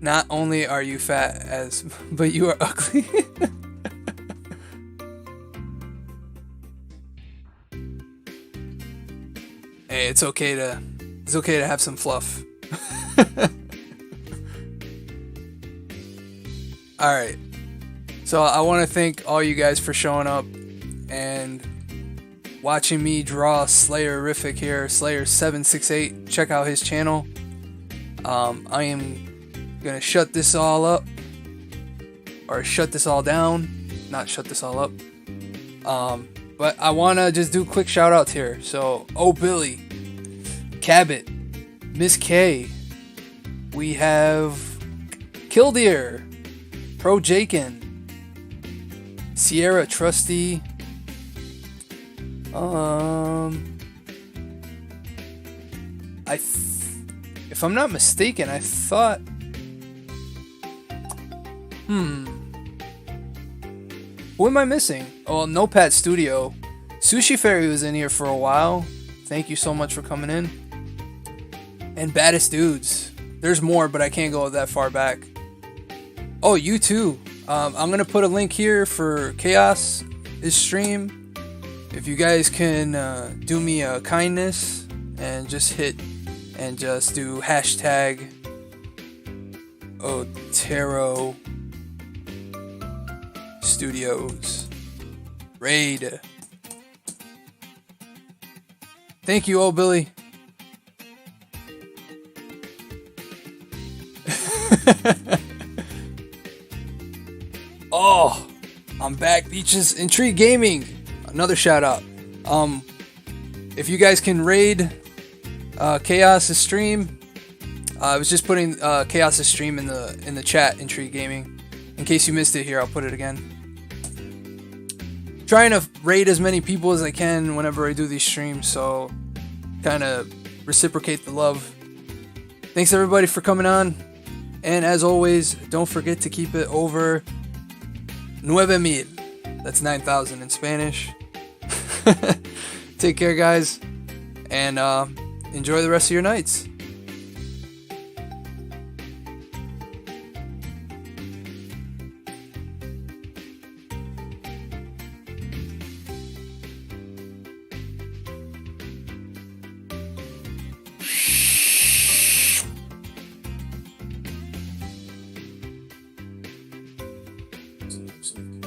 Not only are you fat as, but you are ugly. Hey, it's okay to have some fluff. All right. So I want to thank all you guys for showing up and watching me draw Slayerific here, Slayer768. Check out his channel. I am gonna shut this all up, or shut this all down. Not shut this all up. But I wanna just do quick shout outs here. So, Oh Billy, Cabot, Miss K, we have Killdeer, Pro Jakin, Sierra Trusty, if I'm not mistaken, I thought, who am I missing? Oh, Nopat Studio. Sushi Fairy was in here for a while. Thank you so much for coming in. And Baddest Dudes. There's more, but I can't go that far back. Oh, you too. I'm gonna put a link here for Chaos' stream. If you guys can do me a kindness and just do hashtag Otero Studios raid. Thank you, Oh Billy. Oh, I'm back, Beaches Intrigue Gaming. Another shout out. If you guys can raid Chaos' stream, I was just putting Chaos' stream in the chat. Intrigue Gaming. In case you missed it here, I'll put it again. Trying to raid as many people as I can whenever I do these streams, so kind of reciprocate the love. Thanks everybody for coming on, and as always, don't forget to keep it over 9,000. That's 9,000 in Spanish. Take care, guys, and enjoy the rest of your nights. Absolutely.